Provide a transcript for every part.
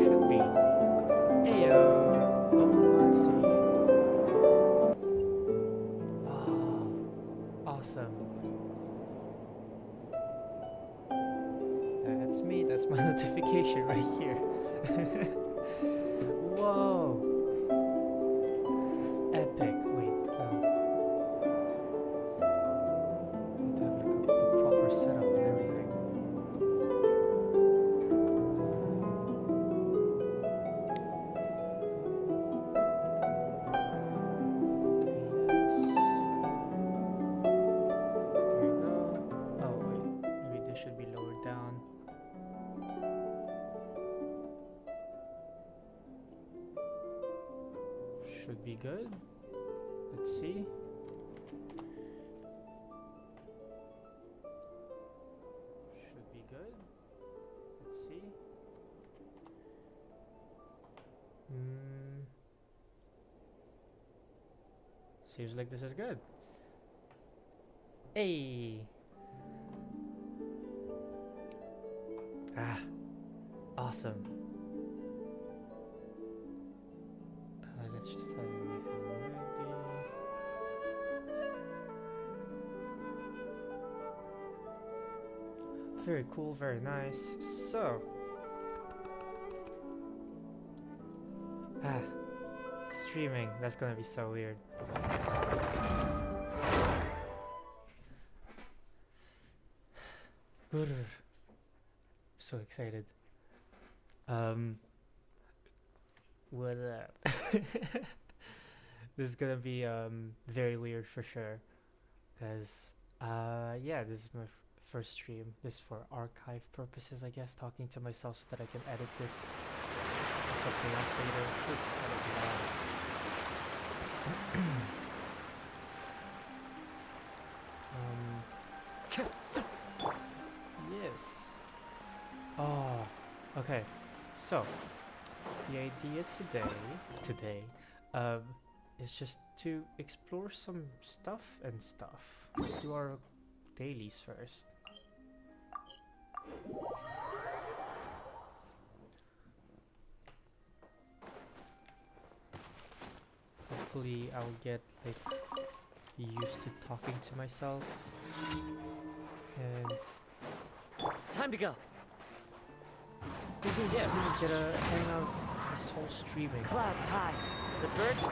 Should be. Heyo! Oh, I see. Oh, awesome. That's me, that's my notification right here. Whoa! Epic. Wait, no. Need to have like a proper setup and everything. There we go. Oh wait, maybe this should be lowered down. Should be good. Let's see. Should be good. Let's see. Seems like this is good. Hey. Ah. Awesome. Let's just have everything ready. Very cool, very nice. So, streaming, that's gonna be so weird. So excited. What up? This is gonna be very weird for sure, because yeah, this is my first stream. This is for archive purposes, I guess, talking to myself so that I can edit this to something else later. Ooh, that was loud. Yes. Oh, okay. So, the idea today, is just to explore some stuff and stuff. Let's do our dailies first. Hopefully I'll get like used to talking to myself and time to go. yeah, get a hang of this whole streaming. Clouds high. The birds.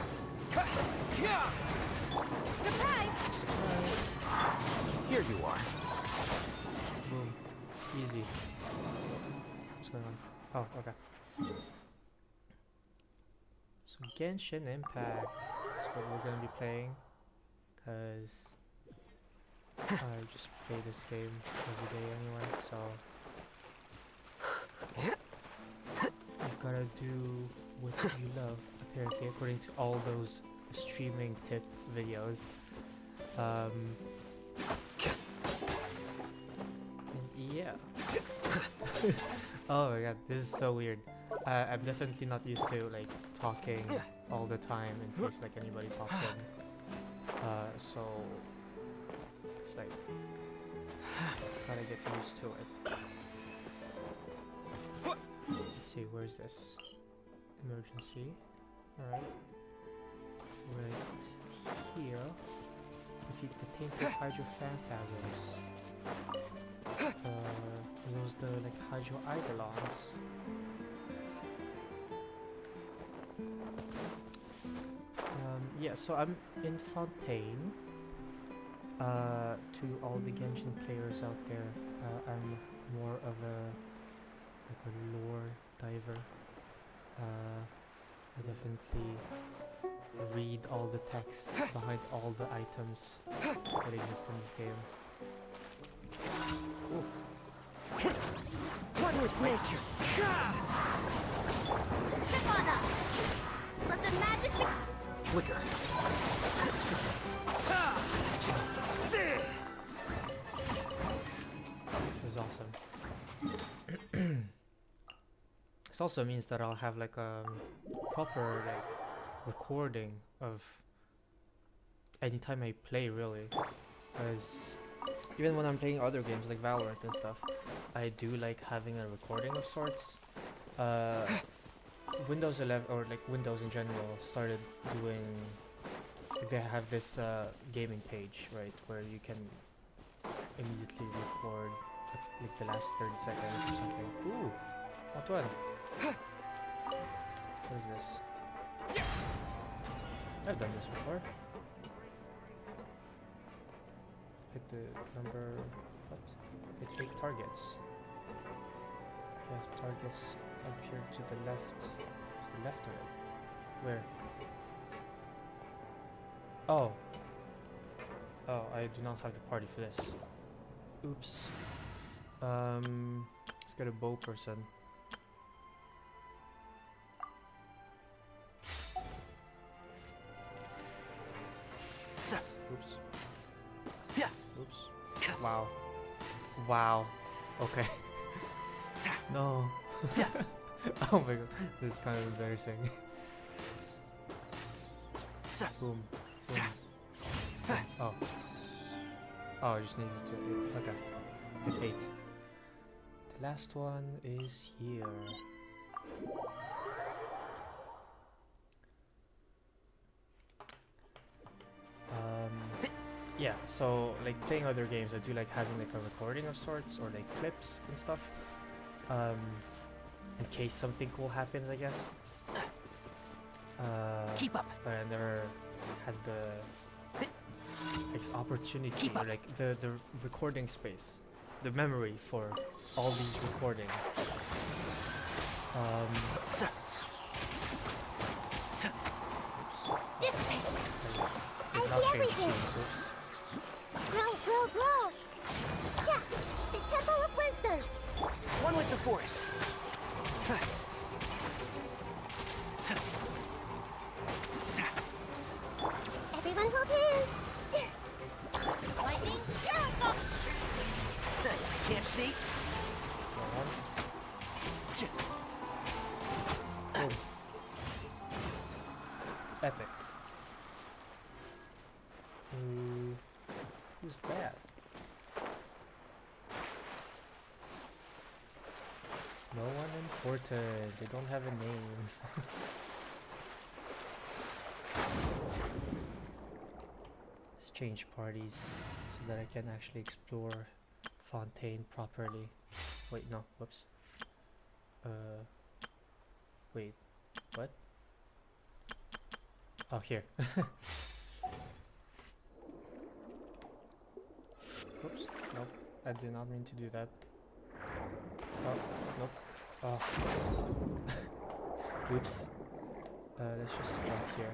Surprise! Here you are. Boom. Easy. What's going on? Oh, okay. So Genshin Impact is what we're gonna be playing, cause I just play this game every day anyway, so you gotta do what you love, apparently, according to all those streaming tip videos. And yeah. Oh my god, this is so weird. I'm definitely not used to like talking all the time in case like anybody pops in. So it's like gotta get used to it. Let's see, where's this? Emergency. Alright. Right here. Defeat the tainted hydro phantasms. Those the like hydro eidolons. Yeah, so I'm in Fontaine. To all the Genshin players out there, I'm more of a lore diver. I definitely read all the text behind all the items that exist in this game. Oof. One with nature. Shivana! Let the magic be... Flicker. This is awesome. This also means that I'll have like a proper like recording of anytime I play, really, because even when I'm playing other games like Valorant and stuff, I do like having a recording of sorts, uh, Windows 11 or like Windows in general started doing. They have this gaming page, right, where you can immediately record like the last 30 seconds or something. Ooh, Antoine. What is this? I've done this before. Hit the number. What? Hit 8 targets. You have targets up here to the left. To the left of it. Where? Oh. Oh, I do not have the party for this. Oops. Let's get a bow person. Oops. Yeah. Oops. Wow. Wow. Okay. No. Yeah. Oh my god. This is kind of embarrassing. Boom. Boom. Oh. Oh, I just needed to. Okay. Hit 8. The last one is here. Yeah, so like playing other games, I do like having like a recording of sorts or like clips and stuff. In case something cool happens, I guess. Keep up. But I never had the opportunity or like the recording space, the memory for all these recordings. This way. Did I not see change everything. keys, oops. Grow, grow, grow. Yeah, the Temple of Wisdom. One with the forest. Everyone hold hands. Lightning, miracle. Can't see. Go on. Boom. Epic. Who's that? No one important. They don't have a name. Let's change parties so that I can actually explore Fontaine properly. Wait, no, whoops. Wait, what? Oh, here. Oops, nope, I did not mean to do that. Oh, nope. Oh. Oops. Let's just jump here.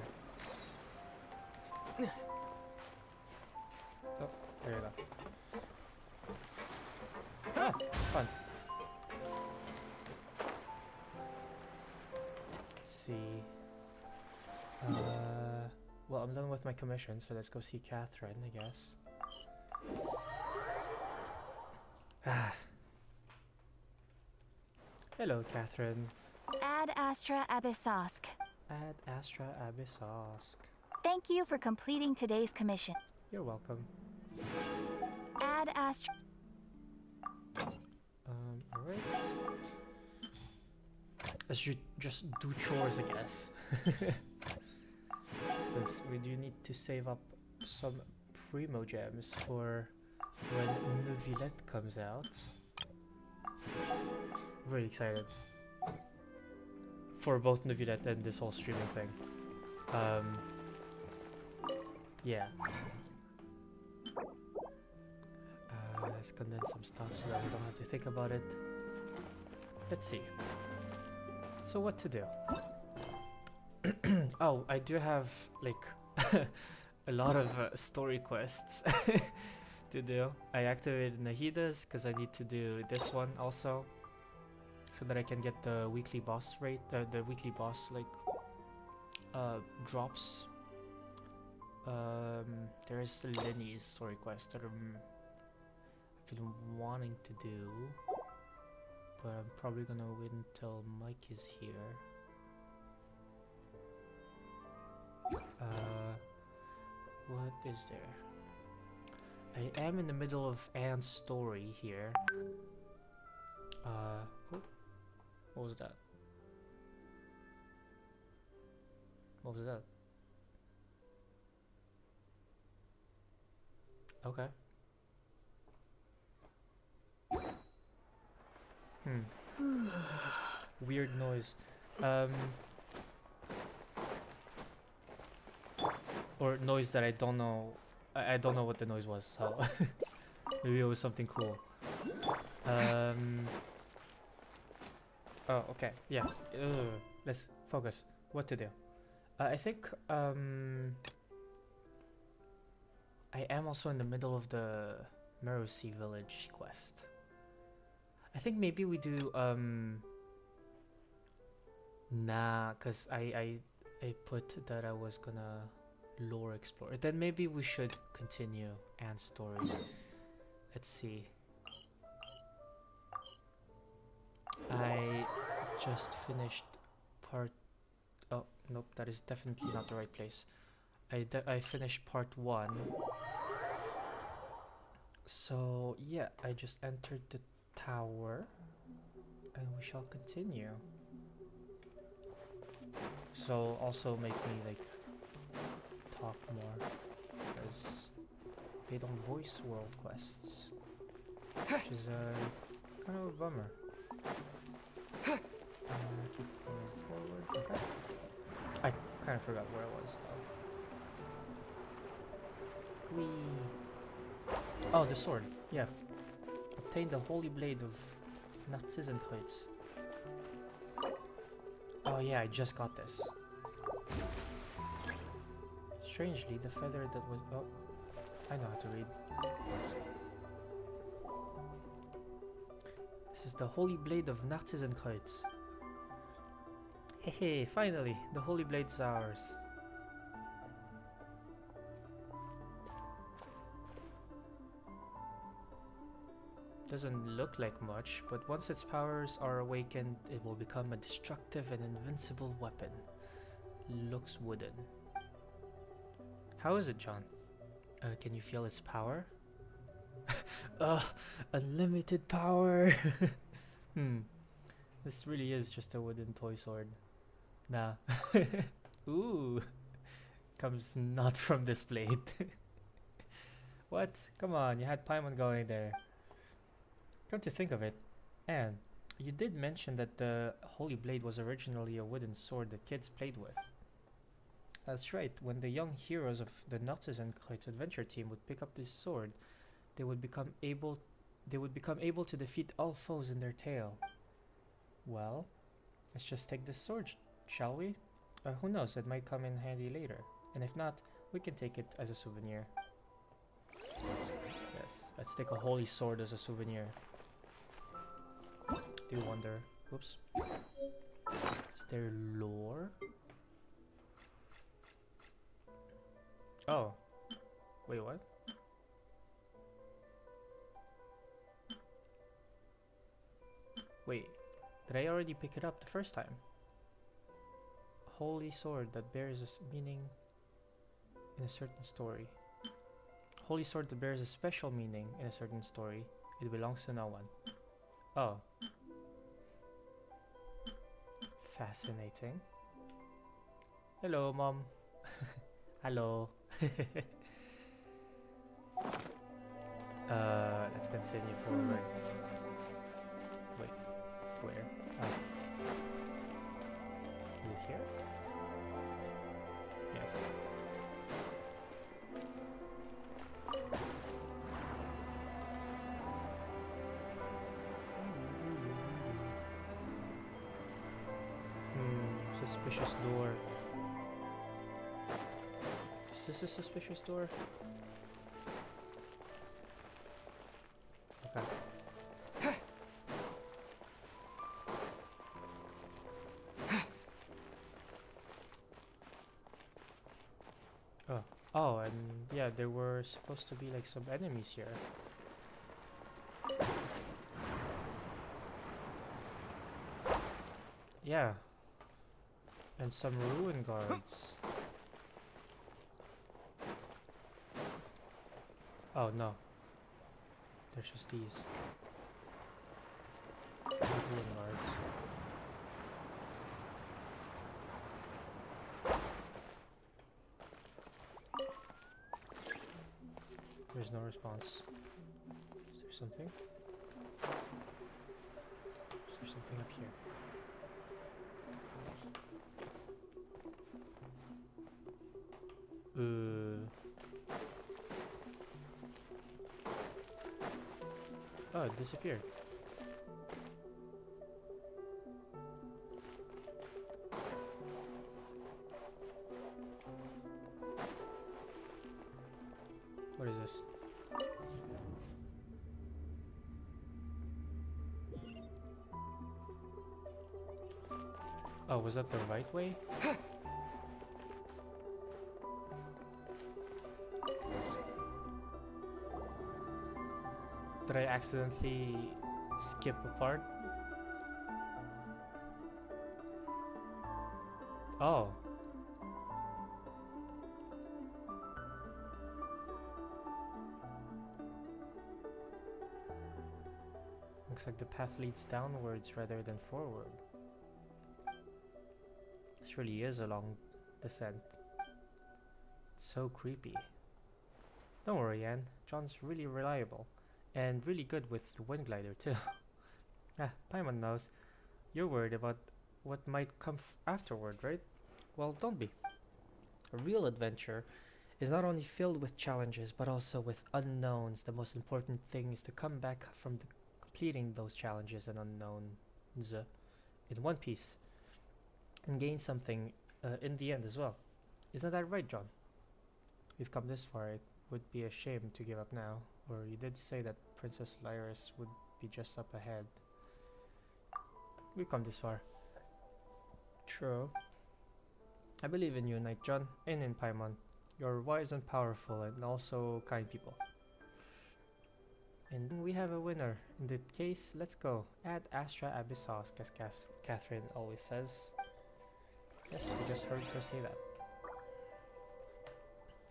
Oh, there you go. Ah, fun. Let's see. Well, I'm done with my commission, so let's go see Catherine, I guess. Hello, Catherine. Ad Astra Abyssosk. Ad Astra Abyssosk. Thank you for completing today's commission. You're welcome. Ad Astra. Alright. Let's just do chores, I guess. Since we do need to save up some primo gems for when Neuvillette comes out. Really excited for both Neuvillette and this whole streaming thing. Yeah. Let's condense some stuff so that we don't have to think about it. Let's see. So what to do? Oh, I do have like a lot of story quests to do. I activated Nahida's because I need to do this one also, so that I can get the weekly boss rate, the weekly boss like drops. There is the Lenny's story quest that I've been wanting to do, but I'm probably gonna wait until Mike is here. What is there? I am in the middle of Anne's story here. Oh, what was that? What was that? Okay. Weird noise. Um, or noise that I don't know. I don't know what the noise was, so maybe it was something cool. Oh, okay. Yeah. Let's focus. What to do? I think I am also in the middle of the Merosi village quest. I think maybe we do nah, cause I put that I was gonna lore explore. Then maybe we should continue Anne's story. Let's see. I just finished part. Oh nope, that is definitely not the right place. I finished part 1. So yeah, I just entered the tower, and we shall continue. So also make me like talk more, because they don't voice world quests, which is kind of a bummer. Keep moving forward. Okay. I kind of forgot where I was though. Whee! Oh, the sword. Yeah. Obtain the holy blade of Narzisenkreuz. Oh yeah, I just got this. Strangely, the feather that was... Oh, I know how to read. This is the holy blade of Narzisenkreuz. Hehe, finally, the holy blade is ours. Doesn't look like much, but once its powers are awakened, it will become a destructive and invincible weapon. Looks wooden. How is it, John? Can you feel its power? Unlimited power! This really is just a wooden toy sword. Nah. Ooh. Comes not from this blade. What? Come on, you had Paimon going there. Come to think of it, Anne, you did mention that the Holy Blade was originally a wooden sword that kids played with. That's right, when the young heroes of the Narzisenkreuz adventure team would pick up this sword, they would become able to defeat all foes in their tale. Well, let's just take this sword, shall we? Who knows, it might come in handy later. And if not, we can take it as a souvenir. Yes, let's take a holy sword as a souvenir. Do you wonder? Whoops. Is there lore? Oh. Wait, what? Wait. Did I already pick it up the first time? Holy sword that bears a meaning in a certain story. Holy sword that bears a special meaning in a certain story. It belongs to no one. Oh. Fascinating. Hello, Mom. Hello. Let's continue forward. Wait, where? Oh. Is it here? Yes. Suspicious door. Is this a suspicious door? Okay. Oh. Oh, and yeah, there were supposed to be like some enemies here. Yeah. And some ruin guards. Oh no. There's just these. Ruin guards. There's no response. Is there something? Is there something up here? Oh, it disappeared. What is this? Oh, was that the right way? Did I accidentally skip a part? Oh. Looks like the path leads downwards rather than forward. This really is a long descent. It's so creepy. Don't worry, Anne. John's really reliable. And really good with the wind glider too. Ah, Paimon knows. You're worried about what might come afterward, right? Well, don't be. A real adventure is not only filled with challenges, but also with unknowns. The most important thing is to come back from completing those challenges and unknowns in one piece. And gain something in the end as well. Isn't that right, John? We've come this far. It would be a shame to give up now. Or you did say that Princess Lyris would be just up ahead. We've come this far. True. I believe in you, Knight John, and in Paimon. You're wise and powerful, and also kind people. And we have a winner. In that case, let's go. Ad Astra Abyssos, as Catherine always says. Yes, we just heard her say that.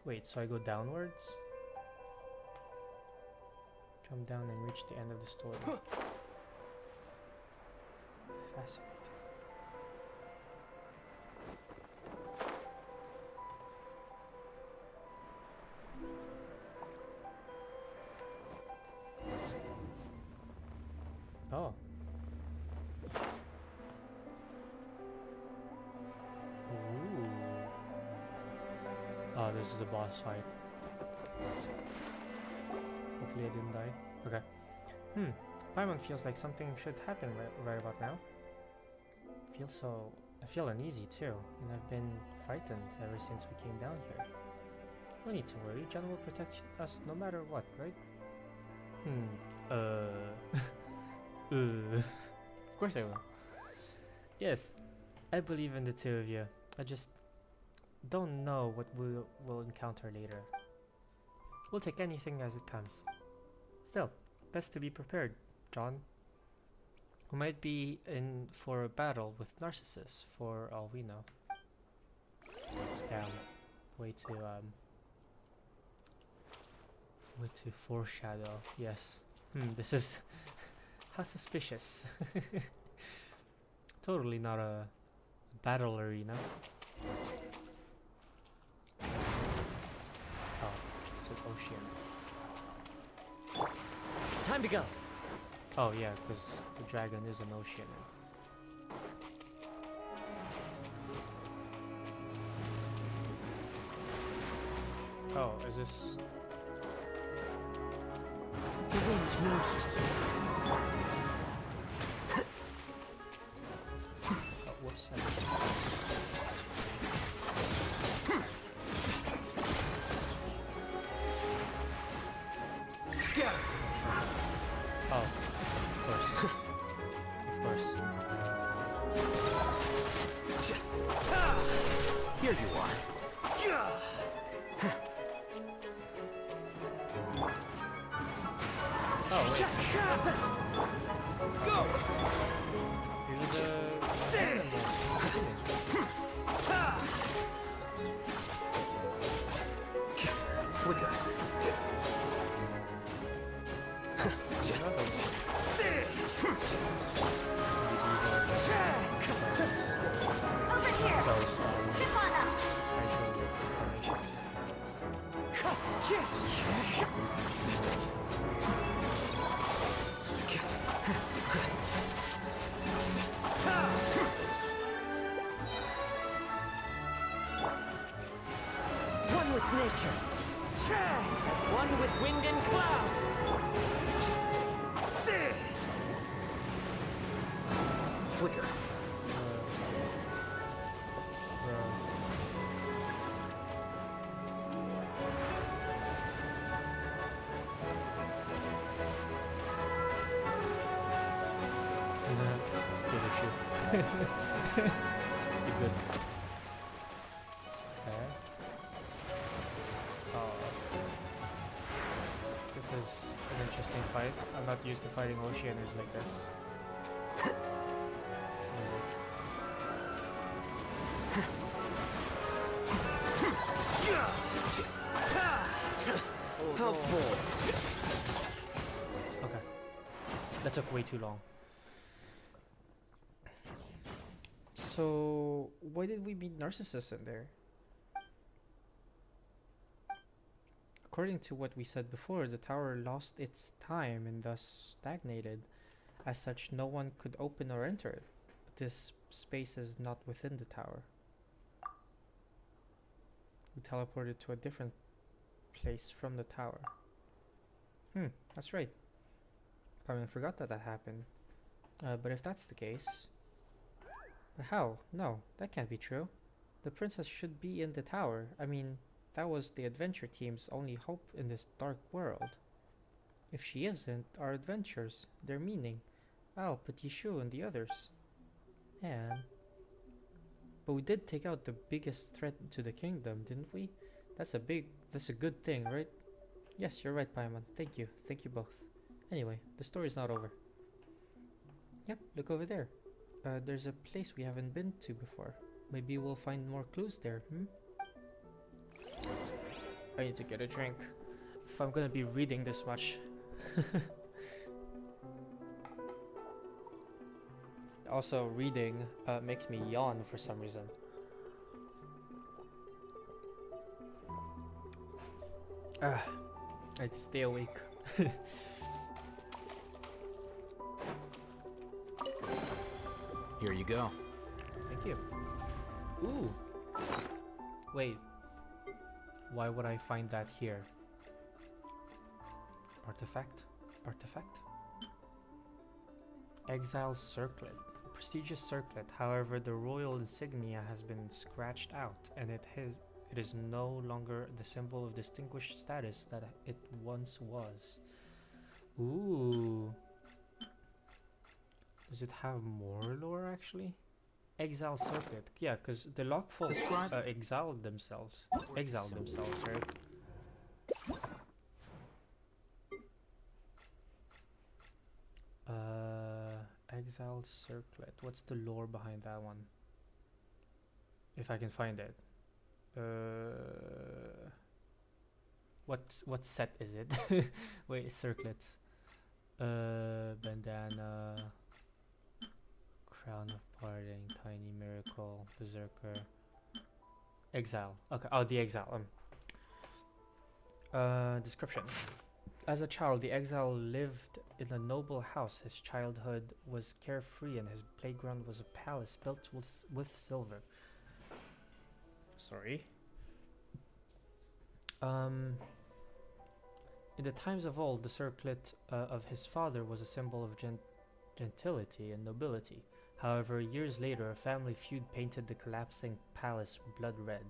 Wait, so I go downwards? Jump down and reach the end of the story. Fascinating. Oh. Ooh. Oh, this is the boss fight. Hopefully I didn't die. Okay. Paimon feels like something should happen right about now. I feel uneasy too, and I've been frightened ever since we came down here. No need to worry, John will protect us no matter what, right? Of course I will. Yes, I believe in the two of you. I just don't know what we'll encounter later. We'll take anything as it comes. Still, best to be prepared, John. We might be in for a battle with Narcissus, for all we know. Damn, way to foreshadow. Yes. This is how suspicious. Totally not a battle arena. Oh, it's an ocean. Time to go. Oh yeah, because the dragon is an ocean. Oh, is this? The wind knows it. Oh, whoops! Scatter. Oh, of course. Of course. Here you are. Oh wait. Go. You're the We're good. Over here! Chip on up! with nature. As one with wind and cloud. Flicker. Steal the shoe. Be good. Okay. Oh. This is an interesting fight. I'm not used to fighting Oceaners like this. How bold. Okay. That took way too long. So, why did we meet Narcissus in there? According to what we said before, the tower lost its time and thus stagnated. As such, no one could open or enter it. But this space is not within the tower. We teleported to a different place from the tower. That's right. Probably forgot that happened. But if that's the case... But how? No, that can't be true. The princess should be in the tower. I mean, that was the adventure team's only hope in this dark world. If she isn't, our adventures, their meaning. Al, Petit Chou, and the others. And... But we did take out the biggest threat to the kingdom, didn't we? That's a good thing, right? Yes, you're right, Paimon. Thank you both. Anyway, the story's not over. Yep, look over there. There's a place we haven't been to before. Maybe we'll find more clues there, I need to get a drink. If I'm gonna be reading this much. Also, reading makes me yawn for some reason. I need to stay awake. Here you go. Thank you. Ooh. Wait. Why would I find that here? Artifact? Artifact? Exile circlet. Prestigious circlet. However, the royal insignia has been scratched out, and it is no longer the symbol of distinguished status that it once was. Ooh. Does it have more lore actually? Exile circuit. Yeah, because the Lockfolk exiled themselves. Exiled themselves, right? Exiled circlet. What's the lore behind that one? If I can find it. What set is it? Wait, circlets. Bandana. Crown of Parting, Tiny Miracle, Berserker, Exile. Okay, oh, the Exile. Description. As a child, the exile lived in a noble house. His childhood was carefree and his playground was a palace built with silver. Sorry. In the times of old, the circlet of his father was a symbol of gentility and nobility. However, years later, a family feud painted the collapsing palace blood red.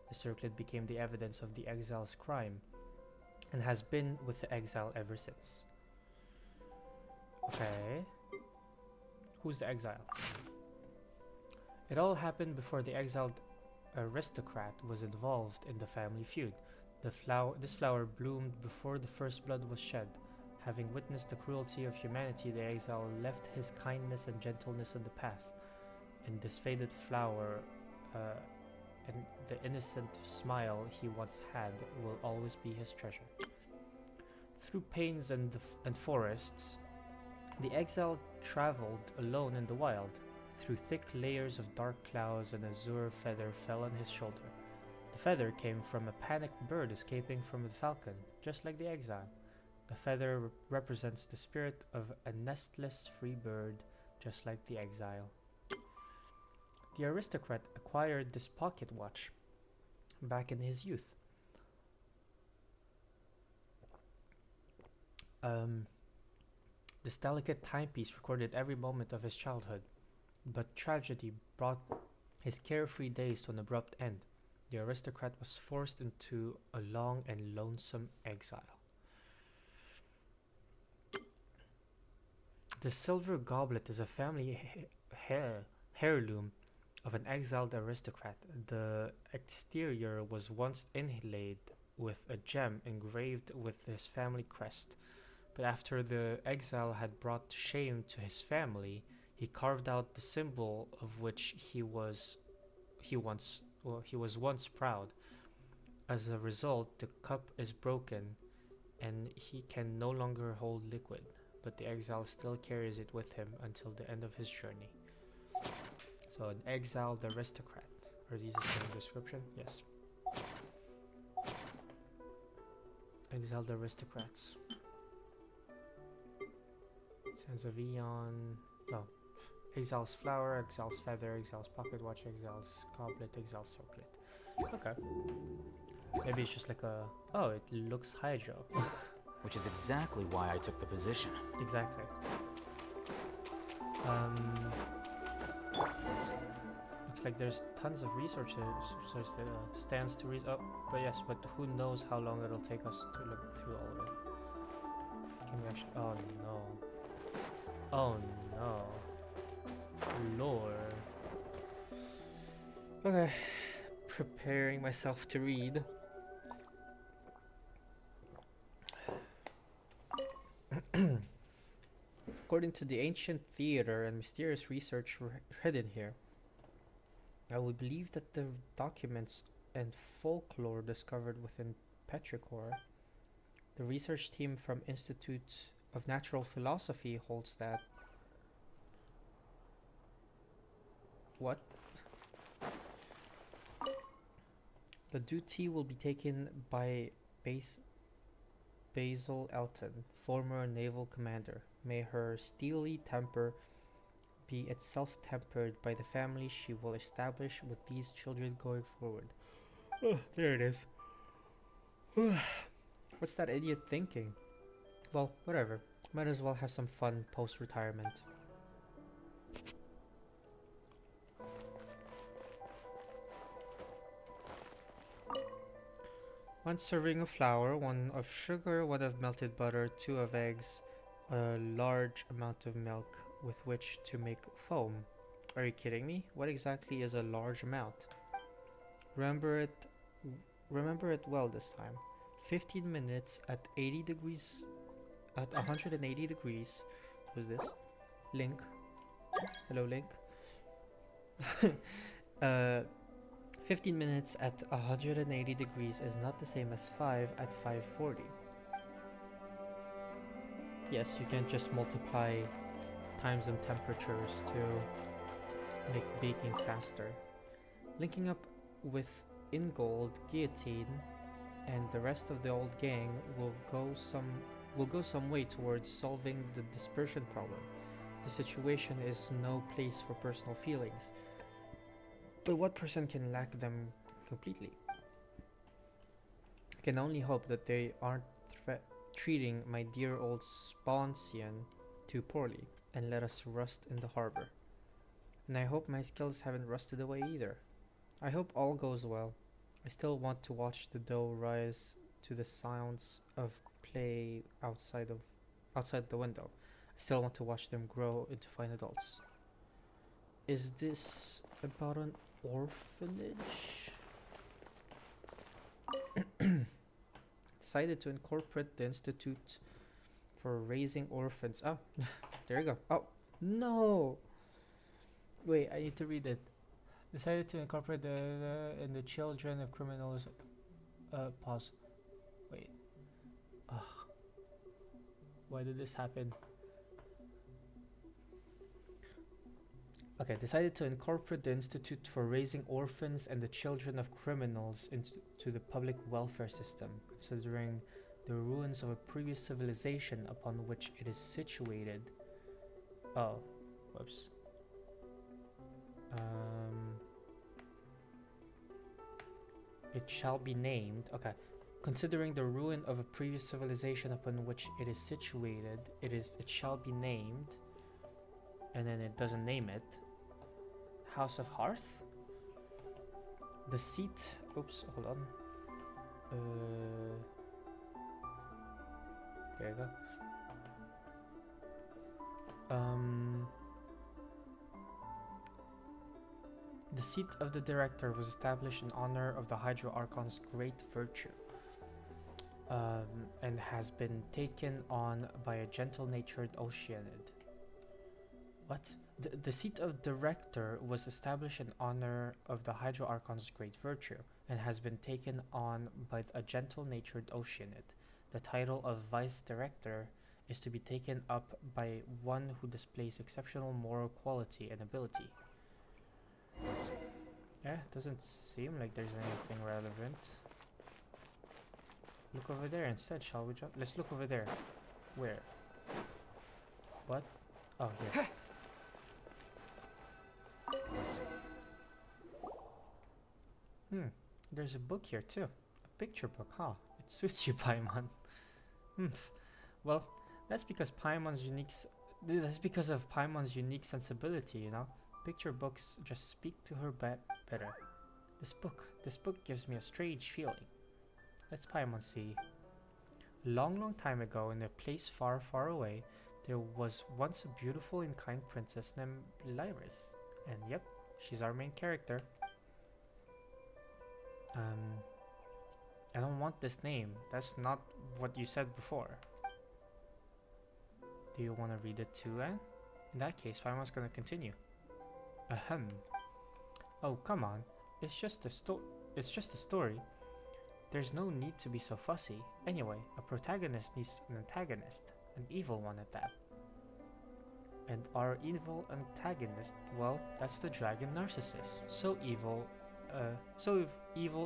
The circlet became the evidence of the exile's crime, and has been with the exile ever since. Okay. Who's the exile? It all happened before the exiled aristocrat was involved in the family feud. This flower bloomed before the first blood was shed. Having witnessed the cruelty of humanity, the exile left his kindness and gentleness in the past, and this faded flower and the innocent smile he once had will always be his treasure. Through plains and forests, the exile traveled alone in the wild. Through thick layers of dark clouds, an azure feather fell on his shoulder. The feather came from a panicked bird escaping from the falcon, just like the exile. The feather represents the spirit of a nestless free bird, just like the exile. The aristocrat acquired this pocket watch back in his youth. Um, this delicate timepiece recorded every moment of his childhood, but tragedy brought his carefree days to an abrupt end. The aristocrat was forced into a long and lonesome exile. The silver goblet is a family heirloom of an exiled aristocrat. The exterior was once inlaid with a gem engraved with his family crest, but after the exile had brought shame to his family, he carved out the symbol of which he was once proud. As a result, the cup is broken and he can no longer hold liquid, but the exile still carries it with him until the end of his journey. So, an exiled aristocrat. Are these the same description? Yes. Exiled aristocrats. Sands of Eon. No. Exile's flower, exile's feather, exile's pocket watch, exile's goblet, exile's circlet. Okay. Maybe it's just like a... Oh, it looks hydro. Which is exactly why I took the position. Exactly. Looks like there's tons of research stands to read. Oh, but yes, but who knows how long it'll take us to look through all of it. Can we actually... Oh no. Oh no. Lord. Okay. Preparing myself to read. According to the ancient theater and mysterious research hidden here, I would believe that the documents and folklore discovered within Petrichor, the research team from Institute of Natural Philosophy holds that... What? The duty will be taken by Basil Elton, former naval commander. May her steely temper be itself tempered by the family she will establish with these children going forward. Oh, there it is. What's that idiot thinking? Well, whatever. Might as well have some fun post-retirement. One serving of flour, 1 of sugar, 1 of melted butter, 2 of eggs, a large amount of milk with which to make foam. Are you kidding me? What exactly is a large amount? Remember it well this time. 15 minutes at 80 degrees, at 180 degrees. Who's this? Link. Hello, Link. 15 minutes at 180 degrees is not the same as 5 at 540. Yes, you can just multiply times and temperatures to make baking faster. Linking up with Ingold, Guillotine, and the rest of the old gang will go some way towards solving the dispersion problem. The situation is no place for personal feelings, but what person can lack them completely? I can only hope that they aren't treating my dear old Sponsian too poorly and let us rust in the harbor. And I hope my skills haven't rusted away either. I hope all goes well. I still want to watch the doe rise to the sounds of play outside the window. I still want to watch them grow into fine adults. Is this about an orphanage? Decided to incorporate the Institute for Raising Orphans. Oh, there you go. Oh, no! Wait, I need to read it. Decided to incorporate the children of criminals. Pause. Wait. Ugh. Why did this happen? Okay, decided to incorporate the Institute for Raising Orphans and the Children of Criminals into the public welfare system, considering the ruins of a previous civilization upon which it is situated. Oh, whoops. It shall be named. Okay. Considering the ruin of a previous civilization upon which it is situated, it shall be named, and then it doesn't name it. House of Hearth? The seat, oops, hold on. There you go. The seat of the director was established in honor of the Hydro Archon's great virtue, and has been taken on by a gentle-natured Oceanid. What? The seat of director was established in honor of the Hydro Archon's great virtue, and has been taken on by a gentle-natured Oceanid. The title of vice director is to be taken up by one who displays exceptional moral quality and ability. Yeah, doesn't seem like there's anything relevant. Look over there instead, shall we? Let's look over there. Where? What? Oh, here. There's a book here too. A picture book, huh? It suits you, Paimon. Well, that's because that's because of Paimon's unique sensibility, you know? Picture books just speak to her better. This book gives me a strange feeling. Let's Paimon see. Long time ago, in a place far, far away, there was once a beautiful and kind princess named Lyris. And yep, she's our main character. I don't want this name. That's not what you said before. Do you want to read it too, Anne? In that case, Paimon's gonna continue. Ahem. Oh, come on. It's just a story. There's no need to be so fussy. Anyway, a protagonist needs an antagonist. An evil one at that. And our evil antagonist, well, that's the dragon Narcissus. So evil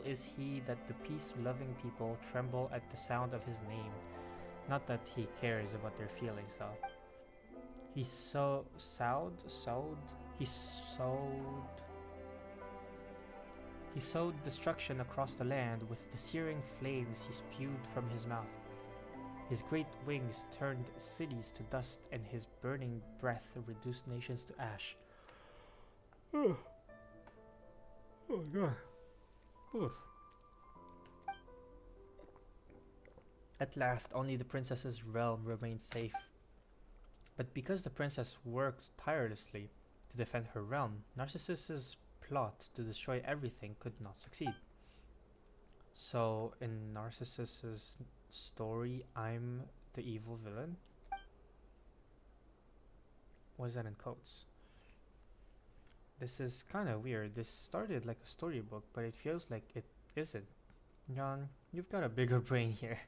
is he that the peace-loving people tremble at the sound of his name. Not that he cares about their feelings, though. He sowed destruction across the land with the searing flames he spewed from his mouth. His great wings turned cities to dust, and his burning breath reduced nations to ash. Oh god. Oof. At last, only the princess's realm remained safe. But because the princess worked tirelessly to defend her realm, Narcissus's plot to destroy everything could not succeed. So, in Narcissus's story, I'm the evil villain? What is that in quotes? This is kind of weird. This started like a storybook, but it feels like it isn't. John, you've got a bigger brain here.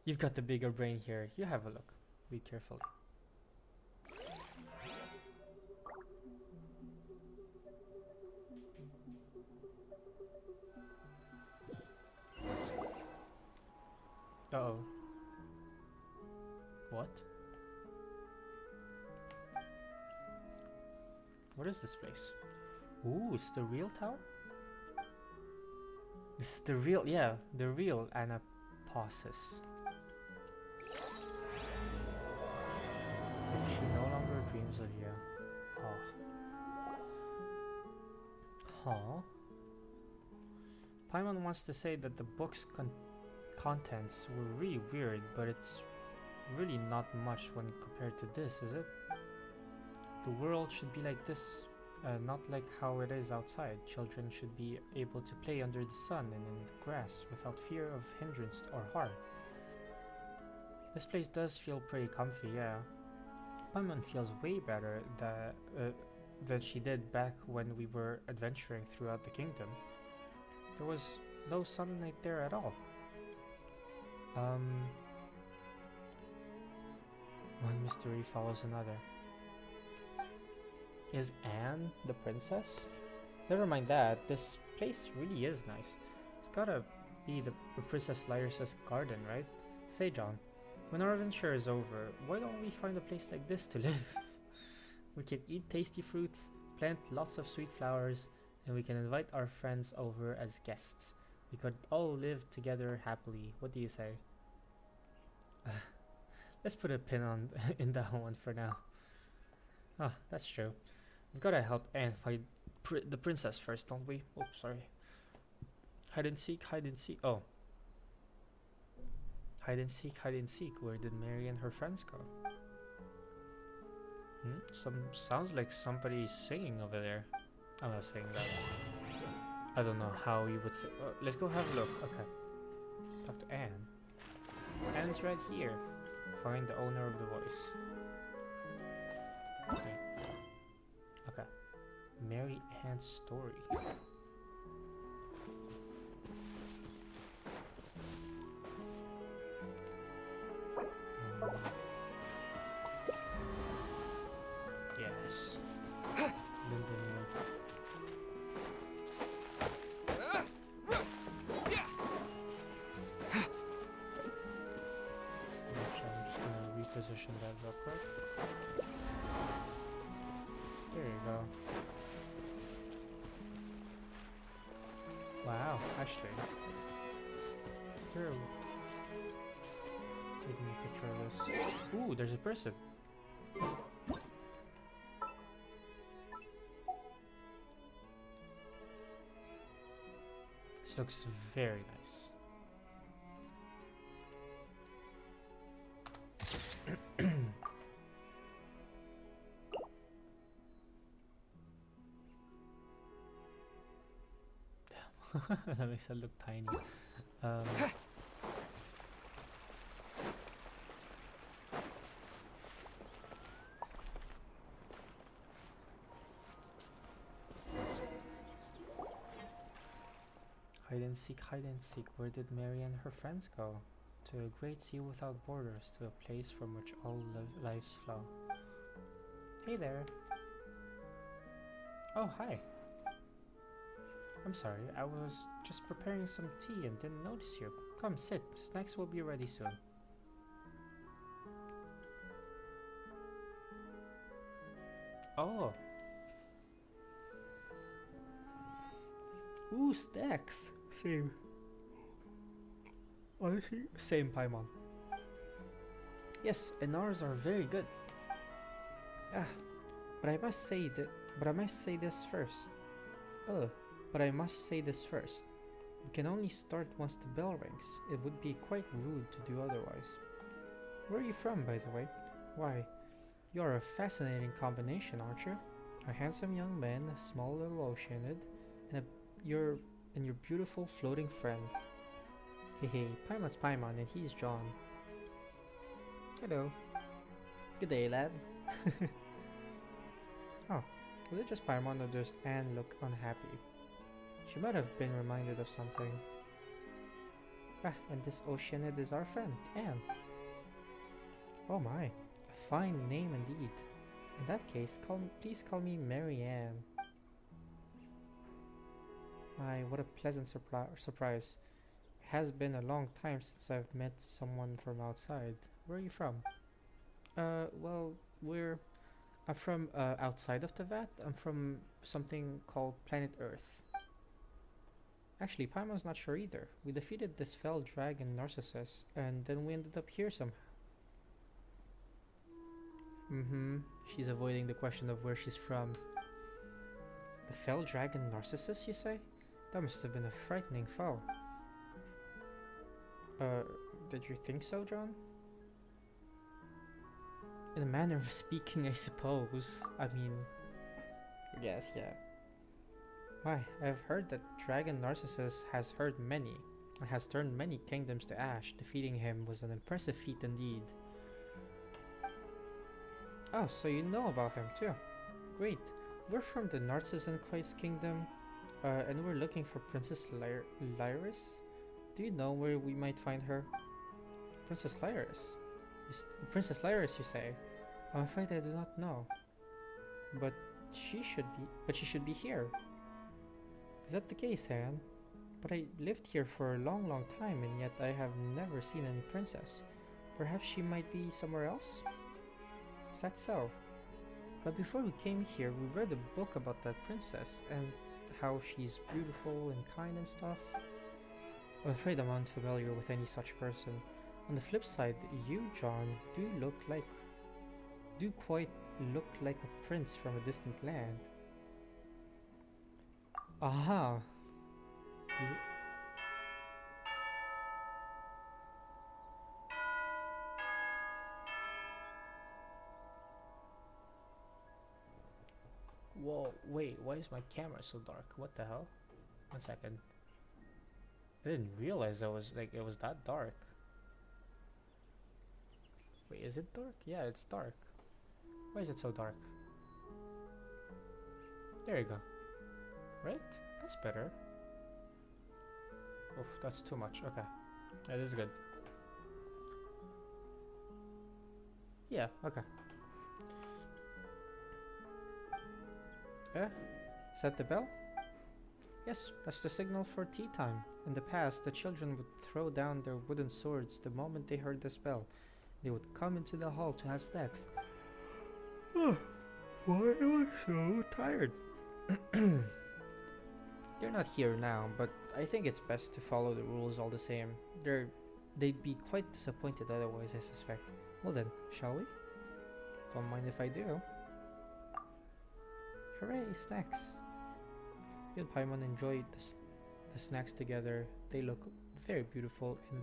You've got the bigger brain here. You have a look. Read carefully. Uh-oh. What? What is this place? Ooh, it's the real tower? This is the real, yeah, the real Anaposis. If she no longer dreams of you. Oh. Huh? Paimon wants to say that the book's contents were really weird, but it's really not much when compared to this, is it? The world should be like this, not like how it is outside. Children should be able to play under the sun and in the grass without fear of hindrance or harm. This place does feel pretty comfy, yeah. Paimon feels way better than she did back when we were adventuring throughout the kingdom. There was no sunlight there at all. One mystery follows another. Is Anne the princess? Never mind that, this place really is nice. It's gotta be the Princess Lyris's garden, right? Say, John, when our adventure is over, why don't we find a place like this to live? We can eat tasty fruits, plant lots of sweet flowers, and we can invite our friends over as guests. We could all live together happily. What do you say? Let's put a pin on in that one for now. Ah, that's true. We've gotta help Anne fight the princess first, don't we? Oh, sorry. Hide and seek, hide and seek. Oh. Hide and seek, hide and seek. Where did Mary and her friends go? Sounds like somebody's singing over there. I'm not saying that. I don't know how you would say. Let's go have a look. Okay. Talk to Anne. Anne's right here. Find the owner of the voice. Okay. Okay. Mary Ann's story. Yes. Linden. I'm just gonna reposition that real quick. There you go. Wow, actually. Is there taking a picture of this? Ooh, there's a person. This looks very nice. That makes it look tiny. Hide and seek, hide and seek. Where did Mary and her friends go? To a great sea without borders, to a place from which all lives flow. Hey there. Oh, hi. I'm sorry, I was just preparing some tea and didn't notice you. Come, sit. Snacks will be ready soon. Oh. Ooh, snacks. Same. Honestly, same, Paimon. Yes, and ours are very good. Ah, but I must say this first. Oh. But I must say this first. We can only start once the bell rings. It would be quite rude to do otherwise. Where are you from, by the way? Why, you're a fascinating combination, aren't you? A handsome young man, a small little Oceanid, and your beautiful floating friend. Hey, Paimon's Paimon, and he's John. Hello. Good day, lad. Oh, was it just Paimon or does Anne look unhappy? She might have been reminded of something. Ah, and this Oceanid is our friend, Anne. Oh my, a fine name indeed. In that case, please call me Mary Ann. My, what a pleasant surprise. It has been a long time since I've met someone from outside. Where are you from? Well, I'm from outside of the Vat. I'm from something called Planet Earth. Actually, Paimon's not sure either. We defeated this fell dragon Narcissus, and then we ended up here somehow. She's avoiding the question of where she's from. The fell dragon Narcissus, you say? That must have been a frightening foe. Did you think so, John? In a manner of speaking, I suppose. I mean, yes, yeah. Why, I've heard that Dragon Narcissus has turned many kingdoms to ash. Defeating him was an impressive feat indeed. Oh, so you know about him too. Great. We're from the Narcissan Kingdom, and we're looking for Princess Lyris. Do you know where we might find her? Princess Lyris? Princess Lyris, you say? I'm afraid I do not know. But she should be here. Is that the case, Anne? But I lived here for a long, long time, and yet I have never seen any princess. Perhaps she might be somewhere else? Is that so? But before we came here, we read a book about that princess, and how she's beautiful and kind and stuff. I'm afraid I'm unfamiliar with any such person. On the flip side, you, John, do quite look like a prince from a distant land. Aha! You, whoa, wait, why is my camera so dark? What the hell? 1 second. I didn't realize it was that dark. Wait, is it dark? Yeah, it's dark. Why is it so dark? There you go. Right? That's better. Oof, that's too much. Okay. Yeah, this is good. Yeah, okay. Is that the bell? Yes, that's the signal for tea time. In the past, the children would throw down their wooden swords the moment they heard this bell. They would come into the hall to have snacks. Oh, why am I so tired? They're not here now, but I think it's best to follow the rules all the same. They'd be quite disappointed otherwise, I suspect. Well then, shall we? Don't mind if I do. Hooray, snacks! You and Paimon enjoy the snacks together. They look very beautiful and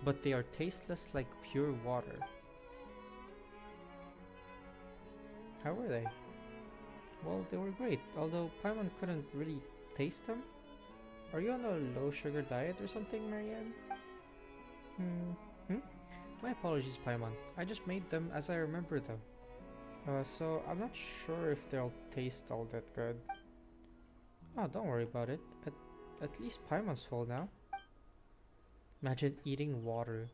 but they are tasteless like pure water. How were they? Well, they were great, although Paimon couldn't really taste them. Are you on a low sugar diet or something, Marianne? My apologies, Paimon. I just made them as I remember them. So I'm not sure if they'll taste all that good. Oh, don't worry about it. At least Paimon's full now. Imagine eating water.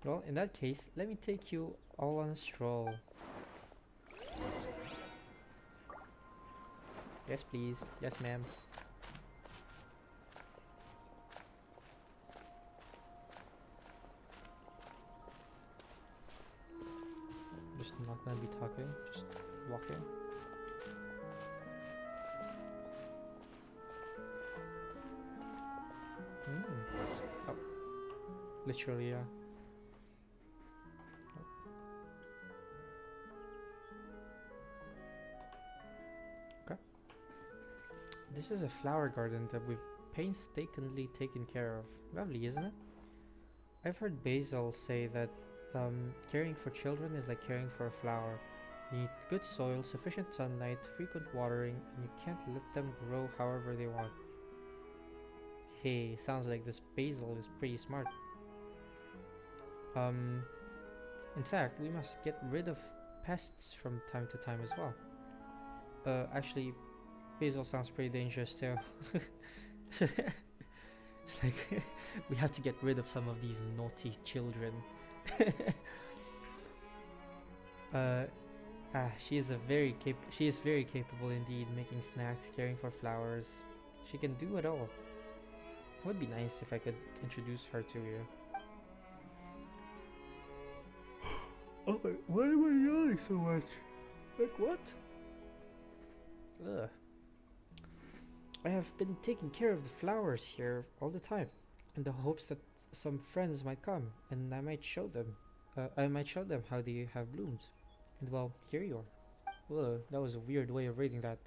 Well, in that case, let me take you all on a stroll. Yes, please. Yes, ma'am. Just not gonna be talking, just walking. Oh, literally, yeah. Okay. This is a flower garden that we've painstakingly taken care of. Lovely, isn't it? I've heard Basil say that caring for children is like caring for a flower. You need good soil, sufficient sunlight, frequent watering, and you can't let them grow however they want. Hey, sounds like this Basil is pretty smart. In fact, we must get rid of pests from time to time as well. Actually, Basil sounds pretty dangerous too. It's like we have to get rid of some of these naughty children. She is very capable indeed, making snacks, caring for flowers. She can do it all. It would be nice if I could introduce her to you. Oh, why am I yelling so much? Like what? Ugh. I have been taking care of the flowers here all the time, in the hopes that some friends might come, and I might show them. How they have bloomed. And well, here you are. Ugh, that was a weird way of reading that.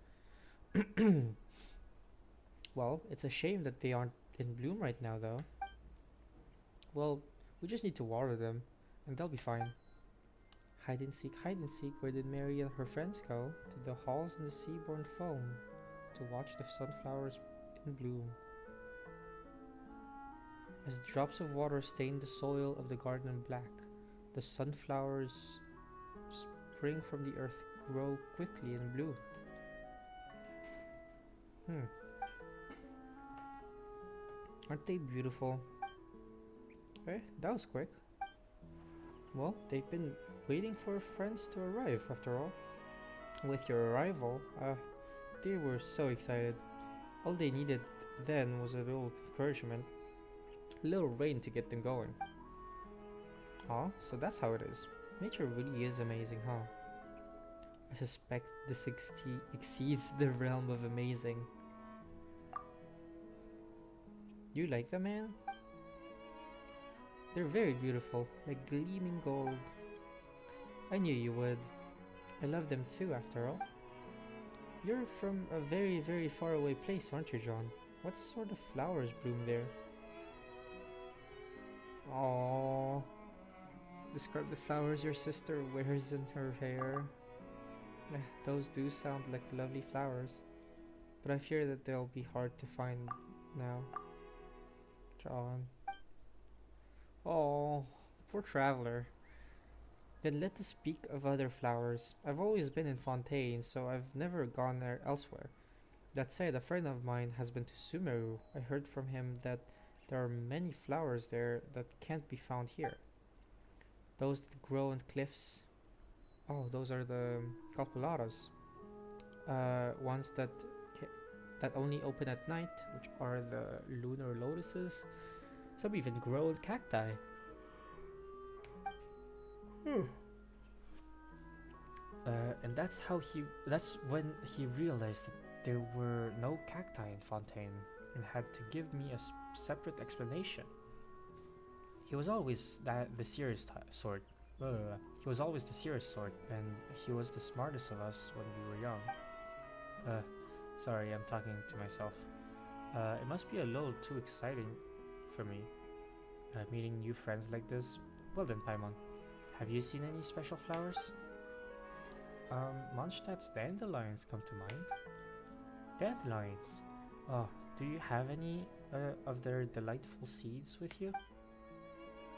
Well, it's a shame that they aren't in bloom right now, though. Well, we just need to water them, and they'll be fine. Hide and seek, where did Mary and her friends go? To the halls in the seaborne foam, to watch the sunflowers in bloom. As drops of water stain the soil of the garden black, the sunflowers spring from the earth grow quickly and bloom. Aren't they beautiful? That was quick. Well, they've been waiting for friends to arrive after all. With your arrival, they were so excited. All they needed then was a little encouragement. A little rain to get them going. Oh, so that's how it is. Nature really is amazing, huh? I suspect this exceeds the realm of amazing. You like them, man? They're very beautiful, like gleaming gold. I knew you would. I love them too, after all. You're from a very, very far away place, aren't you, John? What sort of flowers bloom there? Aww. Describe the flowers your sister wears in her hair. Those do sound like lovely flowers, but I fear that they'll be hard to find now. John. Oh, poor traveler. Then let us speak of other flowers. I've always been in Fontaine, so I've never gone there elsewhere. That said, a friend of mine has been to Sumeru. I heard from him that there are many flowers there that can't be found here. Those that grow on cliffs. Oh, those are the calcularas. Ones that only open at night, which are the lunar lotuses. Some even grow in cacti. And that's when he realized that there were no cacti in Fontaine and had to give me a separate explanation. He was always the serious sort. He was always the serious sort, and he was the smartest of us when we were young. Sorry, I'm talking to myself. It must be a little too exciting for me, meeting new friends like this. Well then, Paimon, have you seen any special flowers? Mondstadt's dandelions come to mind. Dandelions? Oh, do you have any of their delightful seeds with you?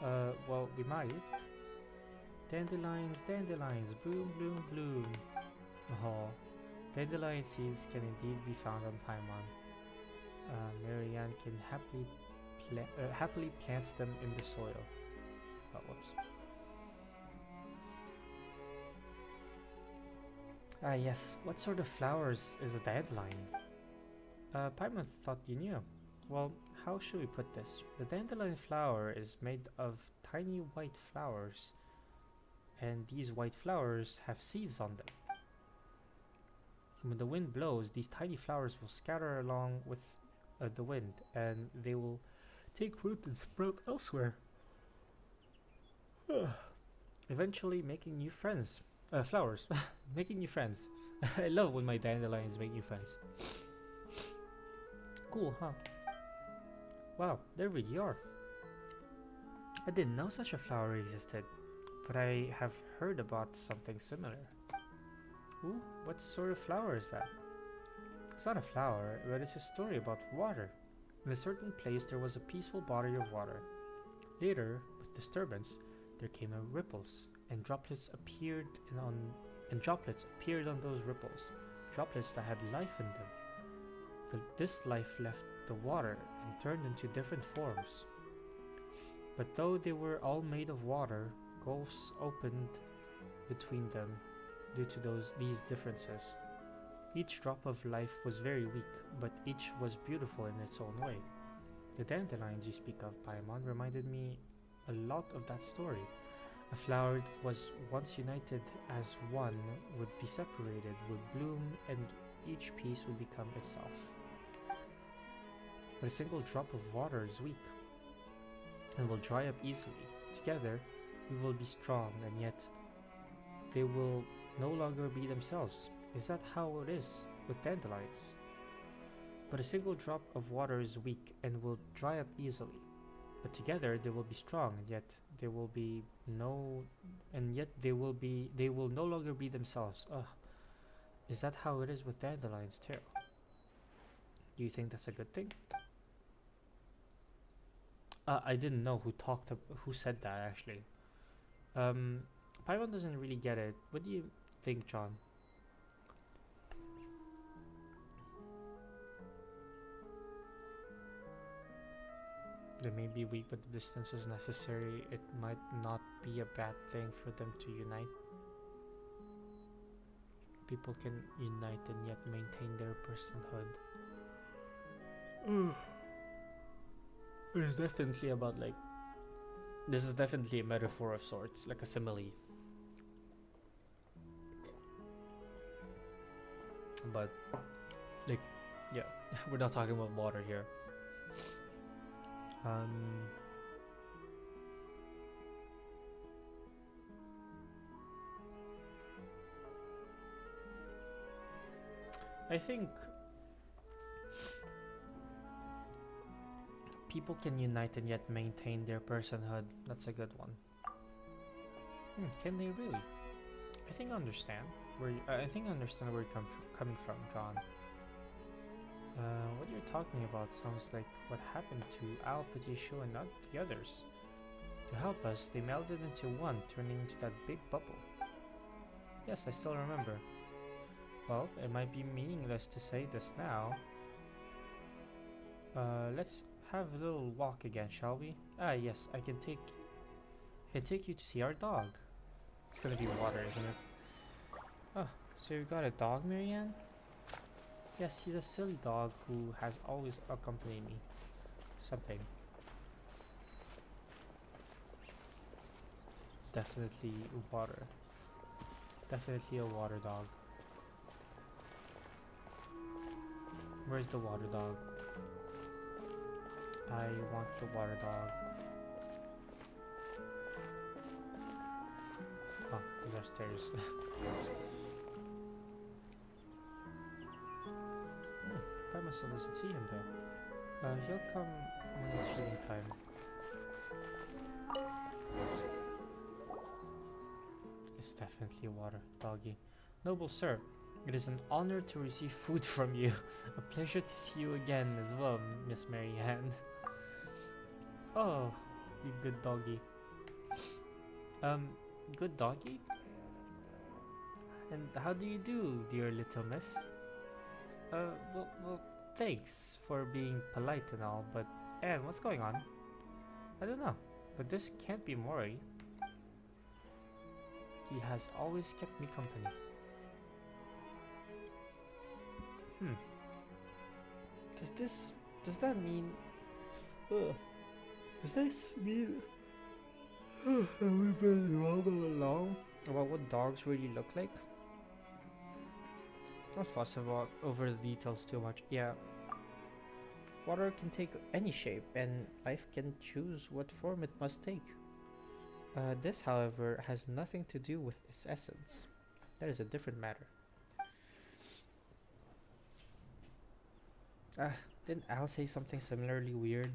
Well, we might. Dandelions, dandelions, bloom, bloom, bloom. Oh, dandelion seeds can indeed be found on Paimon. Marianne can happily plants them in the soil. Oh, whoops. Ah, yes. What sort of flowers is a dandelion? Paimon thought you knew. Well, how should we put this? The dandelion flower is made of tiny white flowers, and these white flowers have seeds on them. When the wind blows, these tiny flowers will scatter along with the wind, and they will take root and sprout elsewhere, eventually making new friends. Flowers, making new friends. I love when my dandelions make new friends. Cool, huh? Wow, there we are. I didn't know such a flower existed, but I have heard about something similar. Ooh, what sort of flower is that? It's not a flower, but it's a story about water. In a certain place there was a peaceful body of water. Later, with disturbance, there came ripples, and droplets appeared on those ripples, droplets that had life in them. This life left the water and turned into different forms. But though they were all made of water, gulfs opened between them due to these differences. Each drop of life was very weak, but each was beautiful in its own way. The dandelions you speak of, Paimon, reminded me a lot of that story. A flower that was once united as one would be separated, would bloom, and each piece would become itself. But a single drop of water is weak and will dry up easily. Together, we will be strong, and yet they will no longer be themselves. Is that how it is with dandelions? But a single drop of water is weak and will dry up easily. But together they will be strong, and yet they will no longer be themselves. Ugh. Is that how it is with dandelions too? Do you think that's a good thing? I didn't know who said that actually. Paimon doesn't really get it. What do you think, John? They may be weak, but the distance is necessary. It might not be a bad thing for them to unite. People can unite and yet maintain their personhood. It's definitely about this is definitely a metaphor of sorts, like a simile. But yeah, we're not talking about water here. Um, I think people can unite and yet maintain their personhood. That's a good one. Can they really? I think I understand I think I understand where you're coming from, John. What you're talking about sounds like what happened to Al Patricio and not the others. To help us, they melded into one, turning into that big bubble. Yes, I still remember. Well, it might be meaningless to say this now. Let's have a little walk again, shall we? Ah, yes, I can take you to see our dog. It's gonna be water, isn't it? Oh, so you got a dog, Marianne? Yes, he's a silly dog who has always accompanied me. Something. Definitely water. Definitely a water dog. Where's the water dog? I want the water dog. Oh, he's upstairs. Probably still doesn't see him though. He'll come when it's feeding time. It's definitely a water doggy. Noble sir, it is an honor to receive food from you. A pleasure to see you again as well, Miss Marianne. Oh, you good doggy. Good doggy? And how do you do, dear little miss? Well, thanks for being polite and all, but Anne, what's going on? I don't know, but this can't be Mori. He has always kept me company. Does that mean... does this mean... we've been wrong all along about what dogs really look like? Don't fuss about over the details too much. Yeah. Water can take any shape, and life can choose what form it must take. This, however, has nothing to do with its essence. That is a different matter. Didn't Al say something similarly weird?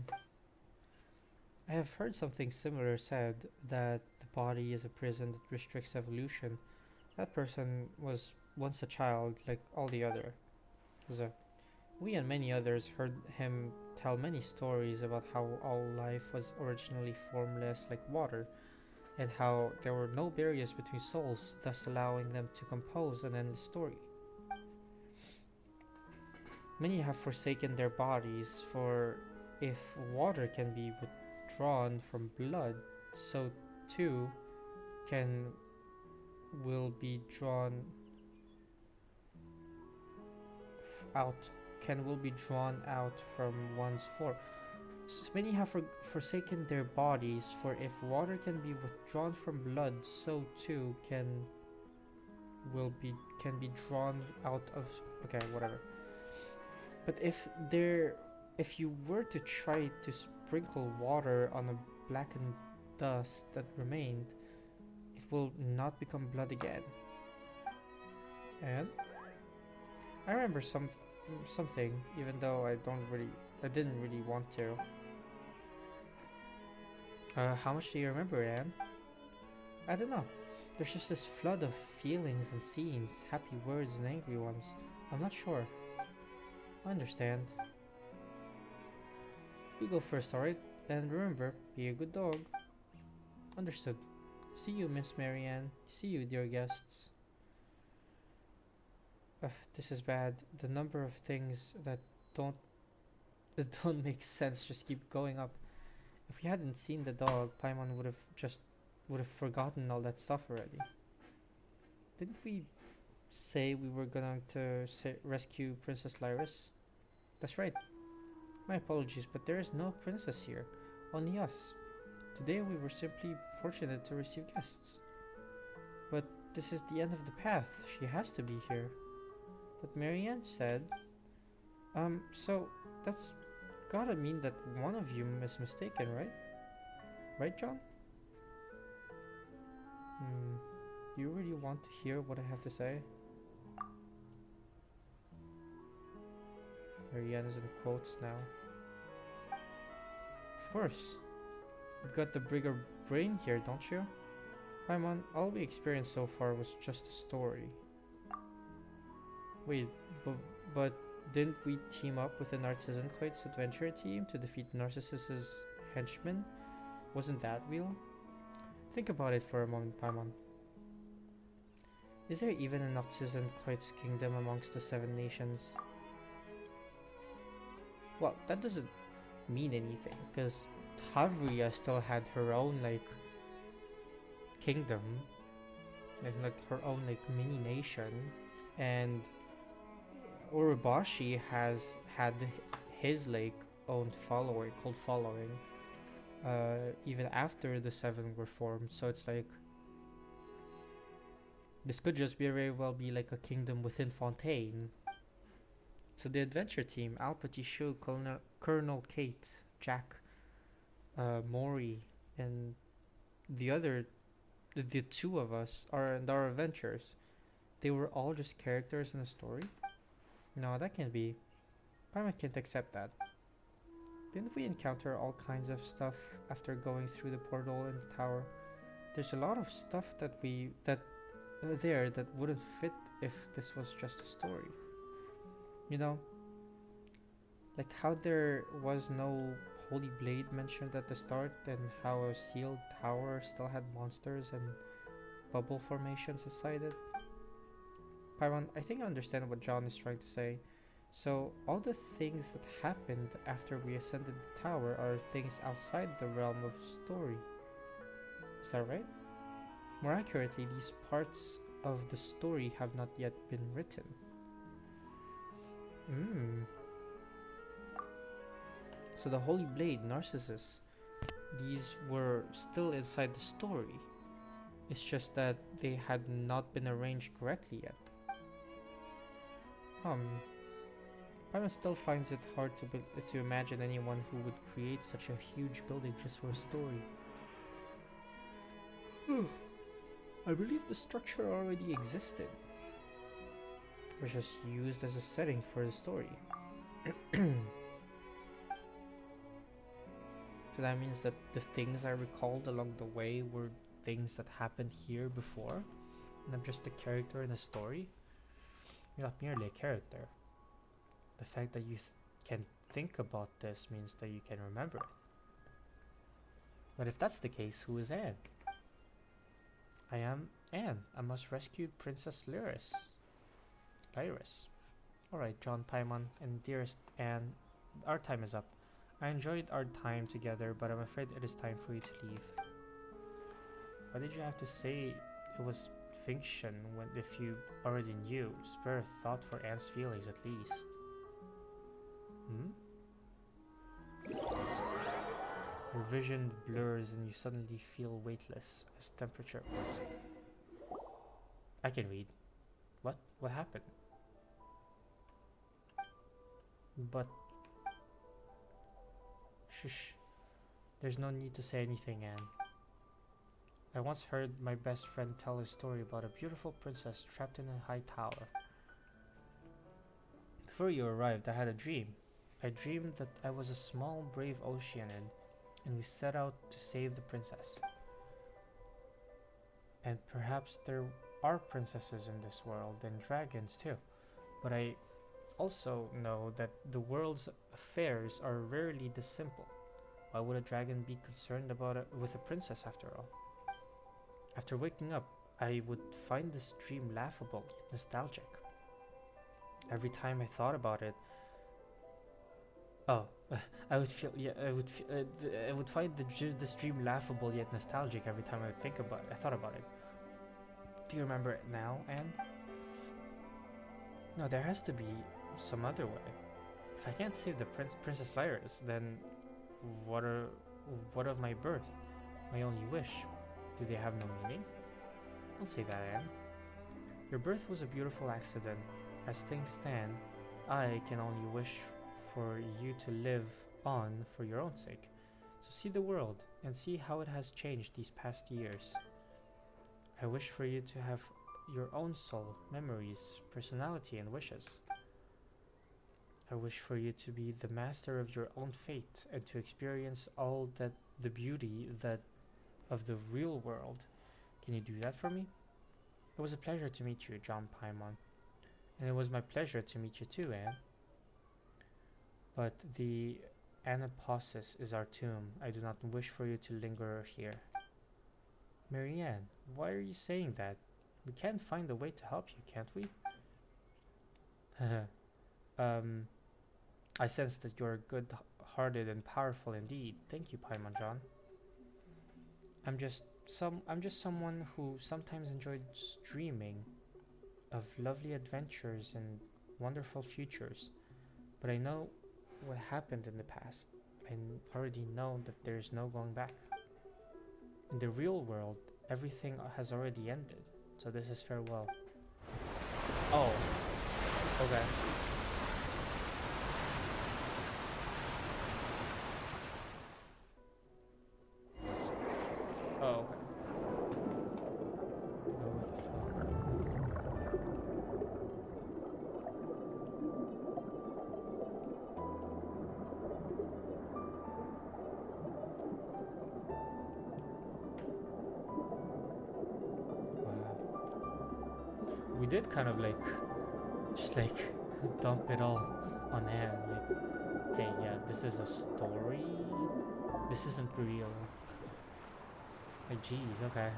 I have heard something similar said, that the body is a prison that restricts evolution. That person was once a child like all the others. We and many others heard him tell many stories about how all life was originally formless like water, and how there were no barriers between souls, thus allowing them to compose an endless story. Many have forsaken their bodies, for if water can be withdrawn from blood, so too will be drawn out from one's form. Many have forsaken their bodies, for if water can be withdrawn from blood, so too can be drawn out of... okay, whatever. But if you were to try to sprinkle water on a blackened dust that remained, it will not become blood again. And I remember something, even though I didn't really want to. How much do you remember, Anne? I don't know. There's just this flood of feelings and scenes, happy words and angry ones. I'm not sure. I understand. You go first, alright? And remember, be a good dog. Understood. See you, Miss Marianne. See you, dear guests. This is bad. The number of things that don't make sense just keep going up. If we hadn't seen the dog, Paimon would have forgotten all that stuff already. Didn't we say we were going to rescue Princess Lyris? That's right. My apologies, but there is no princess here. Only us. Today we were simply fortunate to receive guests. But this is the end of the path. She has to be here. But Marianne said... so gotta mean that one of you is mistaken, right? Right, John? Hmm. Do you really want to hear what I have to say? Marianne's in quotes now. Of course. You've got the bigger brain here, don't you? Paimon, all we experienced so far was just a story. Wait, but didn't we team up with the Narcissenkoid's adventure team to defeat Narcissus's henchmen? Wasn't that real? Think about it for a moment, Paimon. Is there even a Narcissenkoid's kingdom amongst the 7 nations? Well, that doesn't mean anything, because Havria still had her own, like, kingdom, and, like, her own, like, mini-nation, and Urabashi has had his, like, own following, cult following, even after the 7 were formed, so it's like, this could just be very well be, like, a kingdom within Fontaine. So the adventure team, Alpati Shu, Colonel Kate, Jack, Mori, and the 2 of us and our adventures, they were all just characters in a story? No, that can't be. Paimon can't accept that. Didn't we encounter all kinds of stuff after going through the portal in the tower? There's a lot of stuff that wouldn't fit if this was just a story. You know, like how there was no holy blade mentioned at the start, and how a sealed tower still had monsters and bubble formations inside it. Paimon, I think I understand what John is trying to say. So all the things that happened after we ascended the tower are things outside the realm of story. Is that right? More accurately, these parts of the story have not yet been written. So the Holy Blade, Narcissus, these were still inside the story. It's just that they had not been arranged correctly yet. Paimon still finds it hard to imagine anyone who would create such a huge building just for a story. I believe the structure already existed. It was just used as a setting for the story. So that means that the things I recalled along the way were things that happened here before, and I'm just a character in a story? You're not merely a character. The fact that you can think about this means that you can remember it. But if that's the case, who is Anne? I am Anne. I must rescue Princess Lyris. Alright, John, Paimon, and dearest Anne, our time is up. I enjoyed our time together, but I'm afraid it is time for you to leave. Why did you have to say it was fiction if you already knew? Spare a thought for Anne's feelings at least. Your vision blurs and you suddenly feel weightless as temperature. I can read. What happened? But shush. There's no need to say anything, Anne. I once heard my best friend tell a story about a beautiful princess trapped in a high tower. Before you arrived, I had a dream. I dreamed that I was a small, brave Oceanin, and we set out to save the princess. And perhaps there are princesses in this world, and dragons too. But I also know that the world's affairs are rarely this simple. Why would a dragon be concerned with a princess after all? After waking up, I would find this dream laughable, nostalgic. Every time I thought about it, I would find this dream laughable yet nostalgic every time I thought about it. Do you remember it now, Anne? No, there has to be some other way. If I can't save the Princess Lyris, then what of my birth? My only wish? Do they have no meaning? Don't say that, Anne. Your birth was a beautiful accident. As things stand, I can only wish for you to live on for your own sake. So see the world and see how it has changed these past years. I wish for you to have your own soul, memories, personality, and wishes. I wish for you to be the master of your own fate and to experience all that the beauty that of the real world. Can you do that for me? It was a pleasure to meet you, John Paimon. And it was my pleasure to meet you too, Anne. But the Anapausis is our tomb. I do not wish for you to linger here. Marianne, why are you saying that? We can find a way to help you, can't we? I sense that you're good-hearted and powerful indeed. Thank you, Paimon John. I'm just someone who sometimes enjoys dreaming of lovely adventures and wonderful futures. But I know what happened in the past. I already know that there's no going back. In the real world, everything has already ended. So this is farewell. Oh. Okay. Oh, okay. Go with the flow. Wow. We did kind of like, just like, dump it all on Anne. Like, hey, yeah, this is a story. This isn't real. Like, geez, okay.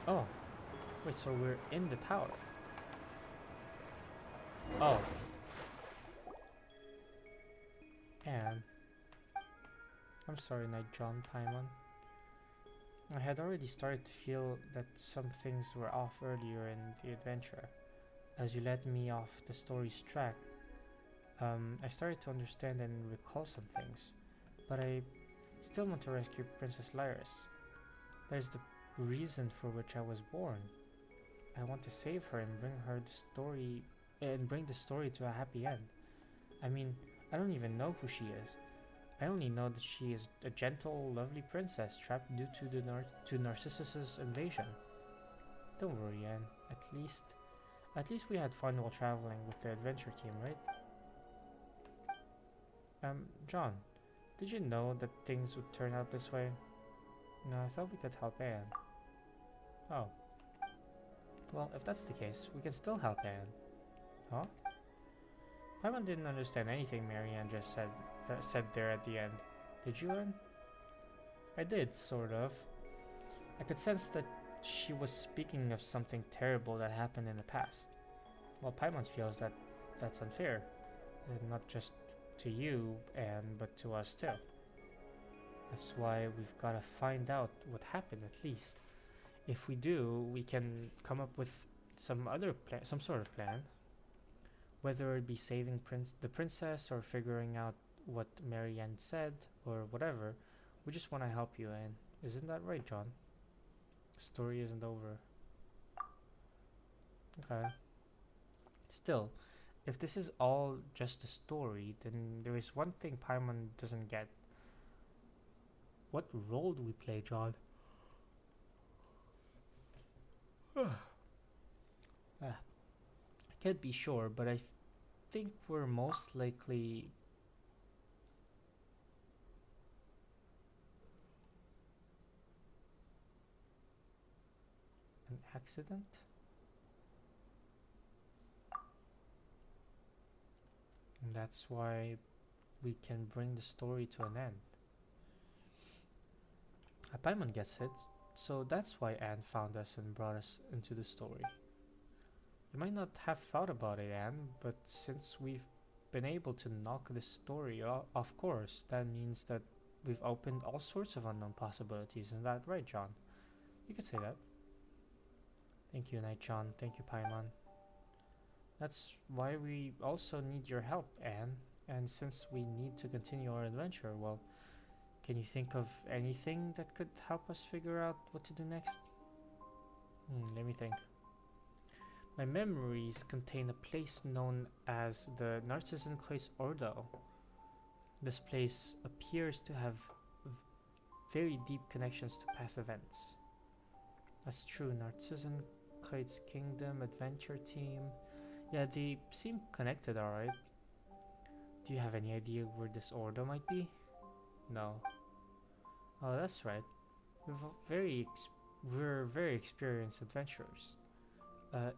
Oh, wait, so we're in the tower. Oh. And I'm sorry, Knight John Paimon. I had already started to feel that some things were off earlier in the adventure. As you led me off the story's track, I started to understand and recall some things, but I still want to rescue Princess Lyris. That is the reason for which I was born. I want to save her and bring the story to a happy end. I mean, I don't even know who she is. I only know that she is a gentle, lovely princess trapped due to Narcissus's invasion. Don't worry, Anne. At least we had fun while traveling with the adventure team, right? John, did you know that things would turn out this way? No, I thought we could help Anne. Oh. Well, if that's the case, we can still help Anne. Huh? Paimon didn't understand anything Marianne just said there at the end. Did you, Anne? I did, sort of. I could sense that she was speaking of something terrible that happened in the past. Well, Paimon feels that that's unfair. And not just to you, Anne, but to us too. That's why we've got to find out what happened at least. If we do, we can come up with some sort of plan. Whether it be saving the princess or figuring out what Marianne said or whatever, we just want to help you, Anne. Isn't that right, John? Story isn't over. Okay. Still, if this is all just a story, then there is one thing Paimon doesn't get. What role do we play, John? I can't be sure, but I think we're most likely an accident? And that's why we can bring the story to an end. Paimon gets it, so that's why Anne found us and brought us into the story. You might not have thought about it, Anne, but since we've been able to knock this story off course, that means that we've opened all sorts of unknown possibilities. Isn't that right, John? You could say that. Thank you, Knight John. Thank you, Paimon. That's why we also need your help, Anne. And since we need to continue our adventure, well, can you think of anything that could help us figure out what to do next? Let me think. My memories contain a place known as the Narcissan Place Ordo. This place appears to have very deep connections to past events. That's true. Narcissan Kite's Kingdom, Adventure Team. Yeah, they seem connected, alright. Do you have any idea where this order might be? No. Oh, that's right. We're very experienced adventurers.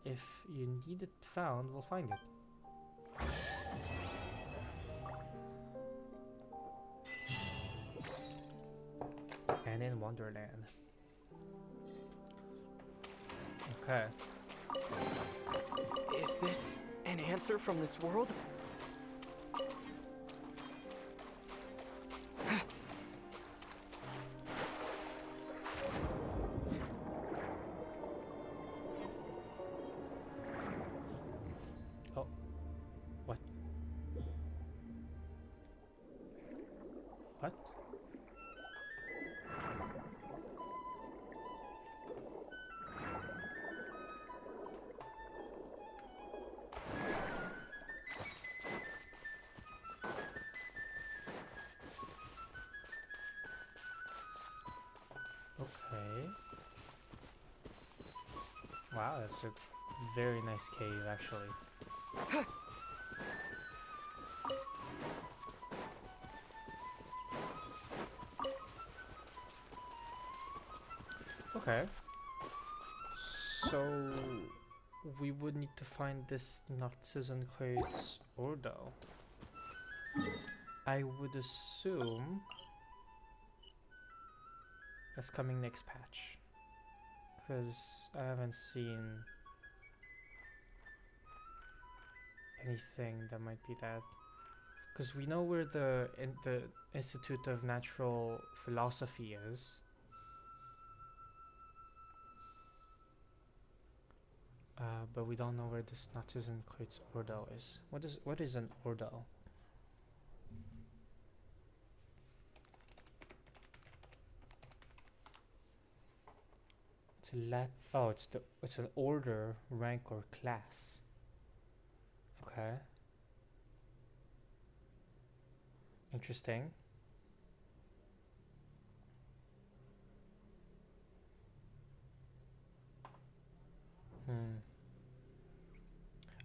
If you need it found, we'll find it. And in Wonderland. Okay. Is this an answer from this world? Oh. What? What? Okay. Wow, that's a very nice cave, actually. Okay. So we would need to find this Narcissan Crate's Ordo. I would assume that's coming next patch, because I haven't seen anything that might be that. Because we know where the Institute of Natural Philosophy is. But we don't know where this Narcissan Crate's Ordo is. What is an Ordo? It's an order, rank, or class. Okay. Interesting.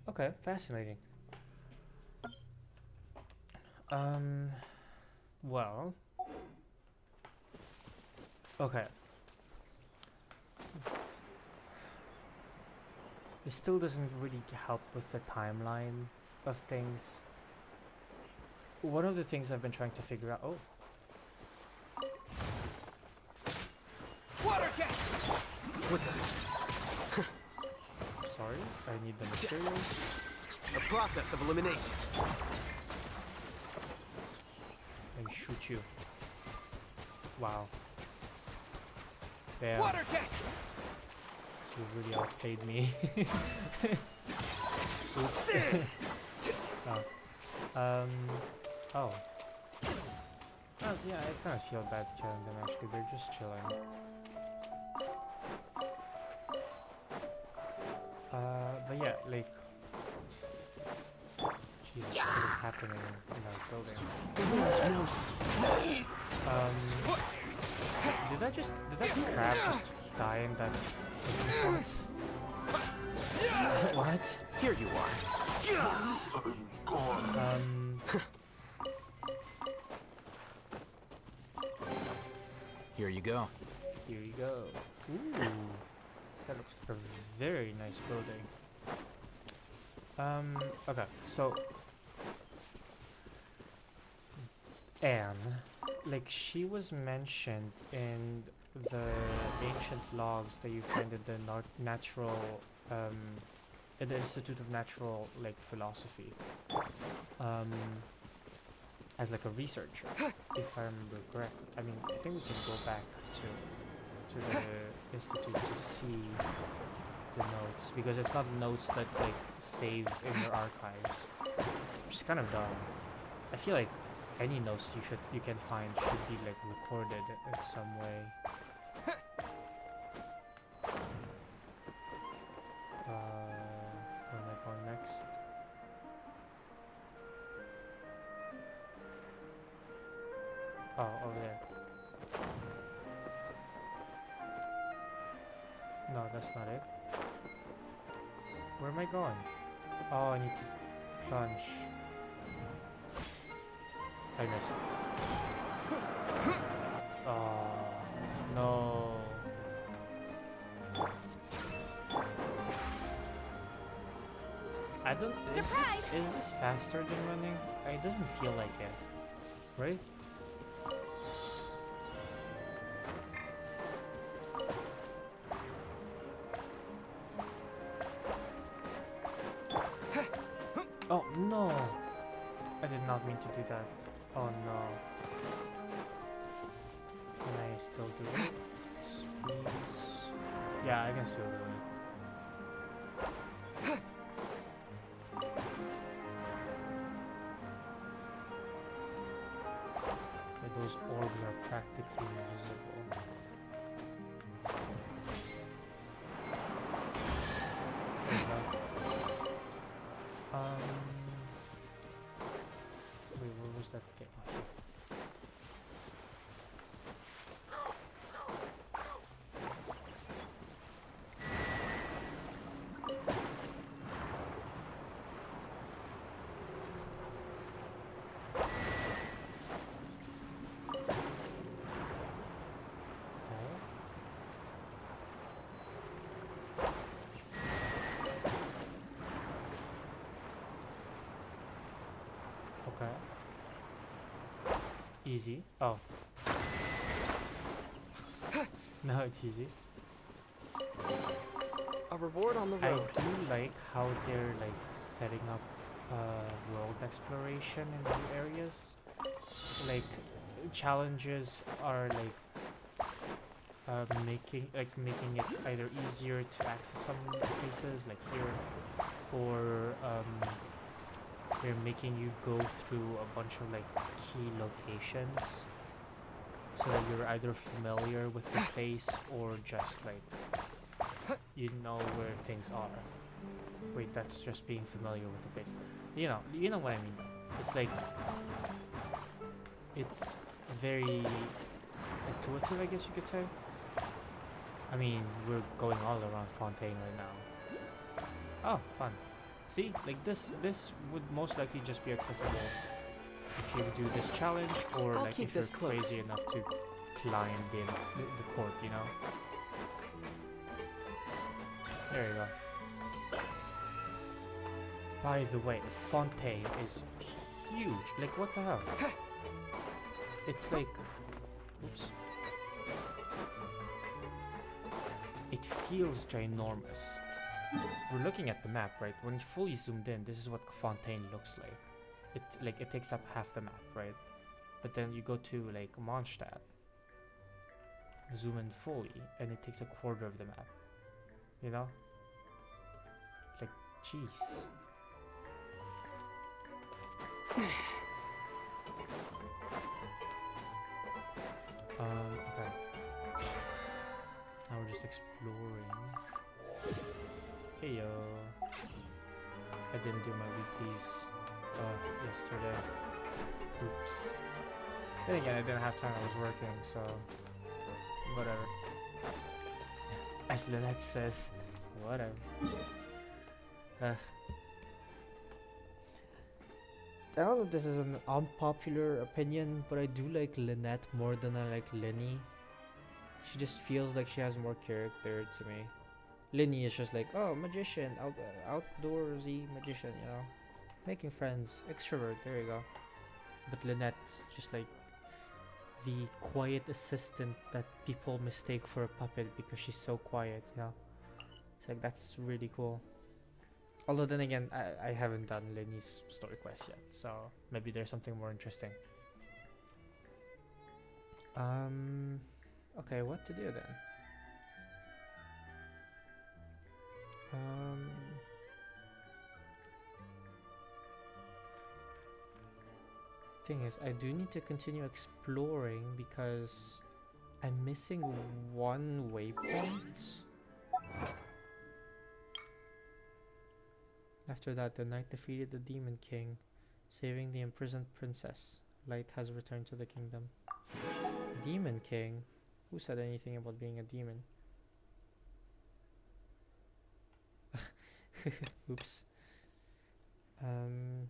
Okay, fascinating. Well. Okay. This still doesn't really help with the timeline of things. One of the things I've been trying to figure out. Oh. Water jet! What the? Sorry, I need the materials. The process of elimination. Let me shoot you. Wow. Damn. Water jet! You really outplayed me. Oops. Oh. Oh. Oh, yeah, I kind of feel bad killing them actually. They're just chilling. But yeah, like... Jesus, what is happening in our building? Did that crab just die in that once? What? Here you are. Here you go. Here you go. Ooh, that looks like a very nice building. Okay, so Anne, like she was mentioned in the ancient logs that you find in the natural, in the Institute of Natural like Philosophy, as like a researcher, if I remember correctly. I mean, I think we can go back to the institute to see the notes, because it's not notes that like saves in your archives, which is kind of dumb. I feel like any notes you can find should be like recorded in some way. Oh, over there. No, that's not it. Where am I going? Oh, I need to plunge. I missed. Oh, no. I don't. Is this faster than running? It doesn't feel like it, right? Oh no! I did not mean to do that. Oh no. Can I still do it? Squeeze. Yeah, I can still do it. But those orbs are practically invisible. There we go. Wait, where was that thing? Okay. Easy. Oh. No, it's easy. A reward on the I road. do like how they're like setting up world exploration in new areas. Like challenges are like making it either easier to access some places like here, or they're making you go through a bunch of like key locations so that you're either familiar with the place or just like you know where things are. Wait, that's just being familiar with the place. You know what I mean though. It's like it's very intuitive, I guess you could say. I mean, we're going all around Fontaine right now. Oh, fun. See, like this would most likely just be accessible if you do this challenge, or I'll like keep if you're this close. crazy enough to climb the court, you know? There you go. By the way, Fontaine is huge. Like, what the hell? It's like... Oops. It feels ginormous. We're looking at the map, right? When fully zoomed in, this is what Fontaine looks like. It takes up half the map, right? But then you go to like Mondstadt, zoom in fully, and it takes a quarter of the map. You know? Like, jeez. Okay. Now we're just exploring. Hey yo. I didn't do my weeklies yesterday. Oops. Then again, I didn't have time, I was working, so whatever. As Lynette says, whatever. I don't know if this is an unpopular opinion, but I do like Lynette more than I like Lenny. She just feels like she has more character to me. Lenny is just like, oh, magician, outdoorsy magician, you know, making friends, extrovert. There you go. But Lynette's just like the quiet assistant that people mistake for a puppet because she's so quiet, you know. It's like, that's really cool. Although then again, I haven't done Lenny's story quest yet, so maybe there's something more interesting. Okay, what to do then? Thing is, I do need to continue exploring because I'm missing one waypoint. After that, the knight defeated the demon king, saving the imprisoned princess. Light has returned to the kingdom. Demon King? Who said anything about being a demon? Oops. Um.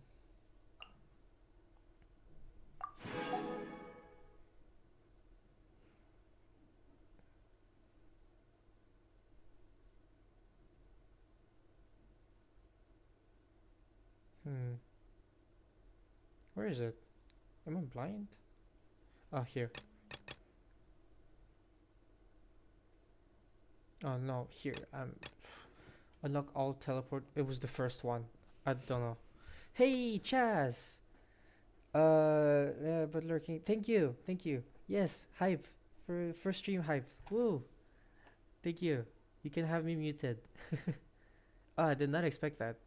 Hmm. Where is it? Am I blind? Oh, here. Oh no, here. Unlock all teleport. It was the first one. I don't know. Hey, Chaz. But lurking. Thank you. Thank you. Yes, hype for first stream hype. Woo. Thank you. You can have me muted. I did not expect that.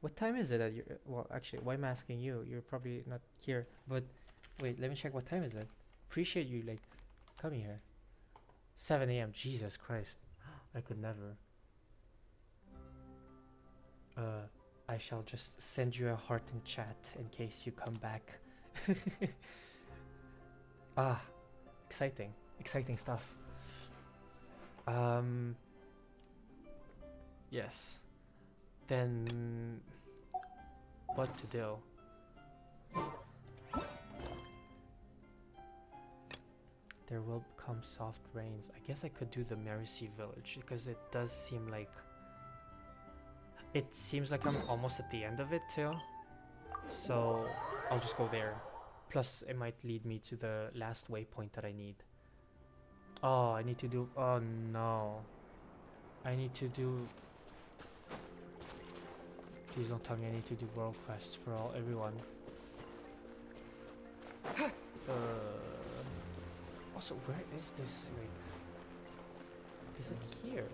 What time is it at your? Well, actually, why am I asking you? You're probably not here. But wait, let me check. What time is it? Appreciate you like coming here. 7 a.m. Jesus Christ. I could never. I shall just send you a heart in chat in case you come back. Ah, exciting. Exciting stuff. Yes. Then what to do? There will come soft rains. I guess I could do the Mercy Village because it does seem like I'm almost at the end of it too. So I'll just go there. Plus it might lead me to the last waypoint that I need. Oh, I need to do oh no. I need to do Please don't tell me I need to do world quests for everyone. Also, where is this, like... Is it here?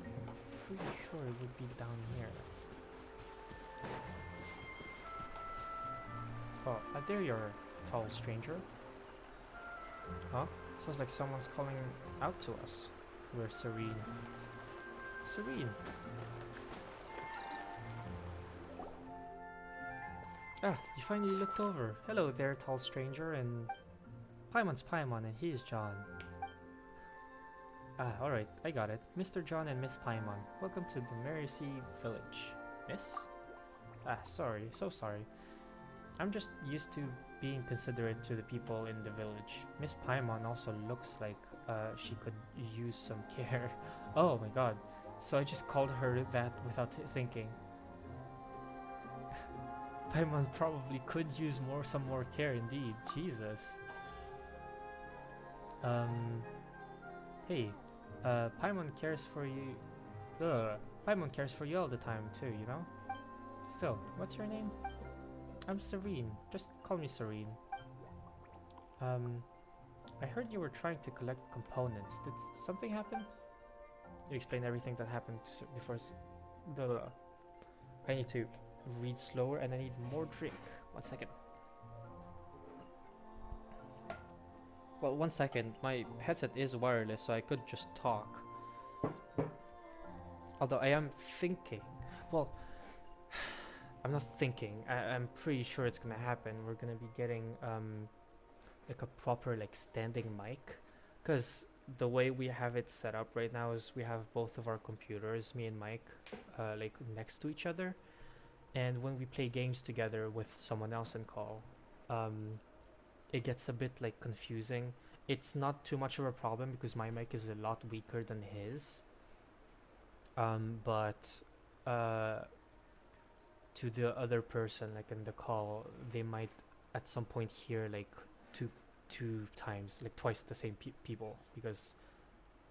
I'm pretty sure it would be down here. Oh, there you are, tall stranger. Huh? Sounds like someone's calling out to us. We're Serene. Serene! Ah, you finally looked over. Hello there, tall stranger, and... Paimon's Paimon, and he's John. Ah, alright, I got it. Mr. John and Miss Paimon, welcome to the Mercy Village. Miss? Ah, sorry, so sorry. I'm just used to being considerate to the people in the village. Miss Paimon also looks like she could use some care. Oh my god. So I just called her that without thinking. Paimon probably could use some more care indeed. Jesus. Hey, Paimon cares for you. Paimon cares for you all the time too, you know? Still, what's your name? I'm Serene. Just call me Serene. I heard you were trying to collect components. Did something happen? You explained everything that happened before. I need to read slower and I need more drink. 1 second. Well, 1 second. My headset is wireless, so I could just talk. Although I am thinking. Well, I'm not thinking. I'm pretty sure it's gonna happen. We're gonna be getting like a proper like standing mic, because the way we have it set up right now is we have both of our computers, me and Mike, like next to each other, and when we play games together with someone else in call, it gets a bit like confusing. It's not too much of a problem because my mic is a lot weaker than his, but to the other person like in the call, they might at some point hear like two times, like twice the same people, because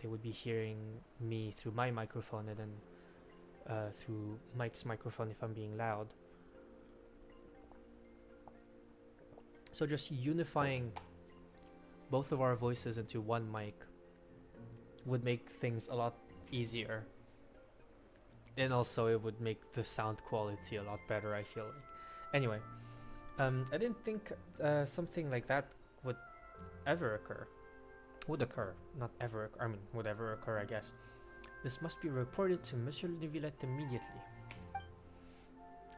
they would be hearing me through my microphone and then through Mike's microphone if I'm being loud. So just unifying both of our voices into one mic would make things a lot easier. And also it would make the sound quality a lot better, I feel like. Anyway, I didn't think something like that would ever occur. Would occur, not ever occur. I mean, would ever occur, I guess. This must be reported to Monsieur Neuvillette immediately.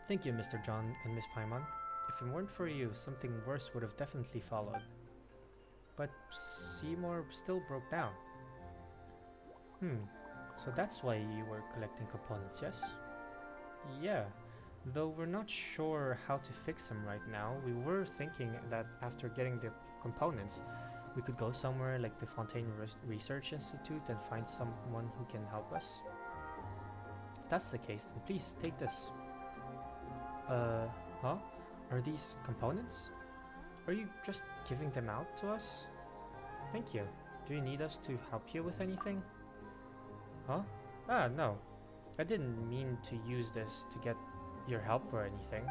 Thank you, Mr. John and Miss Paimon. If it weren't for you, something worse would have definitely followed. but Seymour still broke down. So that's why you were collecting components, yes? Yeah, though we're not sure how to fix them right now. We were thinking that after getting the components, we could go somewhere like the Fontaine Research Institute and find someone who can help us. If that's the case, then please take this. Huh? Are these components? Are you just giving them out to us? Thank you. Do you need us to help you with anything? Huh? Ah, no. I didn't mean to use this to get your help or anything.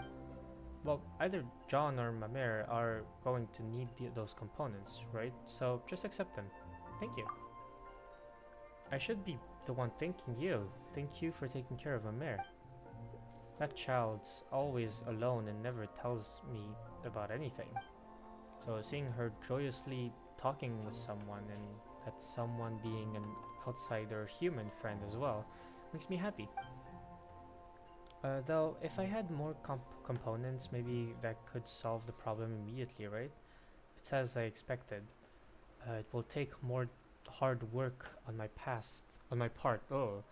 Well, either John or Mamer are going to need those components, right? So just accept them. Thank you. I should be the one thanking you. Thank you for taking care of Mamer. That child's always alone and never tells me about anything. So seeing her joyously talking with someone, and that someone being an outsider human friend as well, makes me happy. Though, if I had more components, maybe that could solve the problem immediately, right? It's as I expected. It will take more hard work on my part. Oh,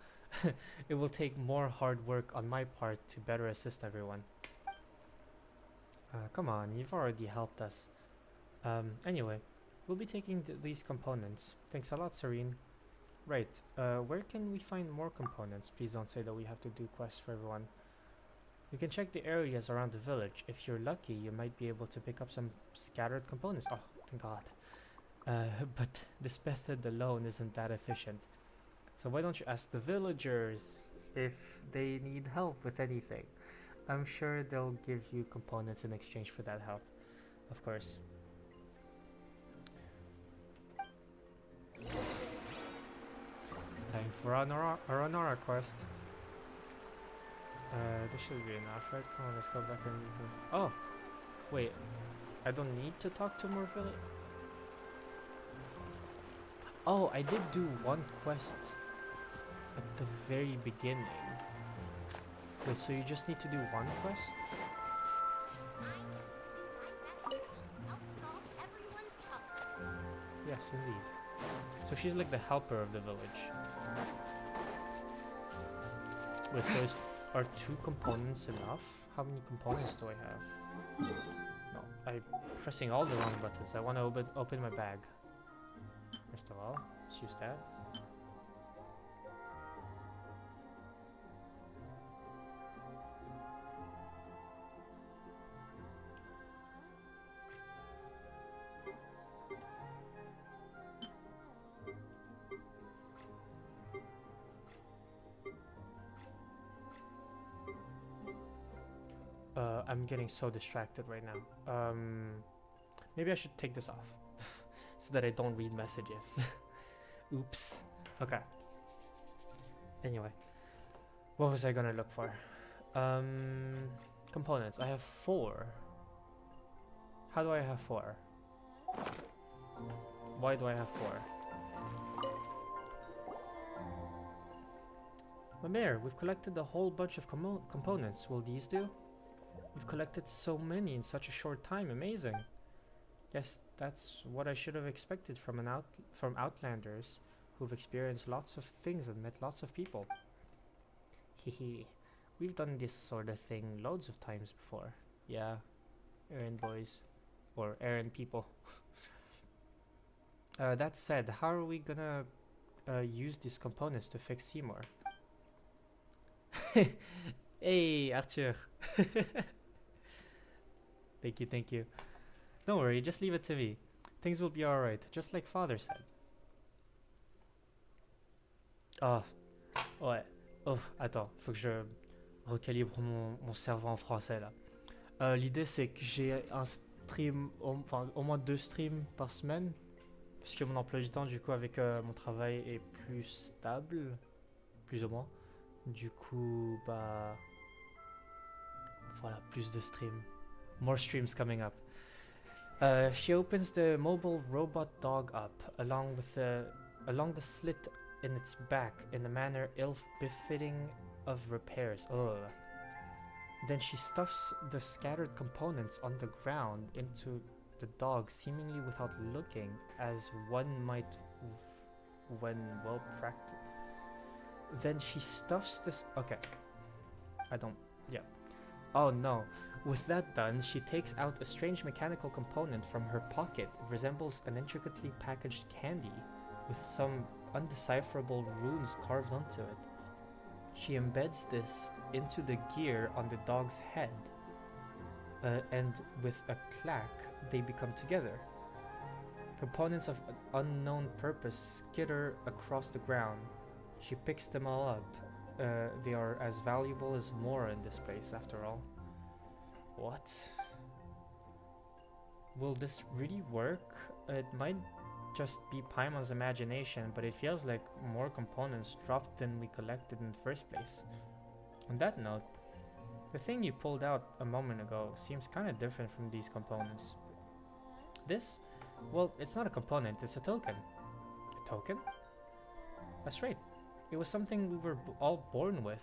it will take more hard work on my part to better assist everyone. Come on, you've already helped us. Anyway, we'll be taking these components. Thanks a lot, Serene. Right, where can we find more components? Please don't say that we have to do quests for everyone. You can check the areas around the village. If you're lucky, you might be able to pick up some scattered components. Oh, thank God. But this method alone isn't that efficient. So why don't you ask the villagers if they need help with anything? I'm sure they'll give you components in exchange for that help. Of course. It's time for our Honora quest. This should be enough, right? Come on, let's go back and... Oh! Wait. I don't need to talk to more village... Oh, I did do one quest at the very beginning. Wait, so you just need to do one quest? I need to do my best to help solve everyone's troubles. Yes, indeed. So she's like the helper of the village. Wait, so are 2 components enough? How many components do I have? No, I'm pressing all the wrong buttons. I want to open my bag. First of all, let's use that. I'm getting so distracted right now. Maybe I should take this off so that I don't read messages. Oops. Okay. Anyway, what was I gonna look for? Components. I have 4. How do I have 4? Why do I have 4? Mamer, we've collected a whole bunch of components. Will these do? We've collected so many in such a short time. Amazing. Yes, that's what I should have expected from from Outlanders who've experienced lots of things and met lots of people. Hehe. We've done this sort of thing loads of times before. Yeah, errand boys. Or errand people. That said, how are we gonna use these components to fix Seymour? Hey, Arthur. Thank you, thank you. Don't worry, just leave it to me. Things will be alright, just like Father said. Ah, ouais. Oh, attends, faut que je recalibre mon cerveau en français là. L'idée c'est que j'ai un stream, enfin au moins 2 streams par semaine, puisque mon emploi du temps du coup avec mon travail est plus stable, plus ou moins. Du coup, bah voilà, plus de streams. More streams coming up. She opens the mobile robot dog up along the slit in its back in a manner ill-befitting of repairs. Ugh. Then she stuffs the scattered components on the ground into the dog seemingly without looking, as one might when well practiced. Then she stuffs this. Okay. I don't. Yeah. Oh no. With that done, she takes out a strange mechanical component from her pocket. It resembles an intricately packaged candy with some undecipherable runes carved onto it. She embeds this into the gear on the dog's head, and with a clack, they become together. Components of unknown purpose skitter across the ground. She picks them all up. They are as valuable as more in this place, after all. What? Will this really work? It might just be Paimon's imagination, but it feels like more components dropped than we collected in the first place. On that note, the thing you pulled out a moment ago seems kind of different from these components. This? Well, it's not a component, it's a token. A token? That's right. It was something we were all born with.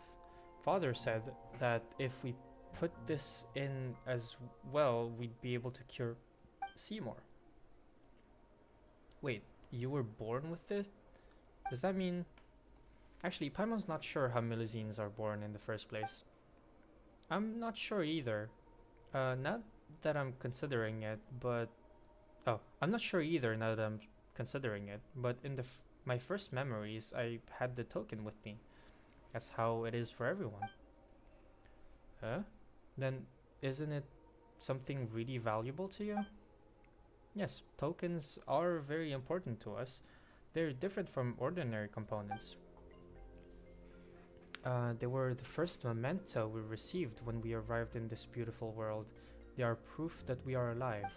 Father said that if we put this in as well, we'd be able to cure Seymour. Wait, you were born with this? Does that mean... Actually, Paimon's not sure how Milazines are born in the first place. I'm not sure either. Not that I'm considering it, but... Oh, I'm not sure either now that I'm considering it, but in my first memories, I had the token with me. That's how it is for everyone. Huh? Then isn't it something really valuable to you? Yes, tokens are very important to us. They're different from ordinary components. They were the first memento we received when we arrived in this beautiful world. They are proof that we are alive.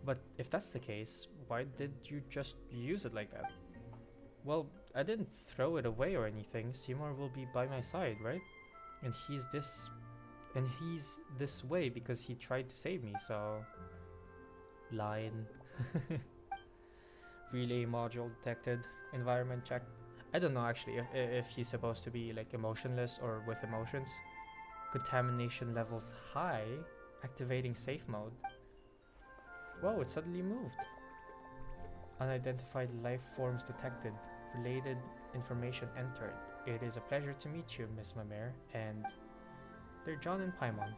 But if that's the case, why did you just use it like that? Well, I didn't throw it away or anything. Seymour will be by my side, right? And he's this way because he tried to save me, so... Line. Relay module detected. Environment checked. I don't know actually if he's supposed to be like emotionless or with emotions. Contamination levels high. Activating safe mode. Whoa, it suddenly moved. Unidentified life forms detected. Related information entered. It is a pleasure to meet you, Miss Mamere, and they're John and Paimon.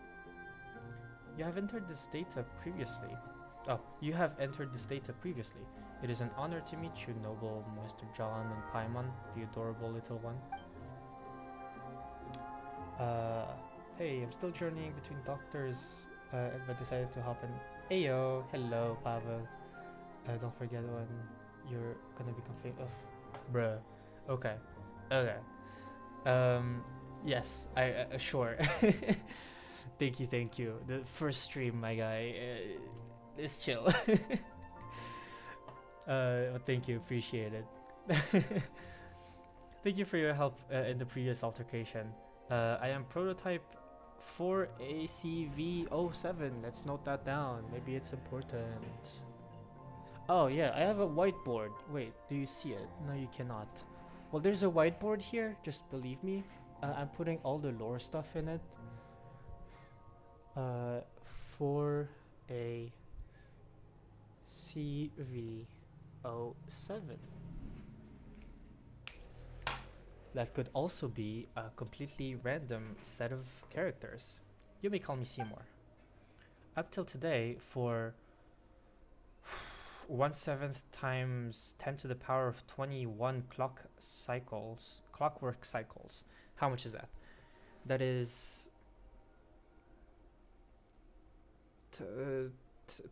You have entered this data previously. Oh, you have entered this data previously. It is an honor to meet you, noble Mr. John and Paimon, the adorable little one. Hey, I'm still journeying between doctors, but decided to hop in. Ayo, hello, Pavel. Don't forget when you're gonna become famous. Bruh. Okay. Okay. Yes, sure. Thank you. The first stream, my guy. It's chill. Thank you, appreciate it. Thank you for your help in the previous altercation. I am prototype 4ACV07. Let's note that down. Maybe it's important. Oh yeah, I have a whiteboard. Wait, do you see it? No, you cannot. Well, there's a whiteboard here. Just believe me. I'm putting all the lore stuff in it. 4ACV07. That could also be a completely random set of characters. You may call me Seymour. Up till today, for 1/7 times 10 to the power of 21 clockwork cycles. How much is that? That is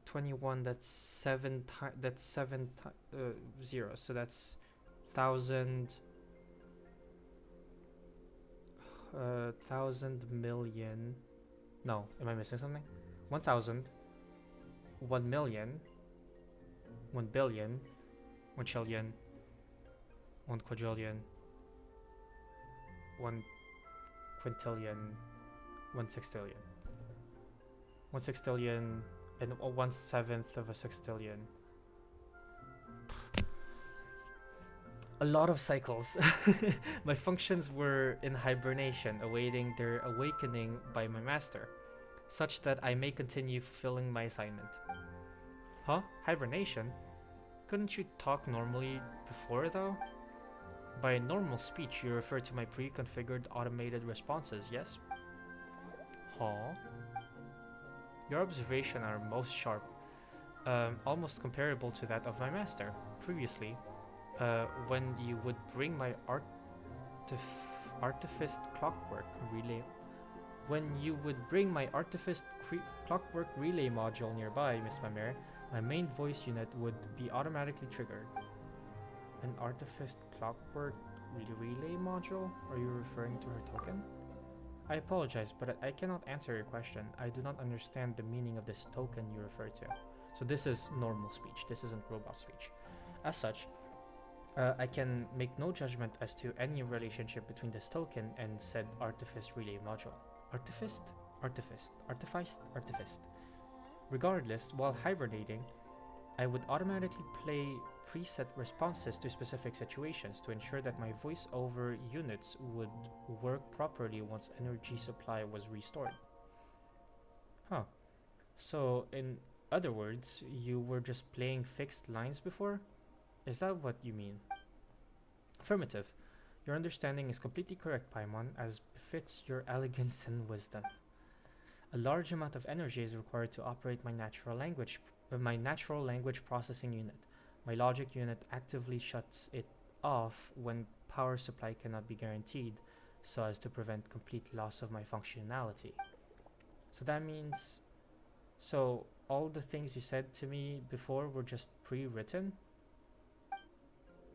21. That's 7 zeros. So that's 1,000 million. No, am I missing something? 1,000, 1 million, 1 billion, 1 trillion, 1 quadrillion, 1 quintillion, 1 sextillion. 1 sextillion and 1/7 of a sextillion. A lot of cycles. My functions were in hibernation, awaiting their awakening by my master, such that I may continue fulfilling my assignment. Huh? Hibernation? Couldn't you talk normally before, though? By normal speech, you refer to my pre-configured automated responses, yes? Huh? Your observation are most sharp, almost comparable to that of my master. Previously, when you would bring my artifice clockwork relay when you would bring my clockwork relay module nearby, Miss Mamere, my main voice unit would be automatically triggered. An artifice clockwork relay module? Are you referring to her token? I apologize, but I cannot answer your question. I do not understand the meaning of this token you refer to. So this is normal speech. This isn't robot speech. As such, I can make no judgment as to any relationship between this token and said artifice relay module. Artificed? Artificed. Artificed? Artificed. Regardless, while hibernating, I would automatically play preset responses to specific situations to ensure that my voice-over units would work properly once energy supply was restored. Huh. So, in other words, you were just playing fixed lines before? Is that what you mean? Affirmative. Your understanding is completely correct, Paimon, as befits your elegance and wisdom. A large amount of energy is required to operate my natural language processing unit. My logic unit actively shuts it off when power supply cannot be guaranteed, so as to prevent complete loss of my functionality. So that means... So, all the things you said to me before were just pre-written?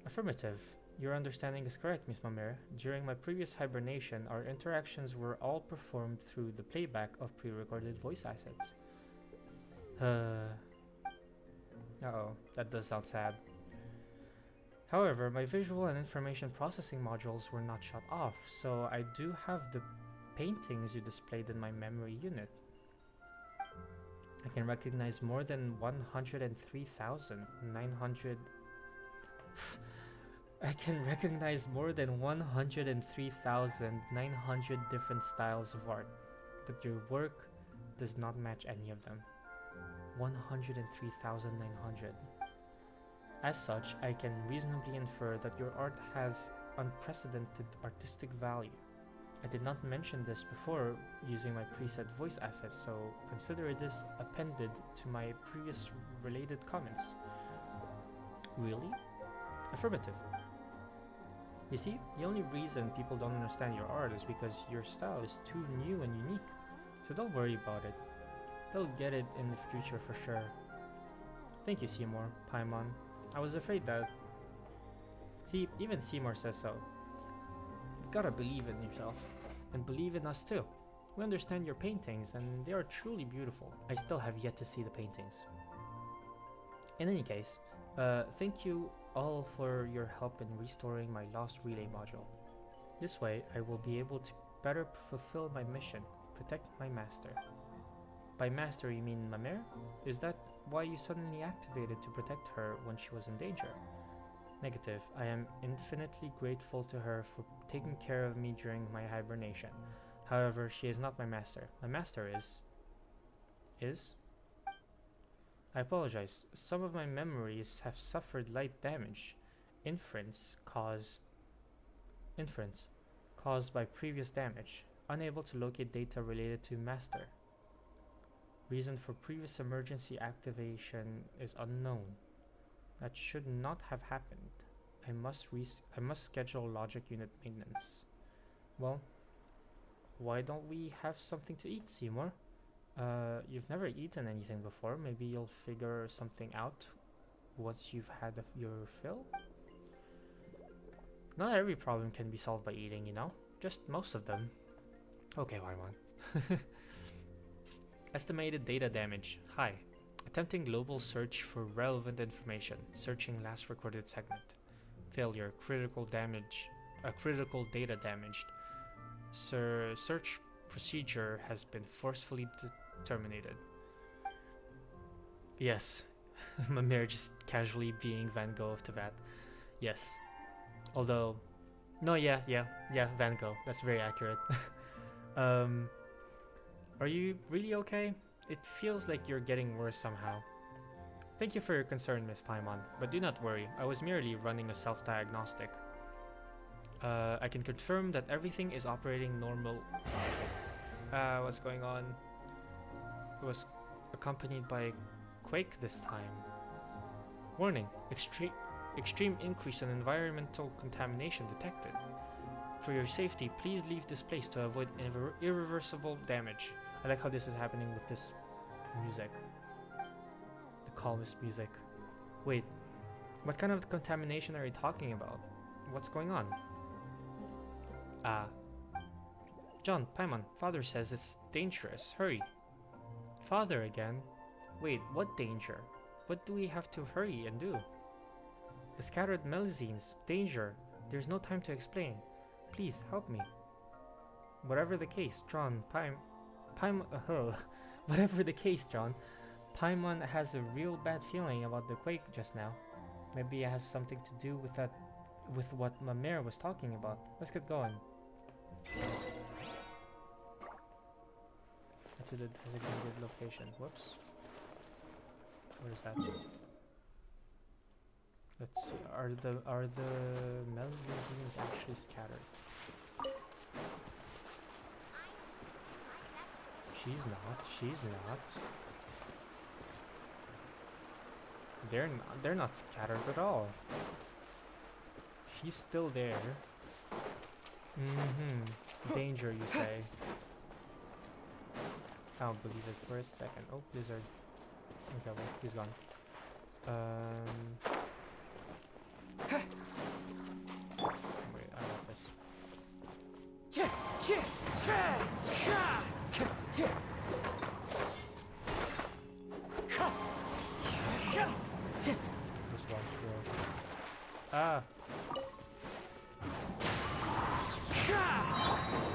Affirmative. Your understanding is correct, Miss Mamere. During my previous hibernation, our interactions were all performed through the playback of pre-recorded voice assets. Uh-oh, that does sound sad. However, my visual and information processing modules were not shut off, so I do have the paintings you displayed in my memory unit. I can recognize more than 103,900... I can recognize more than 103,900 different styles of art, but your work does not match any of them. 103,900. As such, I can reasonably infer that your art has unprecedented artistic value. I did not mention this before using my preset voice assets, so consider this appended to my previous related comments. Really? Affirmative. You see, the only reason people don't understand your art is because your style is too new and unique. So don't worry about it. They'll get it in the future for sure. Thank you, Seymour, Paimon. I was afraid that... See, even Seymour says so. You've gotta believe in yourself. And believe in us too. We understand your paintings, and they are truly beautiful. I still have yet to see the paintings. In any case, thank you all for your help in restoring my lost relay module. This way, I will be able to better fulfill my mission, protect my master. By master, you mean Mamere? Is that why you suddenly activated to protect her when she was in danger? Negative. I am infinitely grateful to her for taking care of me during my hibernation. However, she is not my master. My master is... Is? I apologize. Some of my memories have suffered light damage. Inference caused by previous damage. Unable to locate data related to master. Reason for previous emergency activation is unknown. That should not have happened. I must schedule logic unit maintenance. Well, why don't we have something to eat, Seymour? You've never eaten anything before. Maybe you'll figure something out once you've had your fill? Not every problem can be solved by eating, you know? Just most of them. Okay, Paimon. Estimated data damage. Hi. Attempting global search for relevant information. Searching last recorded segment. Failure. Critical data damaged. Search procedure has been forcefully terminated. Yes. Mamere just casually being Van Gogh of Tibet. Yes. Although... No, yeah, Van Gogh. That's very accurate. Are you really okay? It feels like you're getting worse somehow. Thank you for your concern, Miss Paimon, but do not worry. I was merely running a self-diagnostic. I can confirm that everything is operating normal. What's going on? It was accompanied by a quake this time. Warning, extreme increase in environmental contamination detected. For your safety, please leave this place to avoid irreversible damage. I like how this is happening with this music. The calmest music. Wait, what kind of contamination are you talking about? What's going on? John, Paimon, Father says it's dangerous. Hurry. Father again? Wait, what danger? What do we have to hurry and do? The scattered melusines. Danger. There's no time to explain. Please, help me. Whatever the case, John, whatever the case, John, Paimon has a real bad feeling about the quake just now. Maybe it has something to do with what Mamere was talking about. Let's get going. To the designated location. Whoops. What is that? Let's see. Are the melusines actually scattered? She's not. She's not. They're not scattered at all. She's still there. Danger, you say? I don't believe it for a second. Oh, Blizzard. Okay, well, he's gone. Wait, I got this. This one's good. Ah!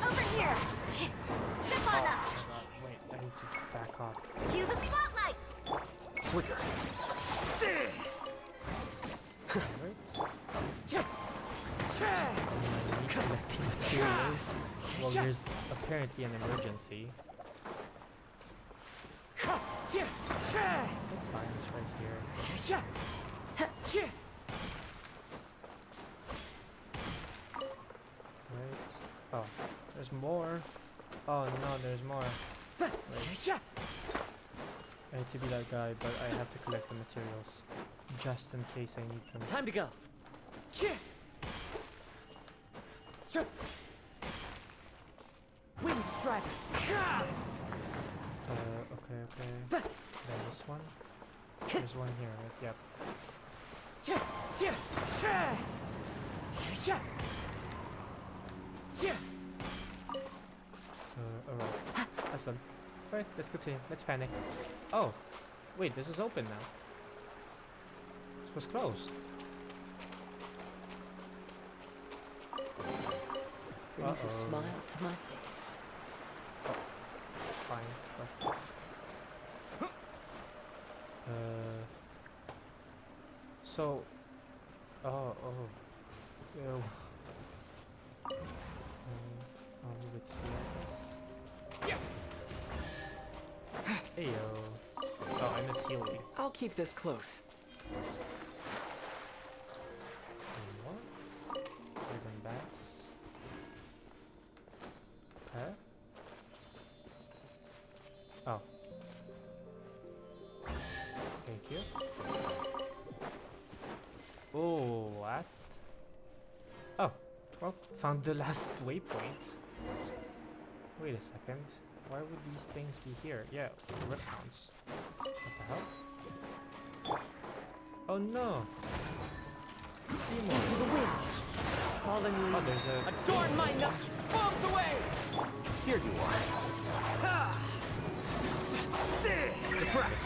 Over here! Step on up! Wait, I need to back up. Cue the spotlight! Quicker. Collecting materials. Well, there's apparently an emergency. That's fine, it's right here. Right. Oh, there's more. Oh no, there's more. Wait. I hate to be that guy, but I have to collect the materials. Just in case I need them. Time to go. Wind strike. Okay. Then this one. There's one here, right? Yep. Alright. That's done. Alright, let's continue. Let's panic. Oh! Wait, this is open now. This was closed. Brings a smile to my face. Fine. But so... Oh. Ew. I'll move it here, I guess. Heyo. Oh, I missed Sealy. I'll keep this close. Ribbon bats. Okay. Oh. Thank you. Oh, what? Oh, well, found the last waypoint. Wait a second. Why would these things be here? Yeah, rift hounds. What the hell? Oh no! Into the wind. Fallen leaves. Oh, there's a... Adorn my nut. Bombs away. Here you are. Surprise.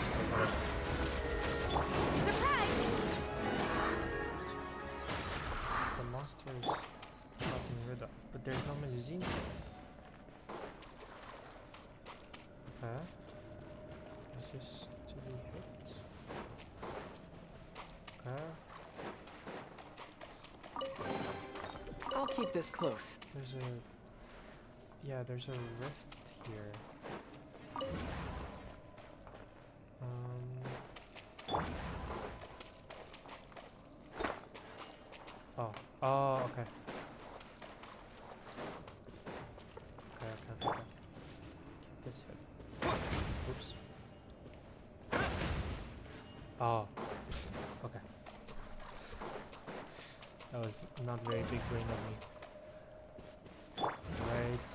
The monster is gotten rid of, but there's no magazine. Okay. Is this to be hit? Okay. I'll keep this close. There's a... Yeah, there's a rift here. Oh. Oh, okay. Okay. This hit. Oops. Oh. Okay. That was not very big brain of me. Right.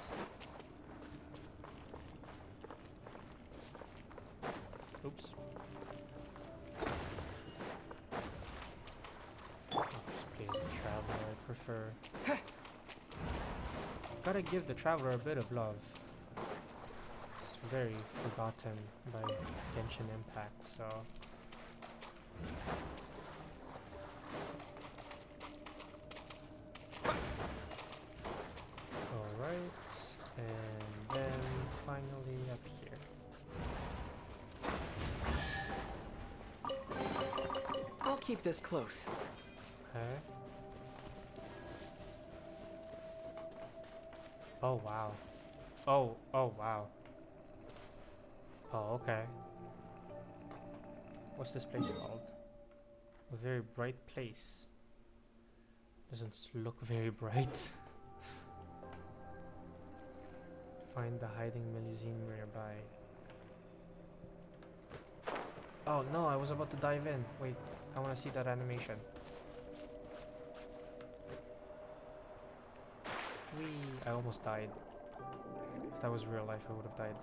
Oops. I'll just play as the Traveler, I prefer. Gotta give the Traveler a bit of love. It's very forgotten by Genshin Impact, so... Alright, and then finally up here. I'll keep this close. Okay. Oh wow. Oh wow. Oh, okay. What's this place called? A very bright place. Doesn't look very bright. Find the hiding Melusine nearby. Oh no, I was about to dive in. Wait, I want to see that animation. Whee! I almost died. If that was real life, I would have died.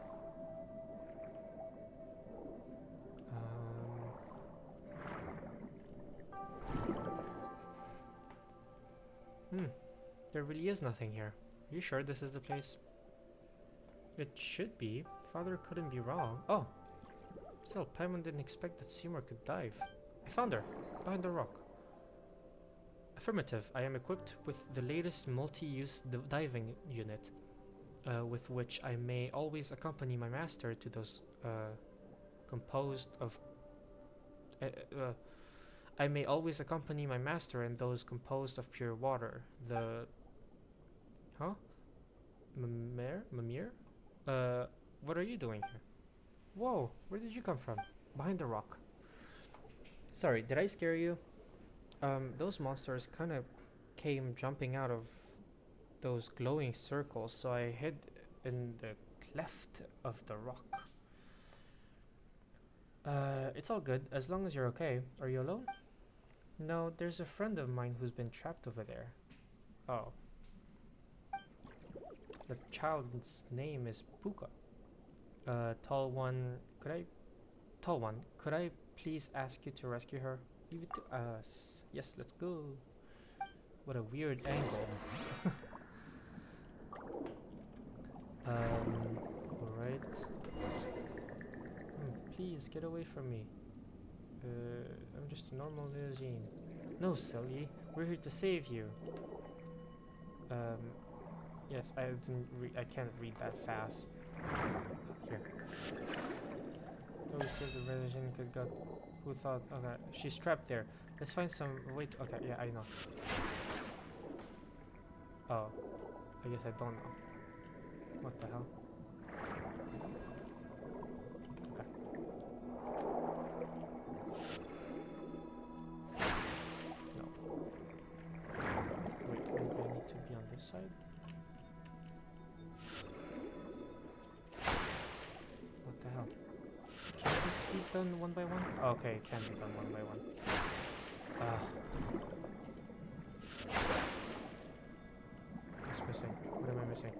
There really is nothing here. Are you sure this is the place? It should be. Father couldn't be wrong. Oh! Still, Paimon didn't expect that Seymour could dive. I found her! Behind the rock. Affirmative. I am equipped with the latest multi-use diving unit, with which I may always accompany my master to those, composed of... I may always accompany my master in those composed of pure water. The... Huh? Mimir? What are you doing here? Whoa, where did you come from? Behind the rock. Sorry, did I scare you? Those monsters kind of came jumping out of those glowing circles, so I hid in the cleft of the rock. It's all good, as long as you're okay. Are you alone? No, there's a friend of mine who's been trapped over there. Oh. The child's name is Puka. Tall one, could I please ask you to rescue her? Leave it to us. Yes, let's go. What a weird angle. Alright. Please, get away from me. I'm just a normal Melusine. No, silly. We're here to save you. Yes, I can't read that fast. Here. Oh, we saved the Melusine could got... Who thought? Okay, she's trapped there. Let's find some... Wait, okay, yeah, I know. Oh. I guess I don't know. What the hell? Okay. No. Wait, maybe I need to be on this side? What the hell? Can this be done one by one? Oh, okay, it can be done one by one. What's missing? What am I missing?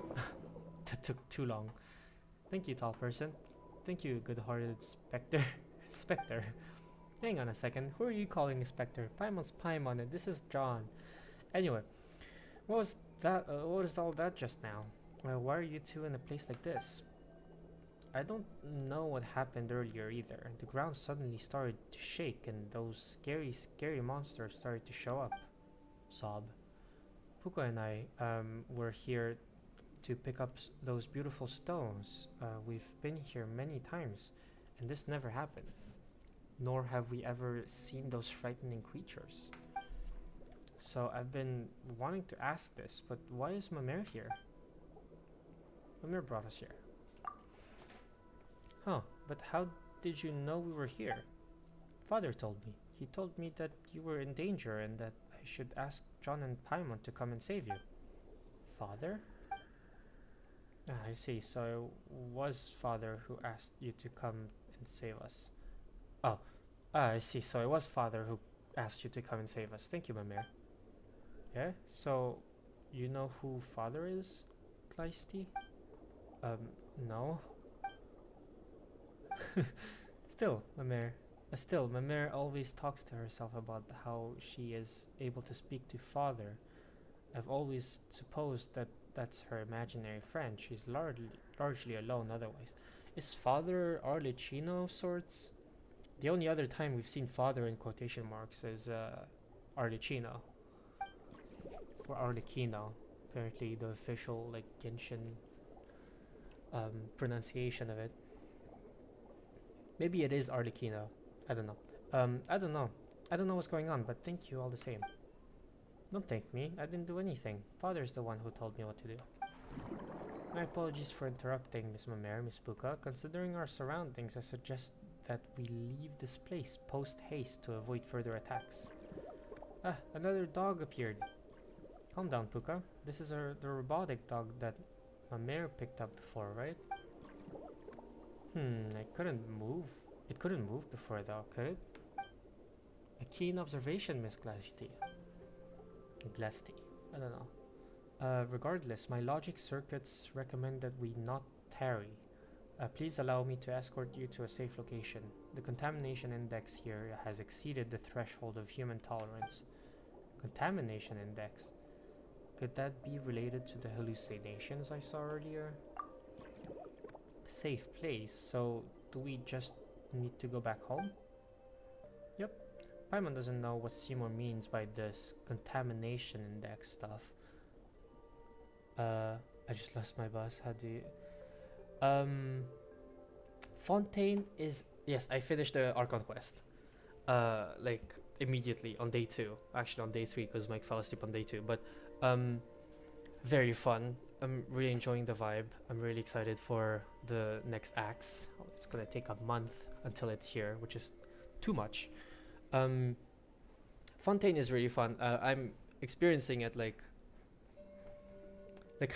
Okay. That took too long. Thank you, tall person. Thank you, good-hearted Spectre. Spectre. Hang on a second. Who are you calling a Spectre? Paimon's Paimon, and this is John. Anyway, what was that? What was all that just now? Why are you two in a place like this? I don't know what happened earlier either. The ground suddenly started to shake and those scary monsters started to show up. Sob. Puka and I were here to pick up those beautiful stones. We've been here many times and this never happened. Nor have we ever seen those frightening creatures. So I've been wanting to ask this, but why is Mimir here? Mimir brought us here. Huh, but how did you know we were here? Father told me. He told me that you were in danger and that I should ask John and Paimon to come and save you. Father? Ah, I see. So it was Father who asked you to come and save us. Oh, I see. So it was Father who asked you to come and save us. Thank you, Mimir. Yeah? So, you know who Father is, Kleisty? No. Still, Mimir always talks to herself about how she is able to speak to Father. I've always supposed that that's her imaginary friend. She's largely alone otherwise. Is Father Arlecchino of sorts? The only other time we've seen Father in quotation marks is Arlecchino. Or Arlecchino. Apparently the official like Genshin pronunciation of it. Maybe it is Arlecchino. I don't know. I don't know. I don't know what's going on, but thank you all the same. Don't thank me. I didn't do anything. Father's the one who told me what to do. My apologies for interrupting, Miss Mimir, Miss Buka. Considering our surroundings, I suggest that we leave this place post-haste to avoid further attacks. Ah, another dog appeared. Calm down, Puka. This is the robotic dog that Mimir picked up before, right? I couldn't move. It couldn't move before though, could it? A keen observation, Miss Glasty. Glasty. I don't know. Regardless, my logic circuits recommend that we not tarry. Please allow me to escort you to a safe location. The contamination index here has exceeded the threshold of human tolerance. Contamination index? Could that be related to the hallucinations I saw earlier? Safe place, so do we just need to go back home? Yep. Paimon doesn't know what Seymour means by this contamination index stuff. I just lost my bus. How do you... Fontaine is... Yes, I finished the Archon quest. Like, immediately on day 2. Actually on day 3, because Mike fell asleep on day 2. But, very fun. I'm really enjoying the vibe. I'm really excited for the next acts. It's gonna take a month until it's here, which is too much. Fontaine is really fun. I'm experiencing it like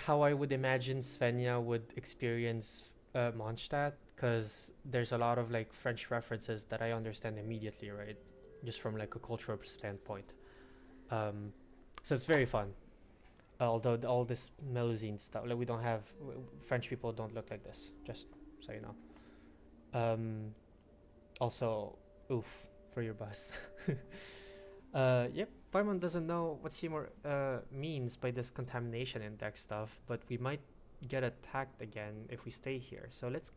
how I would imagine Svenja would experience Mondstadt, because there's a lot of like French references that I understand immediately, right? Just from like a cultural standpoint. So it's very fun. Although all this Melusine stuff, like we don't have French people don't look like this. Just so you know. Also, oof for your bus. Yep, Paimon doesn't know what Seymour means by this contamination index stuff, but we might get attacked again if we stay here. So let's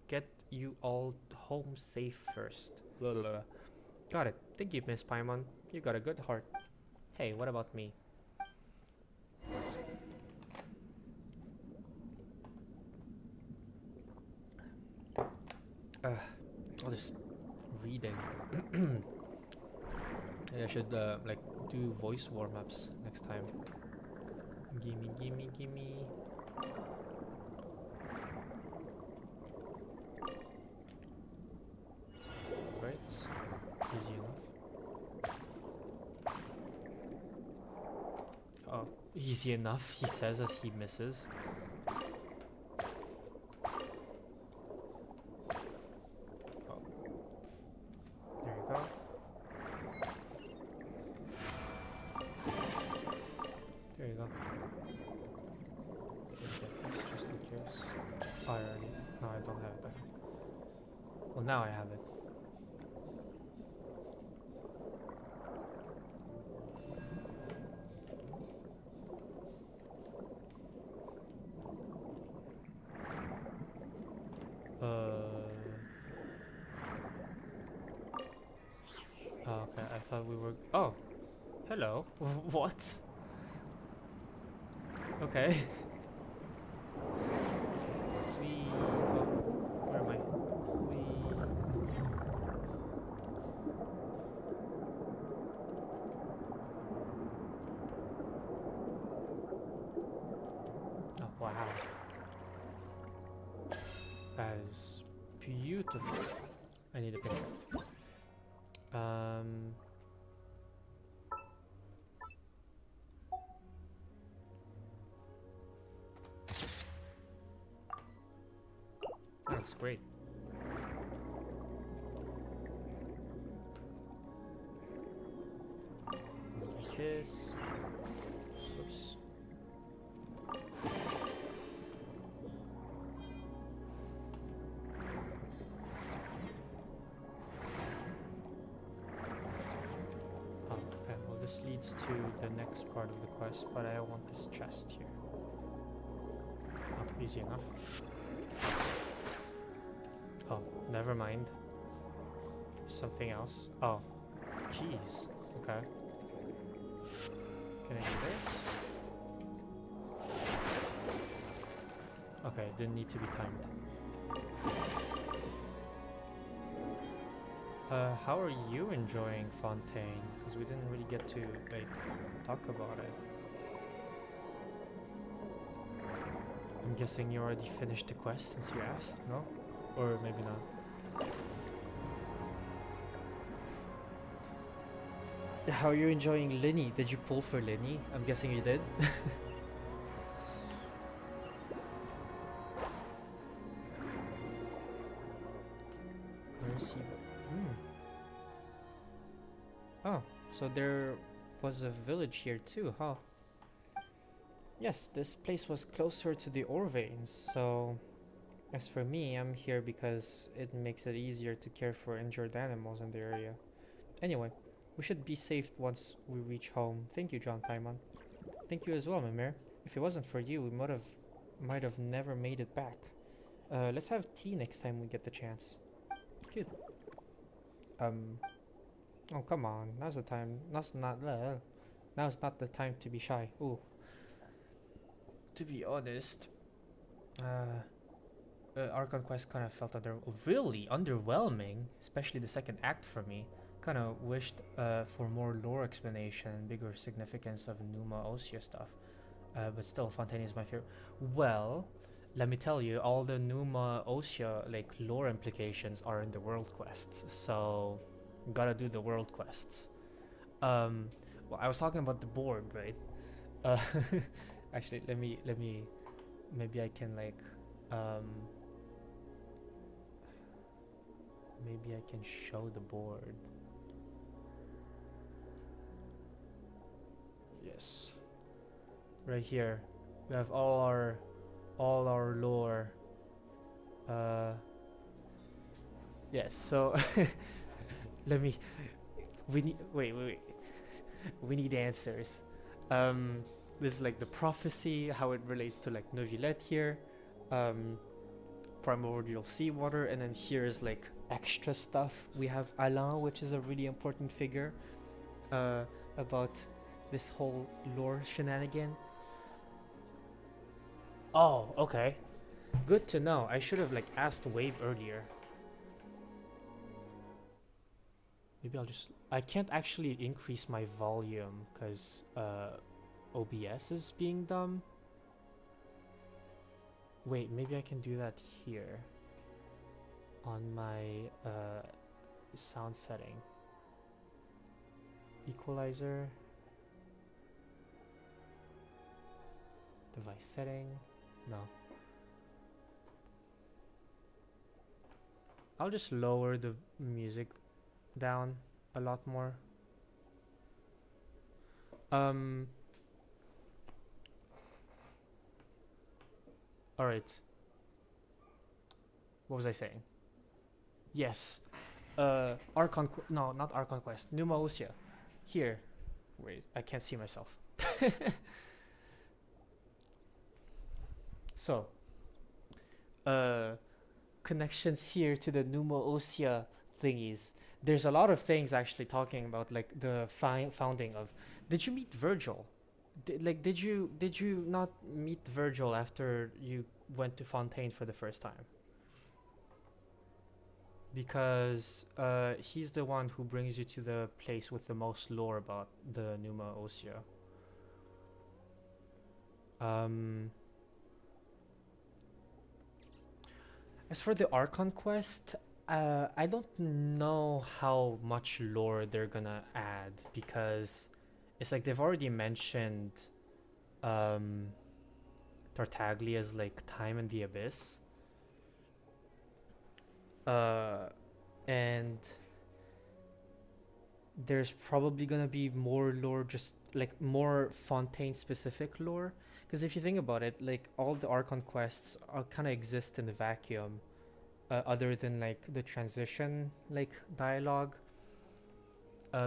get you all home safe first. Blah, blah, blah. Got it. Thank you, Miss Paimon. You got a good heart. Hey, what about me? All this reading. I should like do voice warm-ups next time. Gimme, gimme, gimme. Right, easy enough. Oh, easy enough, he says as he misses. Now I have it. Oh, okay, I thought we were... Oh! Hello. What? Okay. Where am I? Oh, wow. That is beautiful. I need a picture. Um. That looks great. This. Oops. Oh, okay. Well, this leads to the next part of the quest, but I want this chest here. Oh, easy enough. Oh, never mind. Something else. Oh, jeez. Okay. Can I do this? Okay, didn't need to be timed. How are you enjoying Fontaine? Because we didn't really get to, like, talk about it. I'm guessing you already finished the quest since you asked, no? Or maybe not. How are you enjoying Linny? Did you pull for Linny? I'm guessing you did. Where's he? Oh, so there was a village here too, huh? Yes, this place was closer to the ore veins, so as for me, I'm here because it makes it easier to care for injured animals in the area. Anyway, we should be safe once we reach home. Thank you, John Paimon. Thank you as well, Mimir. If it wasn't for you, we might have never made it back. Let's have tea next time we get the chance. Good. Oh, come on. Now's the time. Now's not the time to be shy. Ooh. To be honest, Archon Quest kind of felt really underwhelming, especially the second act for me. Kind of wished for more lore explanation and bigger significance of Numa Ossia stuff. But still, Fontaine is my favorite. Well, let me tell you, all the Numa Ossia like lore implications are in the world quests, so gotta do the world quests. Well, I was talking about the board, right? Actually, let me maybe I can like maybe I can show the board. Yes. Right here. We have all our lore. Yes, so let me we need wait. We need answers. This is like the prophecy, how it relates to like Novilette here, primordial seawater, and then here's like extra stuff. We have Alain, which is a really important figure about this whole lore shenanigan. Oh, okay. Good to know. I should have like asked Wave earlier. Maybe I can't actually increase my volume because OBS is being dumb. Wait, maybe I can do that here on my sound setting. Equalizer. Device setting. No. I'll just lower the music down a lot more. Alright. What was I saying? Yes. No, not Archon Quest. Numa Ossia. Here. Wait, I can't see myself. So, connections here to the Numa Ossia thingies. There's a lot of things actually talking about like the founding of. Did you meet Virgil? Did you not meet Virgil after you went to Fontaine for the first time? Because he's the one who brings you to the place with the most lore about the Numa Ossia. As for the Archon quest, I don't know how much lore they're gonna add because it's like they've already mentioned um Tartaglia's like time in the abyss. Uh and there's probably gonna be more lore, just like more Fontaine specific lore. Because if you think about it, like all the Archon quests kind of exist in the vacuum, other than like the transition like dialogue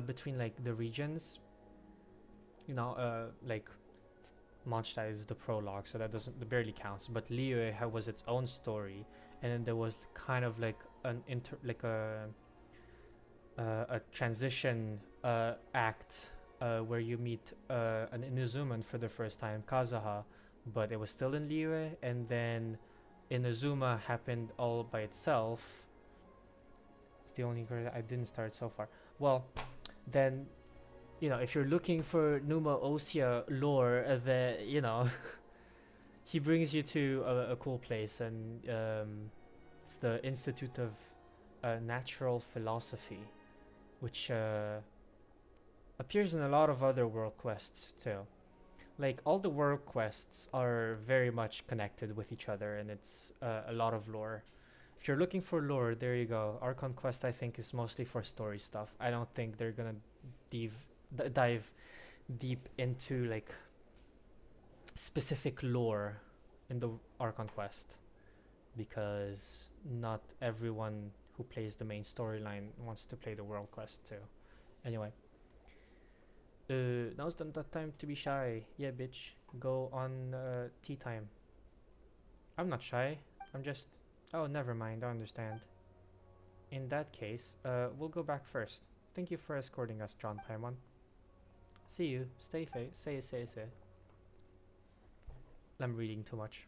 between like the regions. You know, like Mondstadt is the prologue, so that barely counts. But Liyue was its own story, and then there was kind of like an a transition act where you meet an Inuzuman for the first time, Kazuha, but it was still in Liyue, and then Inazuma happened all by itself. It's the only girl I didn't start so far. Well, then, you know, if you're looking for Numa Osea lore, then, you know, he brings you to a cool place, and it's the Institute of Natural Philosophy, which appears in a lot of other world quests too. Like all the world quests are very much connected with each other, and it's a lot of lore. If you're looking for lore, there you go. Archon Quest, I think, is mostly for story stuff. I don't think they're gonna dive deep into like specific lore in the Archon Quest, because not everyone who plays the main storyline wants to play the world quest too. Anyway, now's not the time to be shy. Yeah, bitch, go on tea time. I'm not shy. I'm just. Oh, never mind. I understand. In that case, we'll go back first. Thank you for escorting us, John Paimon. See you. Stay safe. Say. I'm reading too much.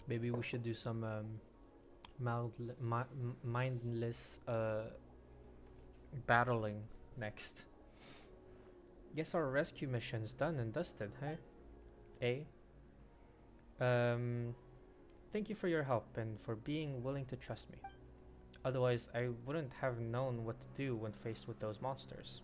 Maybe we should do some mindless battling next. Guess our rescue mission's done and dusted, huh? Eh? Thank you for your help and for being willing to trust me. Otherwise, I wouldn't have known what to do when faced with those monsters.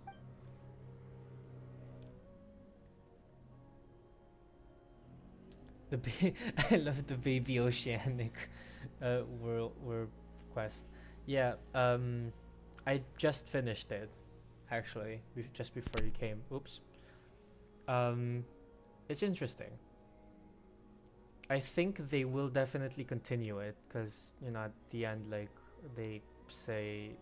I love the baby oceanic world quest. Yeah, I just finished it, actually, just before you came. Oops. It's interesting. I think they will definitely continue it, because, you know, at the end, like, they say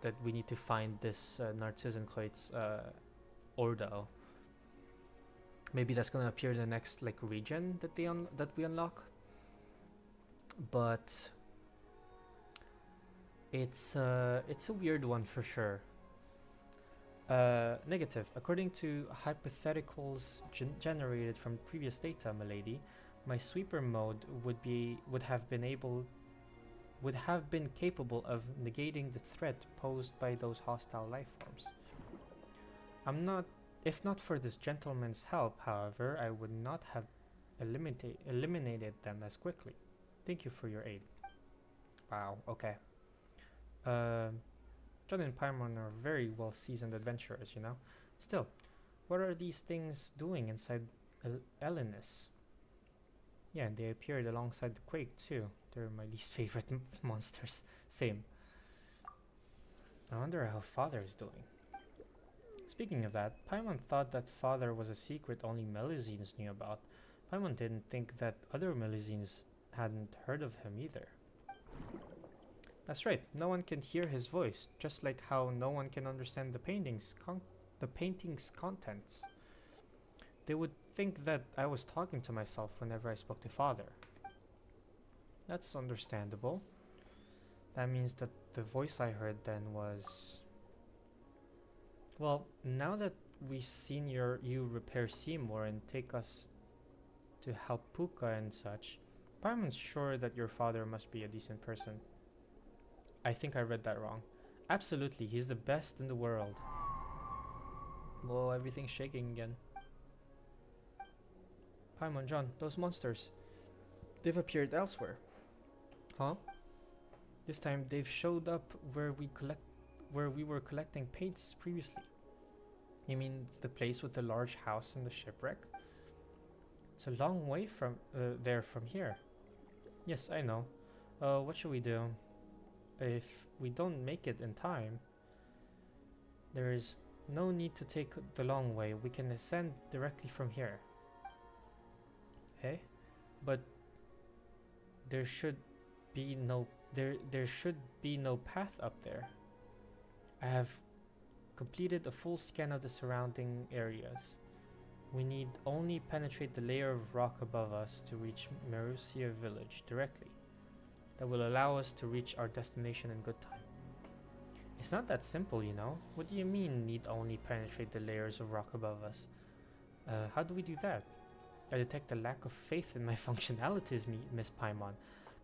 that we need to find this Narcissenkreuz Ordo. Maybe that's gonna appear in the next like region that that we unlock. But it's a weird one for sure. Negative. According to hypotheticals generated from previous data, milady, my sweeper mode would have been capable of negating the threat posed by those hostile life forms. If not for this gentleman's help, however, I would not have eliminated them as quickly. Thank you for your aid. Wow, okay. John and Paimon are very well-seasoned adventurers, you know? Still, what are these things doing inside Elenus? Yeah, and they appeared alongside the Quake, too. They're my least favorite monsters. Same. I wonder how Father is doing. Speaking of that, Paimon thought that Father was a secret only Melusines knew about. Paimon didn't think that other Melusines hadn't heard of him either. That's right, no one can hear his voice, just like how no one can understand the painting's contents. They would think that I was talking to myself whenever I spoke to Father. That's understandable. That means that the voice I heard then was... Well, now that we've seen you repair Seymour and take us to help Puka and such, Paimon's sure that your father must be a decent person. I think I read that wrong. Absolutely, he's the best in the world. Whoa, everything's shaking again. Paimon, John, those monsters. They've appeared elsewhere. Huh? This time they've showed up where we were collecting paints previously. You mean the place with the large house and the shipwreck? It's a long way from there from here. Yes, I know. What should we do? If we don't make it in time, there is no need to take the long way. We can ascend directly from here. Okay? But there should be no path up there. I have completed a full scan of the surrounding areas. We need only penetrate the layer of rock above us to reach Marusia village directly. That will allow us to reach our destination in good time. It's not that simple, you know. What do you mean, need only penetrate the layers of rock above us? How do we do that? I detect a lack of faith in my functionalities, Miss Paimon.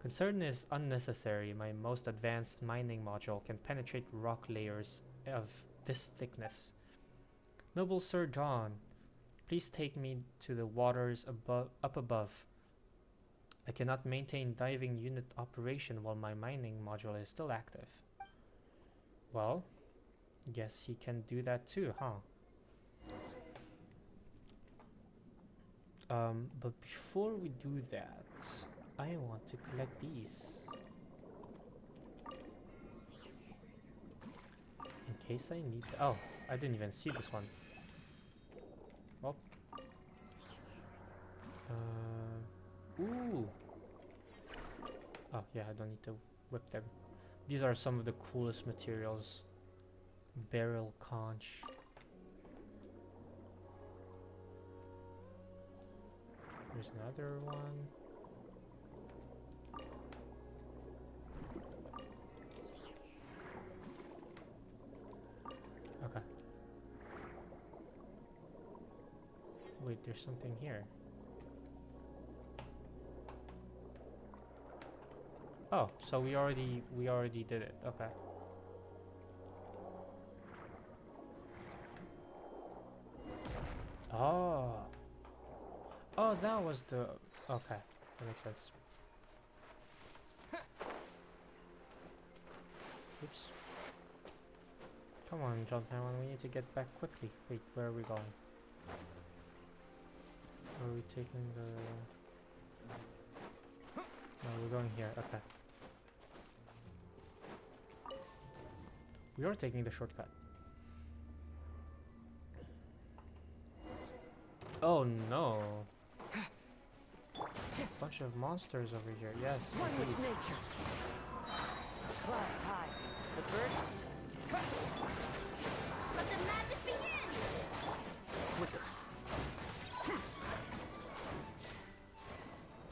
Concern is unnecessary. My most advanced mining module can penetrate rock layers of this thickness. Noble Sir John, please take me to the waters up above. I cannot maintain diving unit operation while my mining module is still active. Well, guess he can do that too, huh? But before we do that, I want to collect these. In case I need to. Oh, I didn't even see this one. Well. Ooh. Oh, yeah, I don't need to whip them. These are some of the coolest materials. Beryl conch. There's another one. Okay. Wait, there's something here. Oh, so we already did it. Okay. Oh. Oh, that was the... Okay, that makes sense. Oops. Come on, John Hammond, we need to get back quickly. Wait, where are we going? Are we taking the... No, we're going here. Okay. We are taking the shortcut. Oh no. Bunch of monsters over here. Yes. One with nature. Clouds high. The birds. Let the magic begin! Flicker.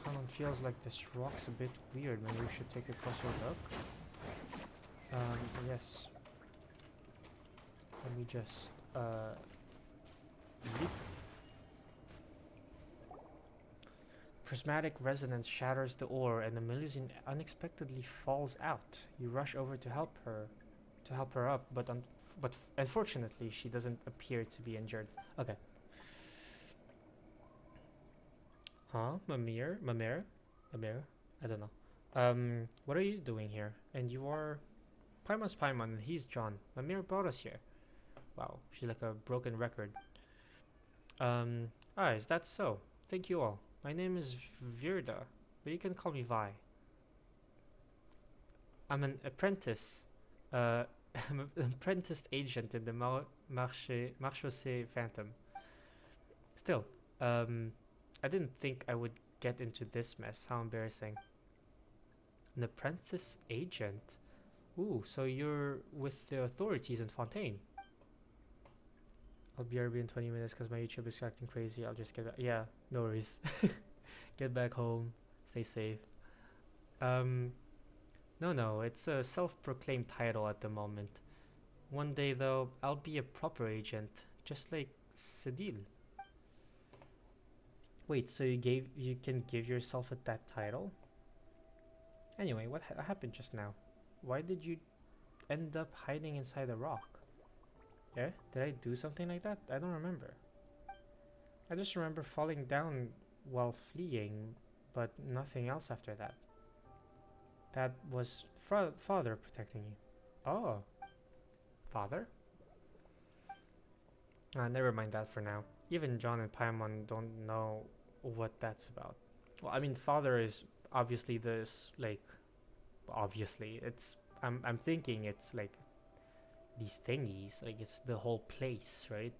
Paimon feels like this rock's a bit weird. Maybe we should take a closer look. Yes. Let me just leap. Prismatic resonance shatters the ore, and the Melusian unexpectedly falls out. You rush over to help her up, but unfortunately, she doesn't appear to be injured. Okay. Huh? Mimir? I don't know. What are you doing here? And you are Paimon's Paimon, and he's John. Mimir brought us here. Wow, she's like a broken record. Is that so? Thank you all. My name is Virda, but you can call me Vi. I'm an apprentice. I'm an apprenticed agent in the Marchaussee Phantom. Still, I didn't think I would get into this mess. How embarrassing. An apprentice agent? Ooh, so you're with the authorities in Fontaine. I'll BRB in 20 minutes because my YouTube is acting crazy. I'll just get back. Yeah, no worries. Get back home. Stay safe. No, it's a self-proclaimed title at the moment. One day though, I'll be a proper agent, just like Sedil. Wait, so you can give yourself that title? Anyway, what happened just now? Why did you end up hiding inside a rock? Yeah? Did I do something like that? I don't remember. I just remember falling down while fleeing, but nothing else after that. That was father protecting you. Oh, father? Never mind that for now. Even John and Paimon don't know what that's about. Well, I mean, father is obviously this, like, obviously, it's, I'm thinking it's like these thingies, like it's the whole place, right?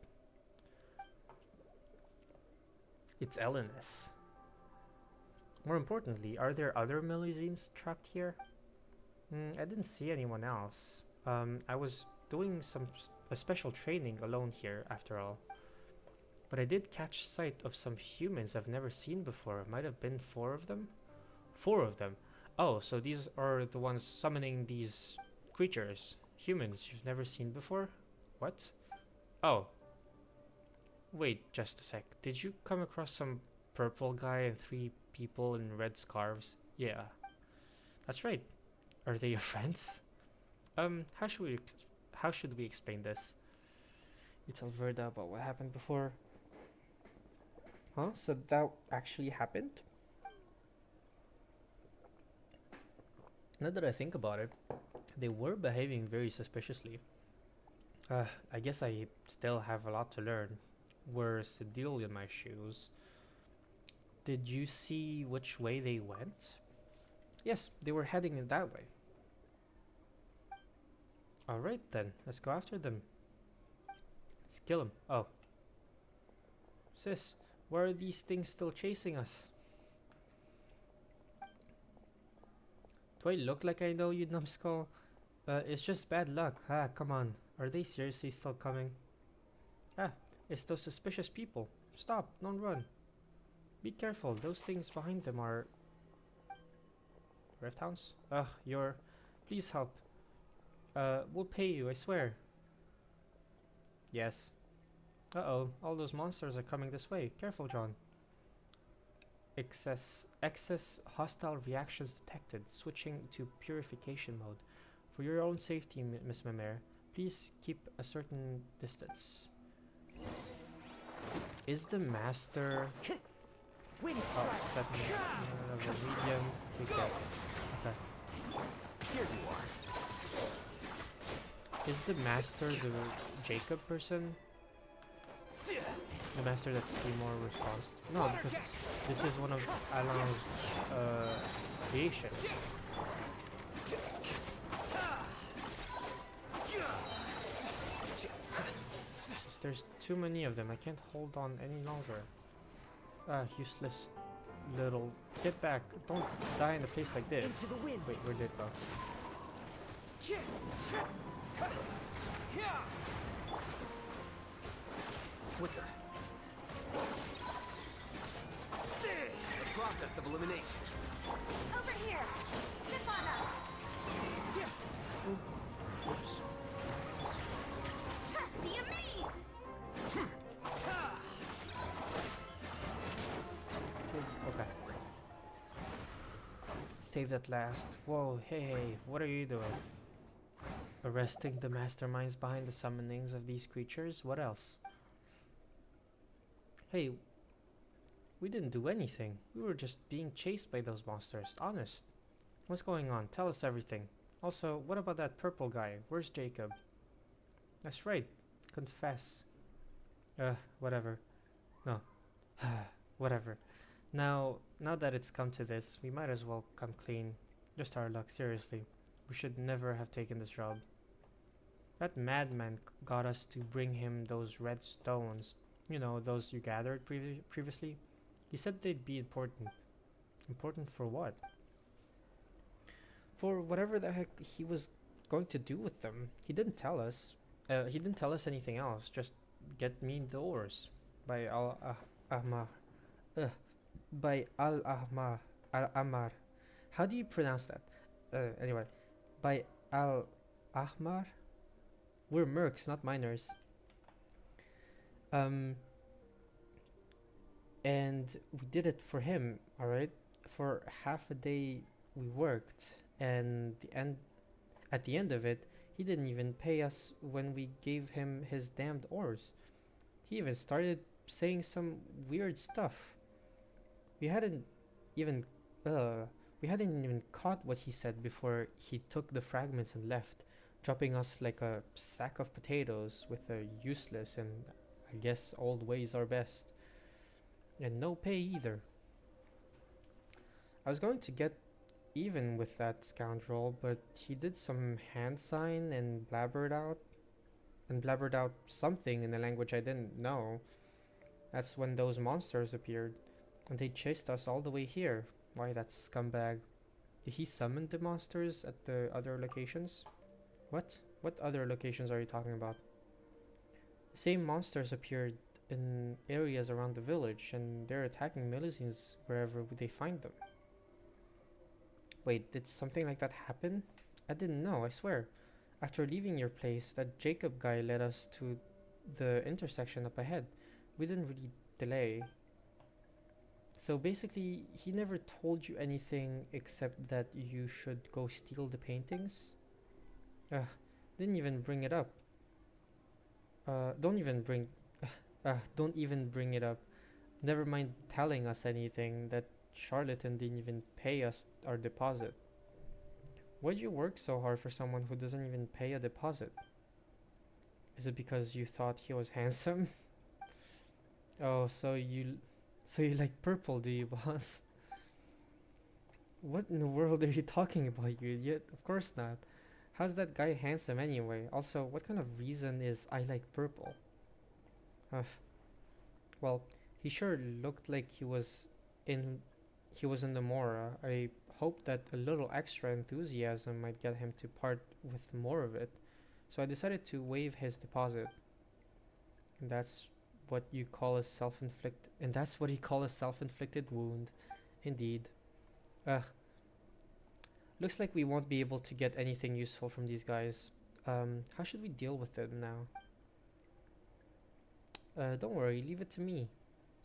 It's Elenis. More importantly, are there other Melusines trapped here? I didn't see anyone else. I was doing a special training alone here, after all. But I did catch sight of some humans I've never seen before. Might have been 4 of them? 4 of them. Oh, so these are the ones summoning these creatures. Humans you've never seen before? What? Oh. Wait just a sec. Did you come across some purple guy and 3 people in red scarves? Yeah. That's right. Are they your friends? How should we explain this? You tell Verda about what happened before. Huh? So that actually happened? Now that I think about it, they were behaving very suspiciously. I guess I still have a lot to learn. Were Sedil in my shoes? Did you see which way they went? Yes, they were heading in that way. Alright then, let's go after them. Let's kill them. Oh. Sis, why are these things still chasing us? Do I look like I know you, numbskull? It's just bad luck. Ah, come on. Are they seriously still coming? Ah, it's those suspicious people. Stop, don't run. Be careful, those things behind them are... Rift Hounds? Ugh, please help. We'll pay you, I swear. Yes. Uh-oh, all those monsters are coming this way. Careful, John. Excess hostile reactions detected. Switching to purification mode. For your own safety, Miss Mamere, please keep a certain distance. Is the master... Wind Oh, strike. that level medium. Take that. Okay. Here you are. Is the master the Jacob person? The master that Seymour responds to? No, because this is one of Alan's creations. Just, there's too many of them. I can't hold on any longer. Ah, useless little... Get back. Don't die in a place like this. Into the wind. Wait, where did it go? Quicker. The process of elimination. Over here! Step on us! Oops. Ha! Be a me! Okay. Saved at last. Whoa, hey, what are you doing? Arresting the masterminds behind the summonings of these creatures? What else? Hey, we didn't do anything. We were just being chased by those monsters. Honest. What's going on? Tell us everything. Also, what about that purple guy? Where's Jacob? That's right. Confess. Whatever. No. Whatever. Now that it's come to this, we might as well come clean. Just our luck, seriously. We should never have taken this job. That madman got us to bring him those red stones. You know, those you gathered previously. He said they'd be important. Important for what? For whatever the heck he was going to do with them. He didn't tell us. He didn't tell us anything else. Just get me the ores. By Ahmar. By Al-Ahmar. How do you pronounce that? Anyway. By Al-Ahmar? We're mercs, not miners. And we did it for him, alright? For half a day we worked, and at the end of it, he didn't even pay us when we gave him his damned ores. He even started saying some weird stuff. We hadn't even uh we hadn't even caught what he said before he took the fragments and left, dropping us like a sack of potatoes with a useless and I guess old ways are best. And no pay either. I was going to get even with that scoundrel, but he did some hand sign and blabbered out something in a language I didn't know. That's when those monsters appeared, and they chased us all the way here. Why, that scumbag. Did he summon the monsters at the other locations? What? What other locations are you talking about? The same monsters appeared in areas around the village, and they're attacking Melusines wherever they find them. Wait, did something like that happen? I didn't know, I swear. After leaving your place, that Jacob guy led us to the intersection up ahead. We didn't really delay. So basically, he never told you anything except that you should go steal the paintings? Ugh, didn't even bring it up. Don't even bring... don't even bring it up. Never mind telling us anything. That charlatan didn't even pay us our deposit. Why'd you work so hard for someone who doesn't even pay a deposit? Is it because you thought he was handsome? Oh, so you like purple, do you, boss? What in the world are you talking about, you idiot? Of course not. How's that guy handsome anyway? Also, what kind of reason is I like purple? Uh, well, he sure looked like in he was in the Mora. I hoped that a little extra enthusiasm might get him to part with more of it. So I decided to waive his deposit. And that's what you call a self-inflicted wound. Indeed. Ugh. Looks like we won't be able to get anything useful from these guys. How should we deal with them now? Don't worry, leave it to me.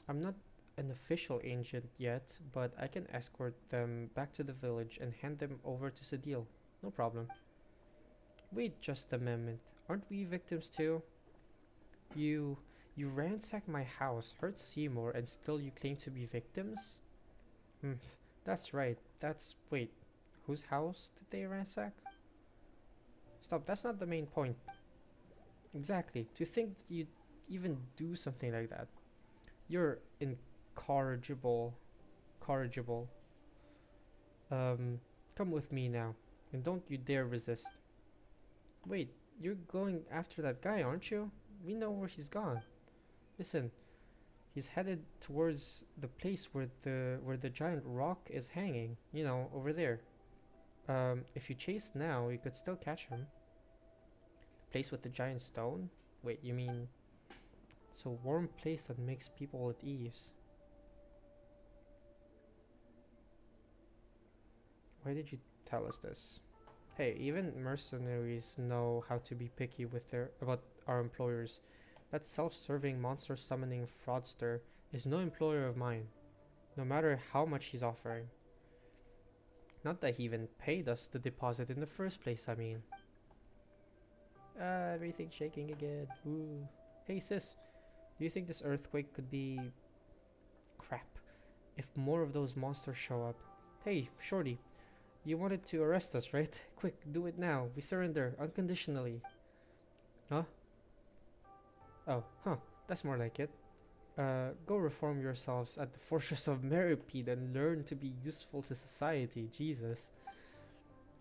I'm not an official agent yet, but I can escort them back to the village and hand them over to Sadil. No problem. Wait just a moment. Aren't we victims too? You you ransacked my house, hurt Seymour, and still you claim to be victims? Hmm, that's right. Wait, whose house did they ransack? Stop, that's not the main point. Exactly. To think that you'd even do something like that. You're incorrigible. Corrigible. Come with me now. And don't you dare resist. Wait, you're going after that guy, aren't you? We know where he's gone. Listen, he's headed towards the place where the giant rock is hanging. You know, over there. If you chase now, you could still catch him. The place with the giant stone? Wait, you mean... It's a warm place that makes people at ease. Why did you tell us this? Hey, even mercenaries know how to be picky about our employers. That self-serving monster summoning fraudster is no employer of mine, no matter how much he's offering. Not that he even paid us the deposit in the first place, I mean. Everything's shaking again. Ooh. Hey sis, do you think this earthquake could be... Crap. If more of those monsters show up. Hey, shorty. You wanted to arrest us, right? Quick, do it now. We surrender, unconditionally. Huh? Oh, huh. That's more like it. Go reform yourselves at the Fortress of Meripede and learn to be useful to society. Jesus.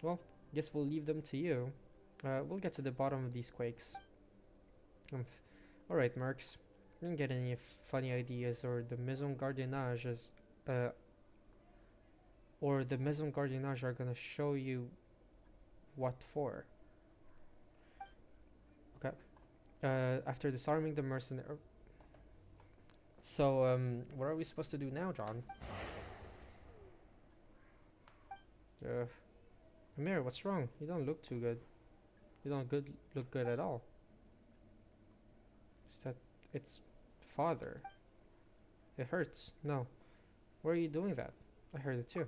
Well, guess we'll leave them to you. We'll get to the bottom of these quakes. Alright, Mercs. Didn't get any funny ideas or the Maison Gardiennage are gonna show you what for. Okay. After disarming the mercenary. So, what are we supposed to do now, John? Amir, what's wrong? You don't look too good. You don't look good at all. Is that... It's... Father. It hurts. No. Why are you doing that? I heard it too.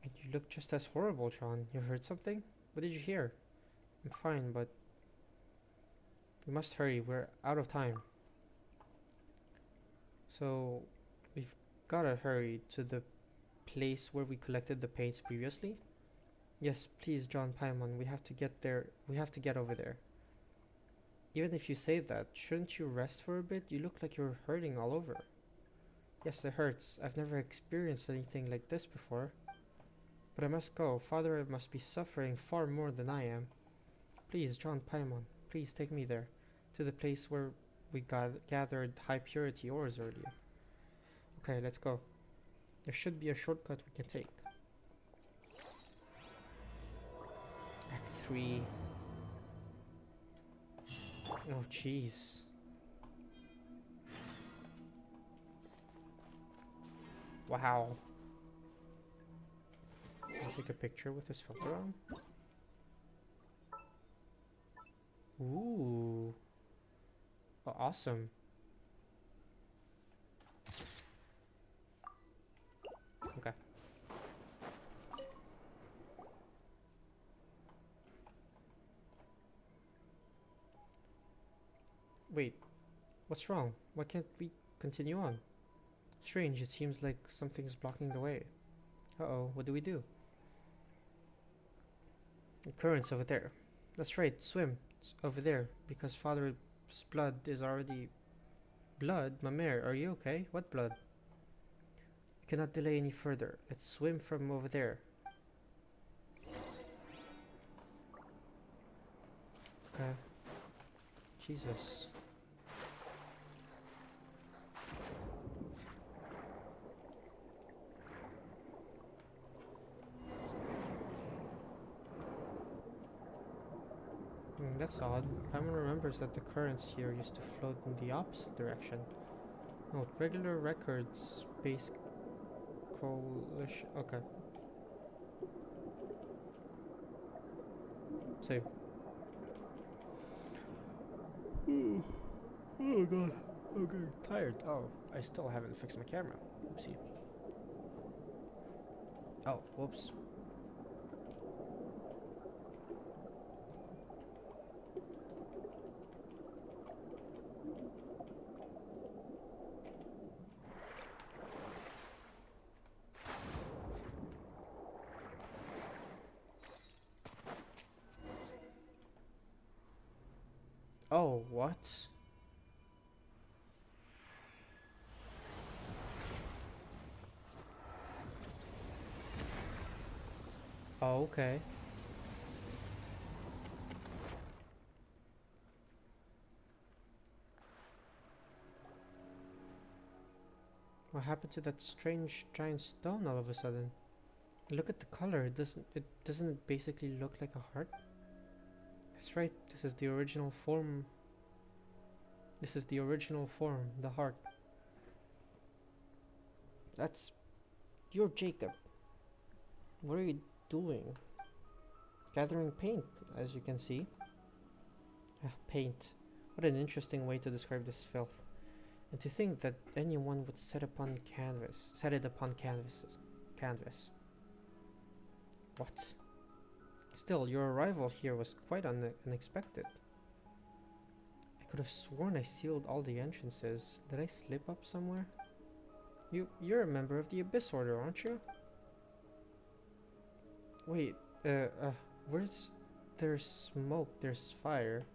And you look just as horrible, John. You heard something? What did you hear? I'm fine, but... We must hurry. We're out of time. So... We've gotta hurry to the place where we collected the paints previously. Yes, please, John Paimon, we have to get there. We have to get over there. Even if you say that, shouldn't you rest for a bit? You look like you're hurting all over. Yes, it hurts. I've never experienced anything like this before. But I must go. Father must be suffering far more than I am. Please, John Paimon, please take me there, to the place where we gathered high purity ores earlier. Okay, let's go. There should be a shortcut we can take. Act 3. Oh, jeez. Wow. Can I take a picture with this filter on? Ooh. Oh, awesome. Okay. Wait, what's wrong? Why can't we continue on? Strange, it seems like something's blocking the way. Uh-oh, what do we do? The current's over there. That's right, swim. It's over there, because Father's blood is already... Blood? Ma mère, are you okay? What blood? We cannot delay any further. Let's swim from over there. Okay. Jesus. That's odd. Paimon remembers that the currents here used to float in the opposite direction. Note, regular records, space coalition. Okay. Save. Oh god. I'm getting tired. Oh, I still haven't fixed my camera. Oopsie. Oh, whoops. Oh, what? Oh, okay. What happened to that strange giant stone all of a sudden? Look at the color. Doesn't it basically look like a heart? That's right. This is the original form. This is the original form, the heart. That's... You're Jacob. What are you doing? Gathering paint, as you can see. Paint. What an interesting way to describe this filth. And to think that anyone would set it upon canvas. What? Still, your arrival here was quite unexpected. I could have sworn I sealed all the entrances. Did I slip up somewhere? You're a member of the Abyss Order, aren't you? Wait, where's... There's smoke, there's fire.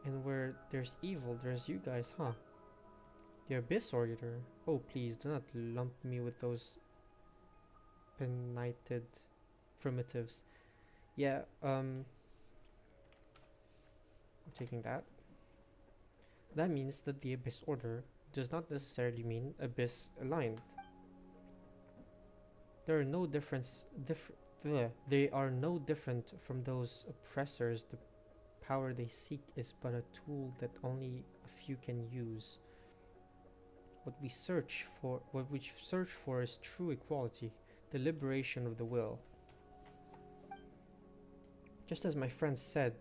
And where there's evil, there's you guys, huh? The Abyss Order? Oh, please, do not lump me with those benighted primitives. Yeah, I'm taking that. That means that the Abyss Order does not necessarily mean Abyss aligned. There are no they are no different from those oppressors. The power they seek is but a tool that only a few can use. What we search for is true equality, the liberation of the will. Just as my friend said,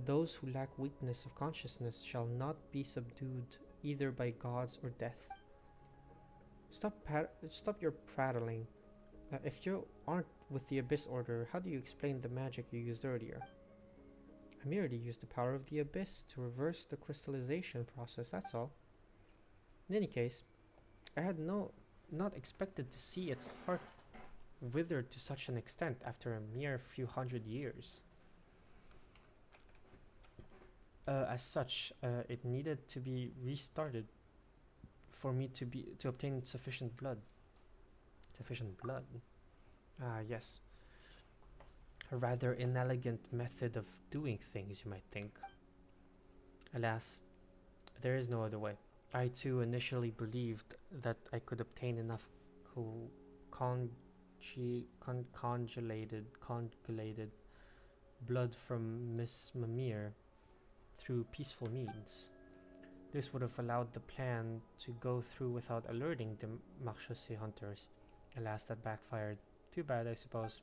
those who lack weakness of consciousness shall not be subdued either by gods or death. Stop your prattling. If you aren't with the Abyss Order, how do you explain the magic you used earlier? I merely used the power of the Abyss to reverse the crystallization process, that's all. In any case, I had no not expected to see its heart withered to such an extent after a mere few hundred years. As such, it needed to be restarted for me to obtain sufficient blood. Sufficient blood. Ah, yes. A rather inelegant method of doing things, you might think. Alas, there is no other way. I too initially believed that I could obtain enough congelated blood from Miss Mimir through peaceful means. This would have allowed the plan to go through without alerting the Marchese hunters. Alas, that backfired. Too bad, I suppose.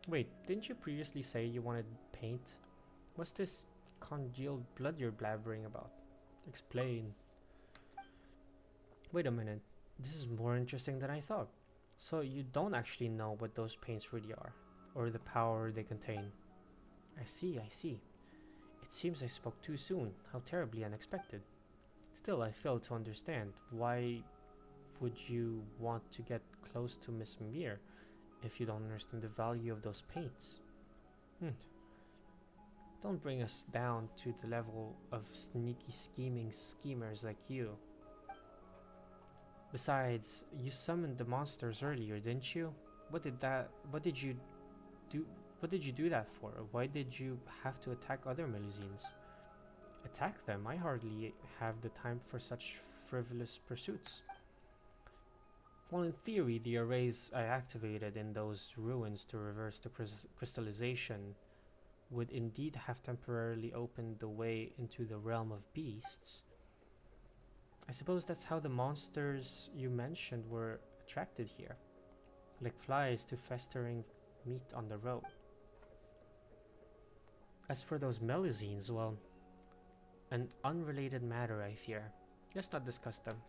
Wait, didn't you previously say you wanted paint? What's this congealed blood you're blabbering about? Explain. Wait a minute. This is more interesting than I thought. So you don't actually know what those paints really are, or the power they contain. I see, I see. It seems I spoke too soon. How terribly unexpected. Still, I fail to understand. Why would you want to get close to Miss Mimir if you don't understand the value of those paints? Don't bring us down to the level of sneaky scheming schemers like you. Besides, you summoned the monsters earlier, didn't you? What did you do that for? Why did you have to attack other Melusines? Attack them? I hardly have the time for such frivolous pursuits. Well, in theory, the arrays I activated in those ruins to reverse the crystallization would indeed have temporarily opened the way into the realm of beasts. I suppose that's how the monsters you mentioned were attracted here, like flies to festering meat on the road. As for those Melusines, well, an unrelated matter, I fear. Let's not discuss them.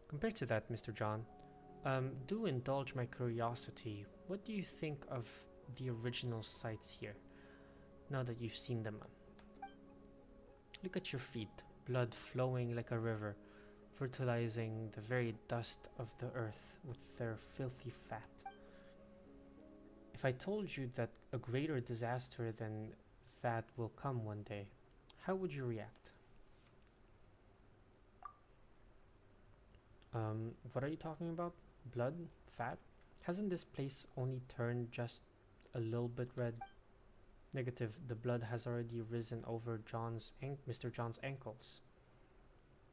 Compared to that, Mr. John, do indulge my curiosity. What do you think of the original sites here, now that you've seen them? Look at your feet, blood flowing like a river, fertilizing the very dust of the earth with their filthy fat. If I told you that a greater disaster than that will come one day, how would you react? What are you talking about? Blood? Fat? Hasn't this place only turned just a little bit red? Negative, the blood has already risen over Mr. John's ankles.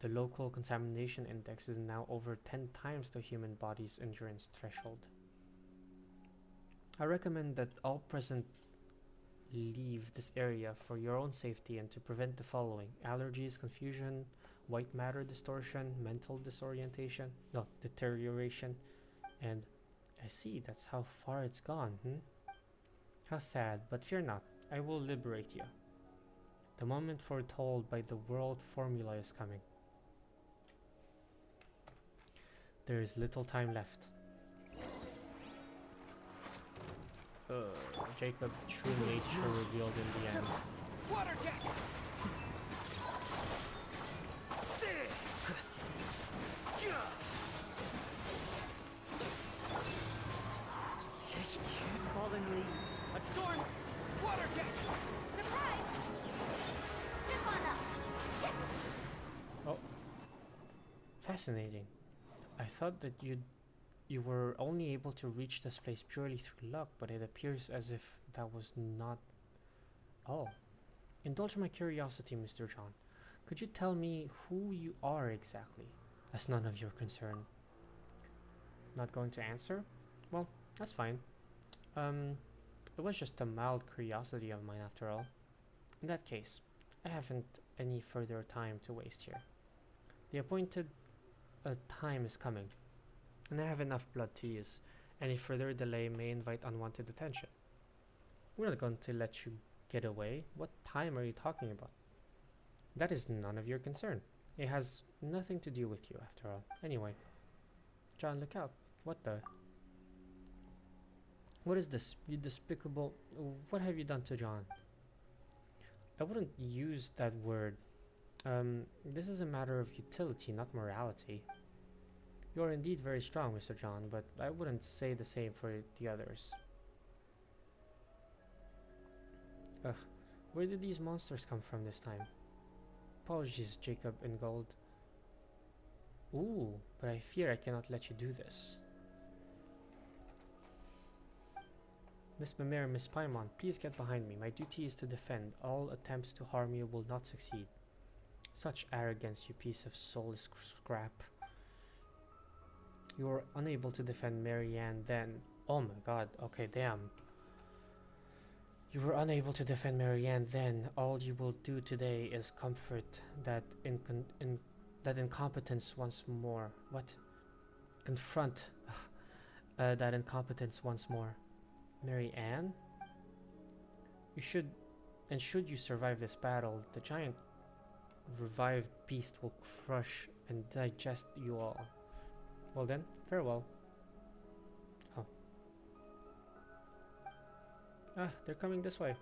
The local contamination index is now over 10 times the human body's endurance threshold. I recommend that all present leave this area for your own safety and to prevent the following: allergies, confusion, white matter distortion, mental deterioration, and I see that's how far it's gone, How sad, but fear not, I will liberate you. The moment foretold by the world formula is coming. There is little time left. Jacob's true nature revealed in the end. Water jet! Fallen leaves. A storm! Water jet! Surprise! Nirvana! Oh, fascinating. I thought that you were only able to reach this place purely through luck, but it appears as if that was not all. Indulge my curiosity, Mr. John. Could you tell me who you are exactly? That's none of your concern. Not going to answer? Well, that's fine. It was just a mild curiosity of mine after all. In that case, I haven't any further time to waste here. The appointed time is coming, and I have enough blood to use. Any further delay may invite unwanted attention. We're not going to let you get away. What time are you talking about? That is none of your concern. It has nothing to do with you, after all. Anyway, John, look out. What the? What is this? You despicable... What have you done to John? I wouldn't use that word. This is a matter of utility, not morality. You are indeed very strong, Mr. John, but I wouldn't say the same for the others. Ugh, where did these monsters come from this time? Apologies, Jacob in Gold. Ooh, but I fear I cannot let you do this. Miss Mimir and Miss Paimon, please get behind me. My duty is to defend. All attempts to harm you will not succeed. Such arrogance, you piece of soulless scrap. You were unable to defend Marianne then. Oh my god, okay, damn. You were unable to defend Marianne then. All you will do today is comfort that that incompetence once more. What? Confront that incompetence once more. Marianne? Should you survive this battle, the giant revived beast will crush and digest you all. Well then, farewell. Oh. Ah, they're coming this way.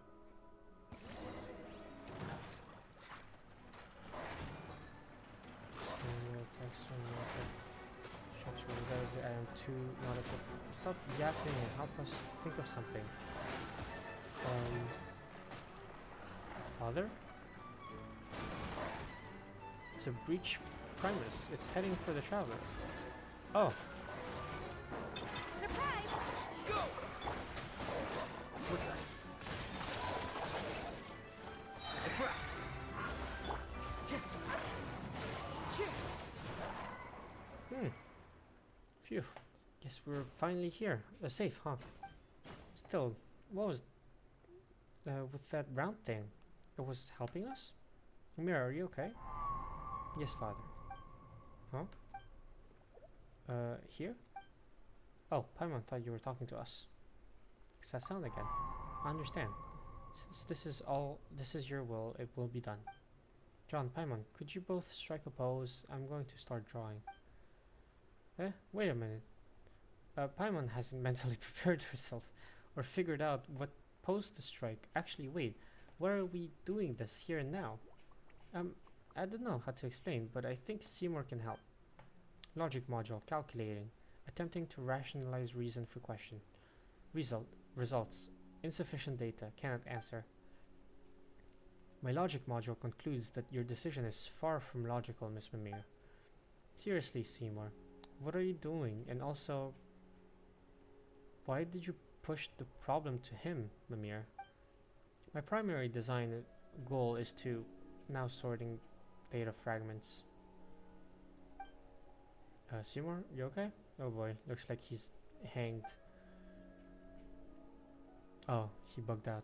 I am too nautical. Stop yapping and help us think of something. Father? It's a breach Primus. It's heading for the Traveler. Oh. Surprise! Go! Deflect! Phew. Guess we're finally here. Safe, huh? Still, what was with that round thing? It was helping us? Mira, are you okay? Yes, Father. Huh? Here? Oh, Paimon thought you were talking to us. Is that sound again? I understand. Since this is your will, it will be done. John, Paimon, could you both strike a pose? I'm going to start drawing. Wait a minute. Paimon hasn't mentally prepared herself or figured out what pose to strike. Actually, wait. Why are we doing this here and now? I don't know how to explain, but I think Seymour can help. Logic module, calculating. Attempting to rationalize reason for question. Results. Insufficient data, cannot answer. My logic module concludes that your decision is far from logical, Miss Mimir. Seriously, Seymour. What are you doing? And also, why did you push the problem to him, Mimir? My primary design goal is to now sorting data fragments. Seymour, you okay? Oh boy, looks like he's hanged. Oh, he bugged out.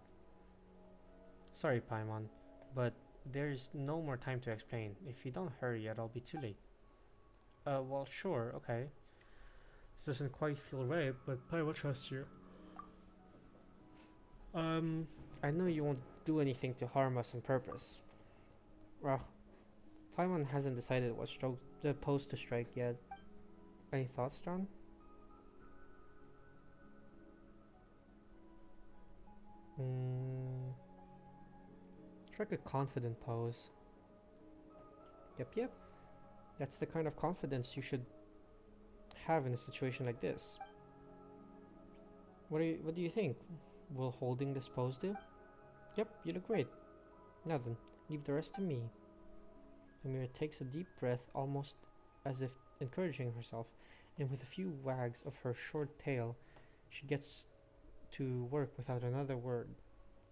Sorry, Paimon, but there's no more time to explain. If you don't hurry, it'll be too late. Well, sure, okay. This doesn't quite feel right, but I will trust you. I know you won't do anything to harm us on purpose. Well, Paimon hasn't decided what pose to strike yet. Any thoughts, John? Strike a confident pose. Yep. That's the kind of confidence you should have in a situation like this. What do you think? Will holding this pose do? Yep, you look great. Now then, leave the rest to me. Amira takes a deep breath, almost as if encouraging herself, and with a few wags of her short tail, she gets to work without another word.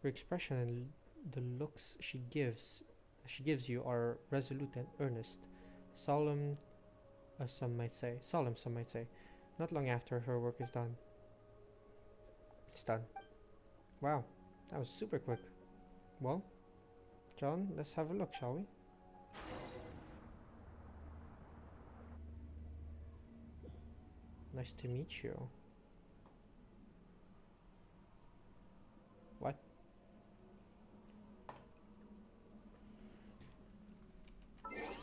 Her expression and the looks she gives you are resolute and earnest. Solemn, some might say. Not long after her work is done. It's done. Wow, that was super quick. Well, John, let's have a look, shall we? Nice to meet you. What?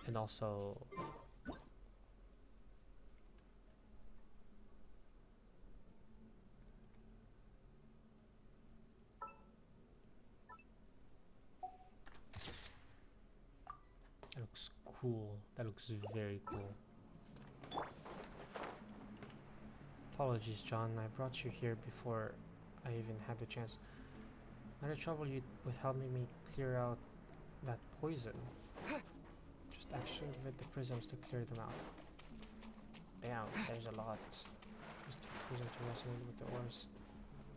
And also cool. That looks very cool. Apologies, John. I brought you here before I even had the chance. Not to trouble you with helping me clear out that poison. Just activate the prisms to clear them out. Damn, there's a lot. Just the prism to resonate with the ores.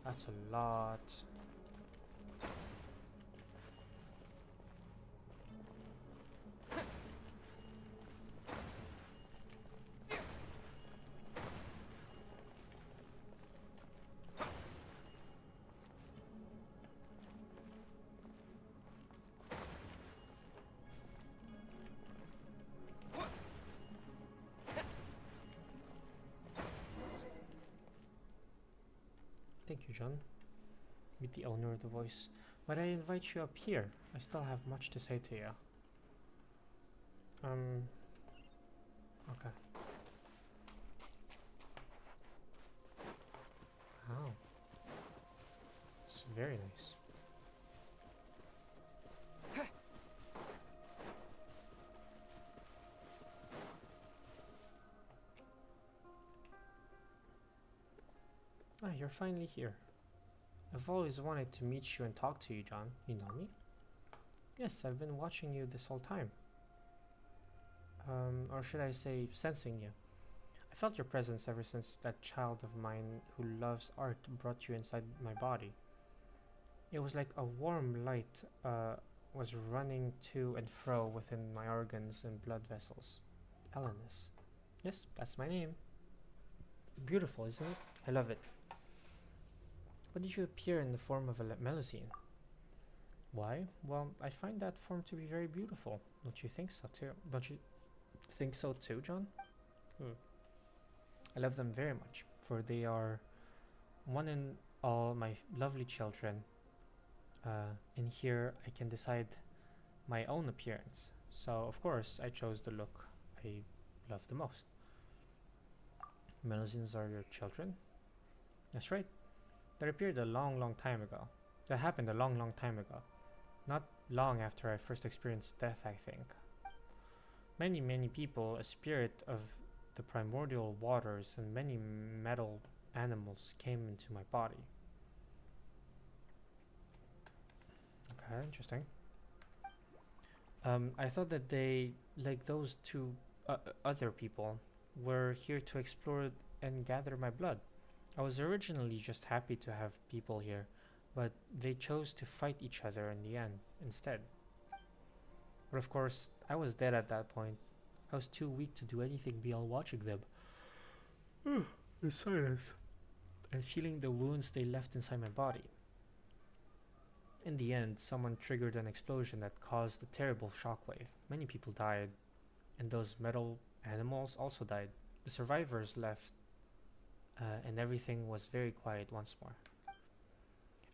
That's a lot. Thank you, John. Meet the owner of the voice. But I invite you up here. I still have much to say to you. Okay. Oh. It's very nice. Ah, you're finally here. I've always wanted to meet you and talk to you, John. You know me? Yes, I've been watching you this whole time. Or should I say, sensing you. I felt your presence ever since that child of mine who loves art brought you inside my body. It was like a warm light was running to and fro within my organs and blood vessels. Elenis. Yes, that's my name. Beautiful, isn't it? I love it. Why did you appear in the form of a Melusine? Why? Well, I find that form to be very beautiful. Don't you think so too? Don't you think so too, John? I love them very much, for they are one and all my lovely children. In here, I can decide my own appearance. So, of course, I chose the look I love the most. Melusines are your children? That's right. That appeared a long time ago. That happened a long time ago. Not long after I first experienced death, I think. Many people, a spirit of the primordial waters and many metal animals came into my body. Okay, interesting. I thought that they, like those two other people, were here to explore and gather my blood. I was originally just happy to have people here, but they chose to fight each other in the end instead. But of course, I was dead at that point. I was too weak to do anything beyond watching them. The silence. And feeling the wounds they left inside my body. In the end, someone triggered an explosion that caused a terrible shockwave. Many people died, and those metal animals also died. The survivors left, and everything was very quiet once more.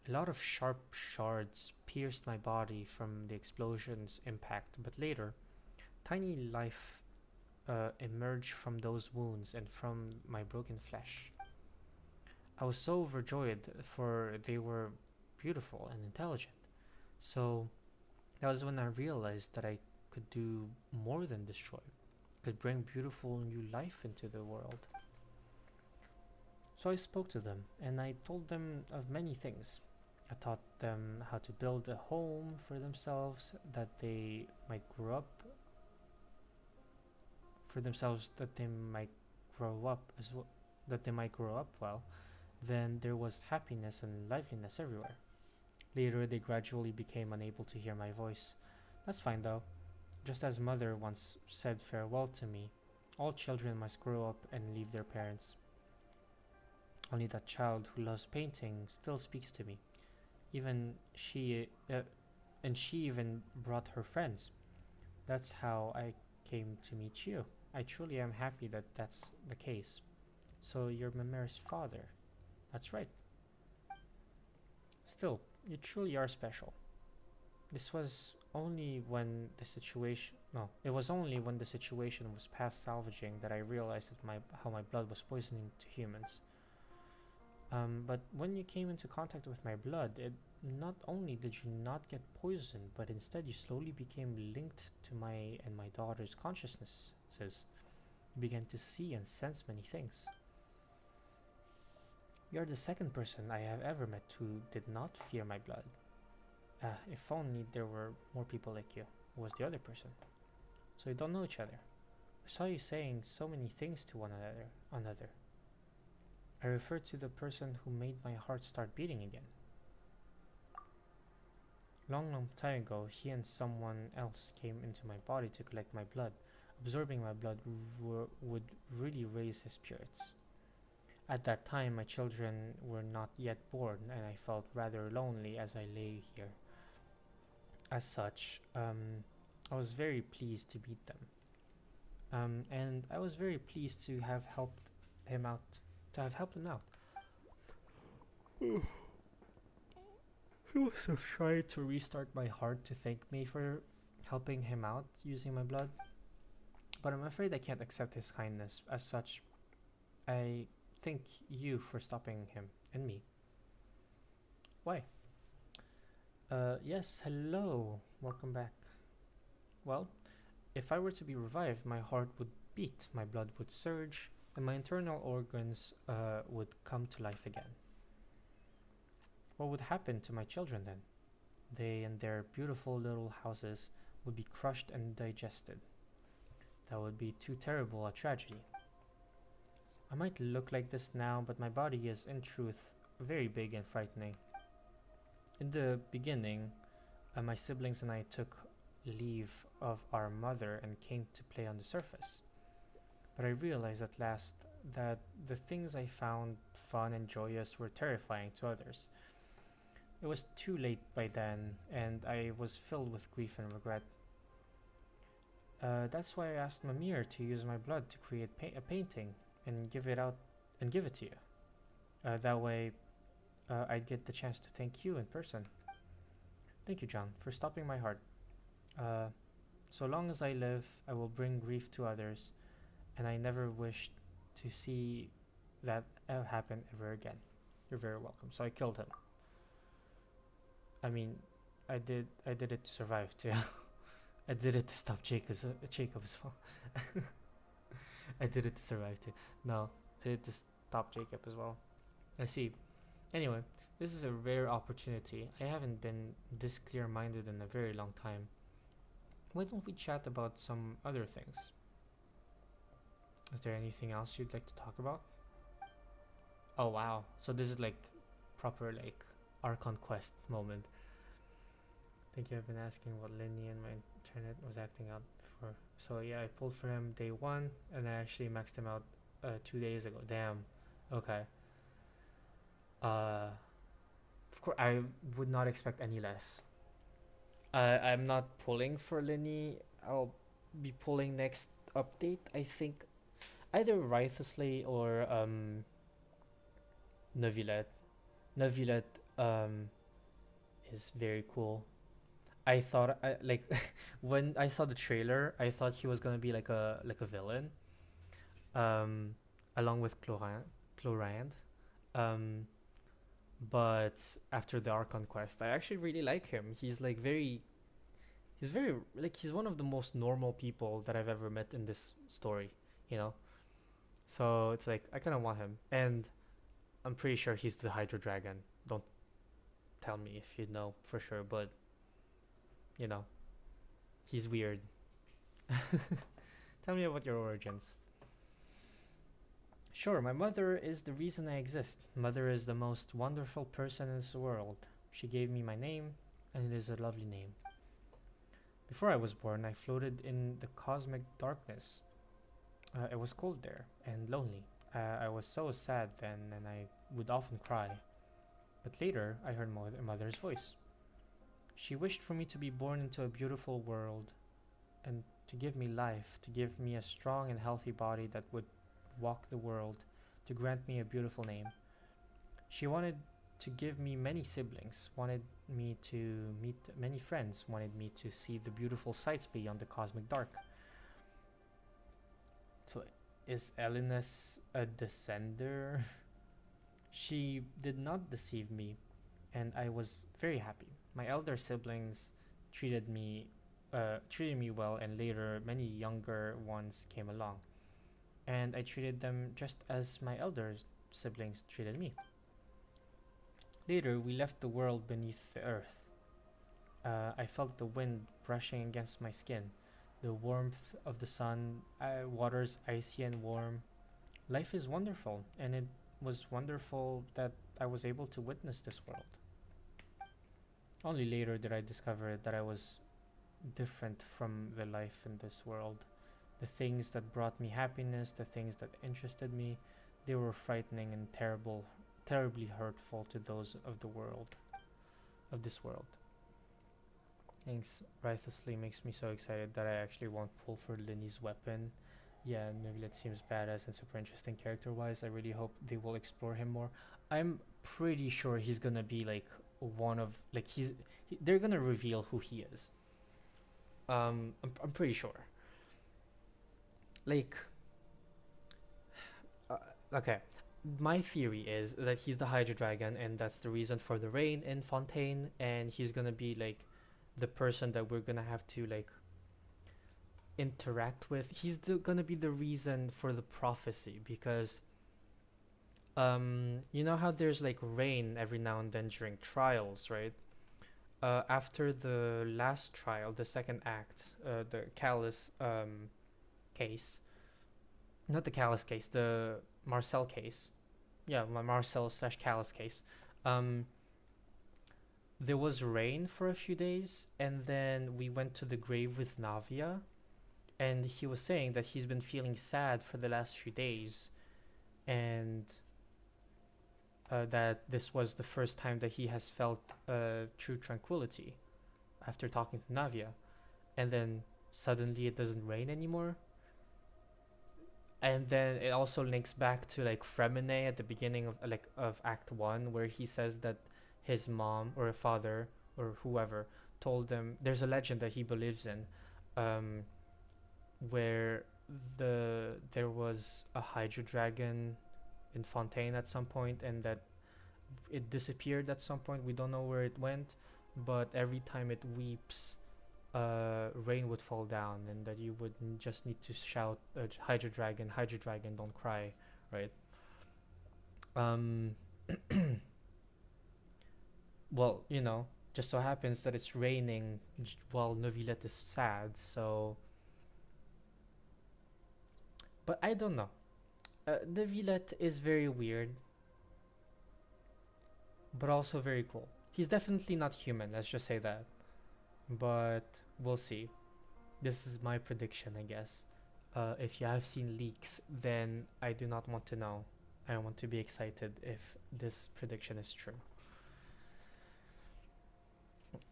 A lot of sharp shards pierced my body from the explosion's impact, but later, tiny life emerged from those wounds and from my broken flesh. I was so overjoyed, for they were beautiful and intelligent. So that was when I realized that I could do more than destroy, could bring beautiful new life into the world. So I spoke to them, and I told them of many things. I taught them how to build a home for themselves, that they might grow up well. Then there was happiness and liveliness everywhere. Later they gradually became unable to hear my voice. That's fine though. Just as mother once said farewell to me, all children must grow up and leave their parents. Only that child who loves painting still speaks to me. And she even brought her friends. That's how I came to meet you. I truly am happy that that's the case. So you're Mimer's father. That's right. Still, you truly are special. This was only when the situation it was only when the situation was past salvaging that I realized that how my blood was poisoning to humans. But when you came into contact with my blood, not only did you not get poisoned, but instead you slowly became linked to my and my daughter's consciousnesses. You began to see and sense many things. You're the second person I have ever met who did not fear my blood. If only there were more people like you. Who was the other person? So you don't know each other. I saw you saying so many things to one another. I refer to the person who made my heart start beating again. Long time ago, he and someone else came into my body to collect my blood. Absorbing my blood would really raise his spirits. At that time, my children were not yet born, and I felt rather lonely as I lay here. As such, I was very pleased to meet them. And I was very pleased to have helped him out. To have helped him out. He must have tried to restart my heart to thank me for helping him out using my blood. But I'm afraid I can't accept his kindness. As such, I thank you for stopping him and me. Why? Yes, hello. Welcome back. Well, if I were to be revived, my heart would beat, my blood would surge, and my internal organs would come to life again. What would happen to my children then? They and their beautiful little houses would be crushed and digested. That would be too terrible a tragedy. I might look like this now, but my body is in truth very big and frightening. In the beginning, my siblings and I took leave of our mother and came to play on the surface. But I realized at last that the things I found fun and joyous were terrifying to others. It was too late by then, and I was filled with grief and regret. That's why I asked Mamir to use my blood to create a painting and give it to you. That way, I'd get the chance to thank you in person. Thank you, John, for stopping my heart. So long as I live, I will bring grief to others, and I never wish to see that happen ever again. You're very welcome. So I killed him. I mean, I did it to survive too. I did it to stop Jacob as well. I did it to survive too. No, I did it to stop Jacob as well. I see. Anyway, this is a rare opportunity. I haven't been this clear-minded in a very long time. Why don't we chat about some other things? Is there anything else you'd like to talk about? Oh wow, so this is like proper like Archon Quest moment. I think I've been asking what Linny and my internet was acting out before. So yeah, I pulled for him day 1 and I actually maxed him out 2 days ago. Damn. Okay. Of course, I would not expect any less. I'm not pulling for Linny. I'll be pulling next update. I think either Rythusley or Nevilet. Nevilet is very cool. I thought like when I saw the trailer, I thought he was gonna be like a villain, along with Chlorand. But after the Archon quest, I actually really like him. He's very like he's one of the most normal people that I've ever met in this story, you know. So it's like I kind of want him, and I'm pretty sure he's the Hydro Dragon. Don't tell me if you know for sure, but you know, he's weird. Tell me about your origins. Sure, my mother is the reason I exist. Mother is the most wonderful person in this world. She gave me my name, and it is a lovely name. Before I was born, I floated in the cosmic darkness. It was cold there and lonely. I was so sad then, and I would often cry. But later, I heard mother's voice. She wished for me to be born into a beautiful world and to give me life, to give me a strong and healthy body that would walk the world, to grant me a beautiful name. She wanted to give me many siblings, wanted me to meet many friends, wanted me to see the beautiful sights beyond the cosmic dark. So, is Elinus a descender? She did not deceive me. and I was very happy. My elder siblings treated me treated me well, and later many younger ones came along, and I treated them just as my elder siblings treated me. Later, we left the world beneath the earth. I felt the wind brushing against my skin, the warmth of the sun, water's icy and warm. Life is wonderful, and it was wonderful that I was able to witness this world. Only later did I discover that I was different from the life in this world. The things that brought me happiness, the things that interested me, they were frightening and terribly hurtful to those of the world, of this world. Thanks, Rhythlessly makes me so excited that I actually won't pull for Linny's weapon. Yeah, Neuvillette seems badass and super interesting character-wise. I really hope they will explore him more. I'm pretty sure he's gonna be like one of like they're gonna reveal who he is. I'm pretty sure. Like, uh, okay, my theory is that he's the Hydra Dragon, and that's the reason for the rain in Fontaine, and he's gonna be like the person that we're gonna have to like interact with. He's gonna be the reason for the prophecy because you know how there's like rain every now and then during trials, right? After the last trial, the second act, the Callus case, not the Callus case, the Marcel case, yeah, Marcel slash Callus case. Um, there was rain for a few days, and then we went to the grave with Navia, and he was saying that he's been feeling sad for the last few days, and that this was the first time that he has felt true tranquility after talking to Navia, and then suddenly it doesn't rain anymore. And then it also links back to like Fremine at the beginning of Act 1, where he says that his mom or father or whoever told them there's a legend that he believes in, where there was a Hydra dragon in Fontaine at some point, and that it disappeared at some point. We don't know where it went, but every time it weeps, rain would fall down, and that you would just need to shout, Hydra dragon, don't cry," right? Um, well, just so happens that it's raining while Neuvillette is sad, so. But I don't know. Neuvillette is very weird, but also very cool. He's definitely not human, let's just say that. But we'll see. This is my prediction, I guess. If you have seen leaks, then I do not want to know. I want to be excited if this prediction is true.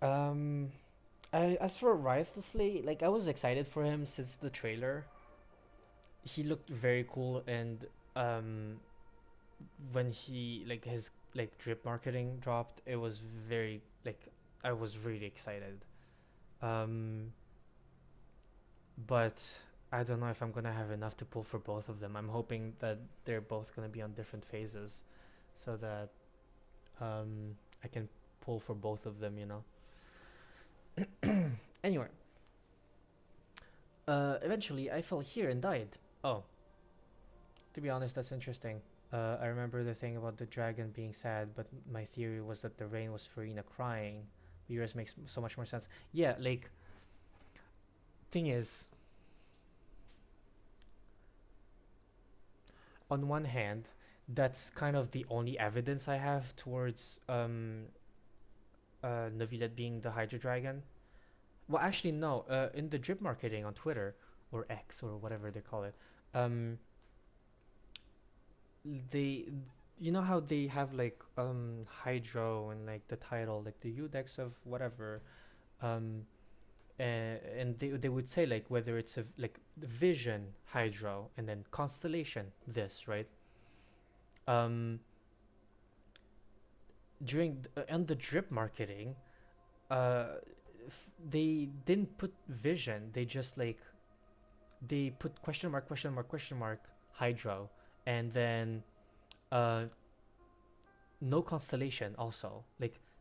As for Rhythlessly, like I was excited for him since the trailer. He looked very cool, and when he his drip marketing dropped, it was very I was really excited. But I don't know if I'm gonna have enough to pull for both of them. I'm hoping that they're both gonna be on different phases, so that I can pull for both of them. Anyway, eventually I fell here and died. Oh, to be honest, that's interesting. I remember the thing about the dragon being sad, but my theory was that the rain was Farina crying. Yours makes so much more sense. Yeah, thing is, on one hand, that's kind of the only evidence I have towards Neuvillette being the Hydra Dragon. Well, actually, no. In the drip marketing on Twitter or X or whatever they call it, they, you know how they have Hydro and the title, the Udex of whatever, and they would say whether it's the Vision Hydro and then Constellation this, right? During on the drip marketing, they didn't put Vision. They just they put question mark question mark question mark Hydro, and then no Constellation also.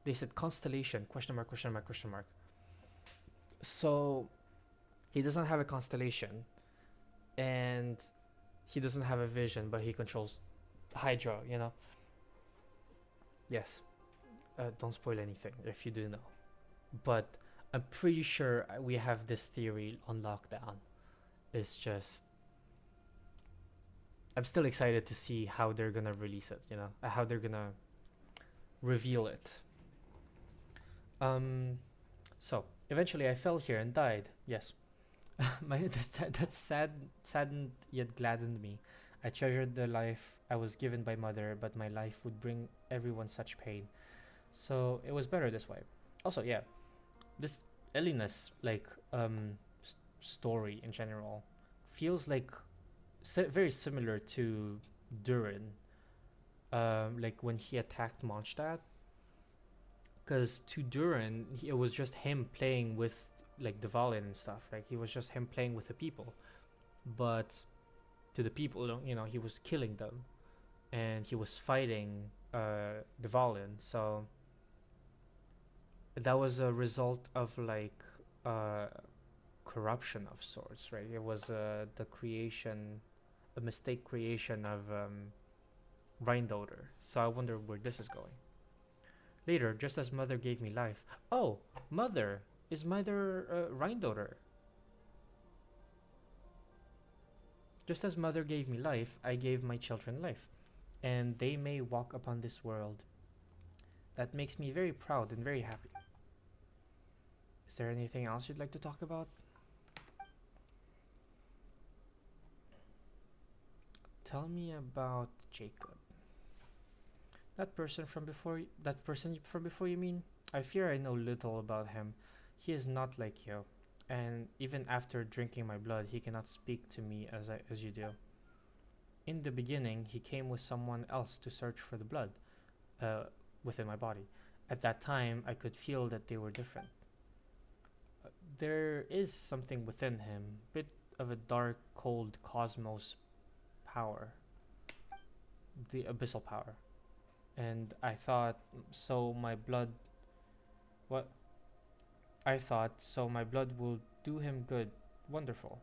they said constellation, question mark, question mark, question mark. So he doesn't have a constellation, and he doesn't have a vision, but he controls Hydra, you know? Yes. Don't spoil anything if you do know. But I'm pretty sure we have this theory on lockdown. It's just I'm still excited to see how they're gonna release it, you know, how they're gonna reveal it. So eventually I fell here and died. Yes, that saddened yet gladdened me. I treasured the life I was given by mother, but my life would bring everyone such pain. So it was better this way. Also, yeah, this Elina's like story in general feels like very similar to Durin. Like when he attacked Mondstadt, because to Durin it was just him playing with like Dvalin and stuff. Like he was just him playing with the people, but to the people, you know, he was killing them, and he was fighting Dvalin. So that was a result of like corruption of sorts, right? It was the creation, a mistake creation of Rheindoter. So I wonder where this is going. Later, just as mother gave me life. Oh, mother is mother Rheindoter. Just as mother gave me life, I gave my children life, and they may walk upon this world. That makes me very proud and very happy. Is there anything else you'd like to talk about? Tell me about Jacob. That person from before, you mean? I fear I know little about him. He is not like you, and even after drinking my blood, he cannot speak to me as you do. In the beginning, he came with someone else to search for the blood within my body. At that time, I could feel that they were different. There is something within him, bit of a dark, cold cosmos power, the abyssal power. And I thought, so my blood. What? I thought, so my blood will do him good. Wonderful.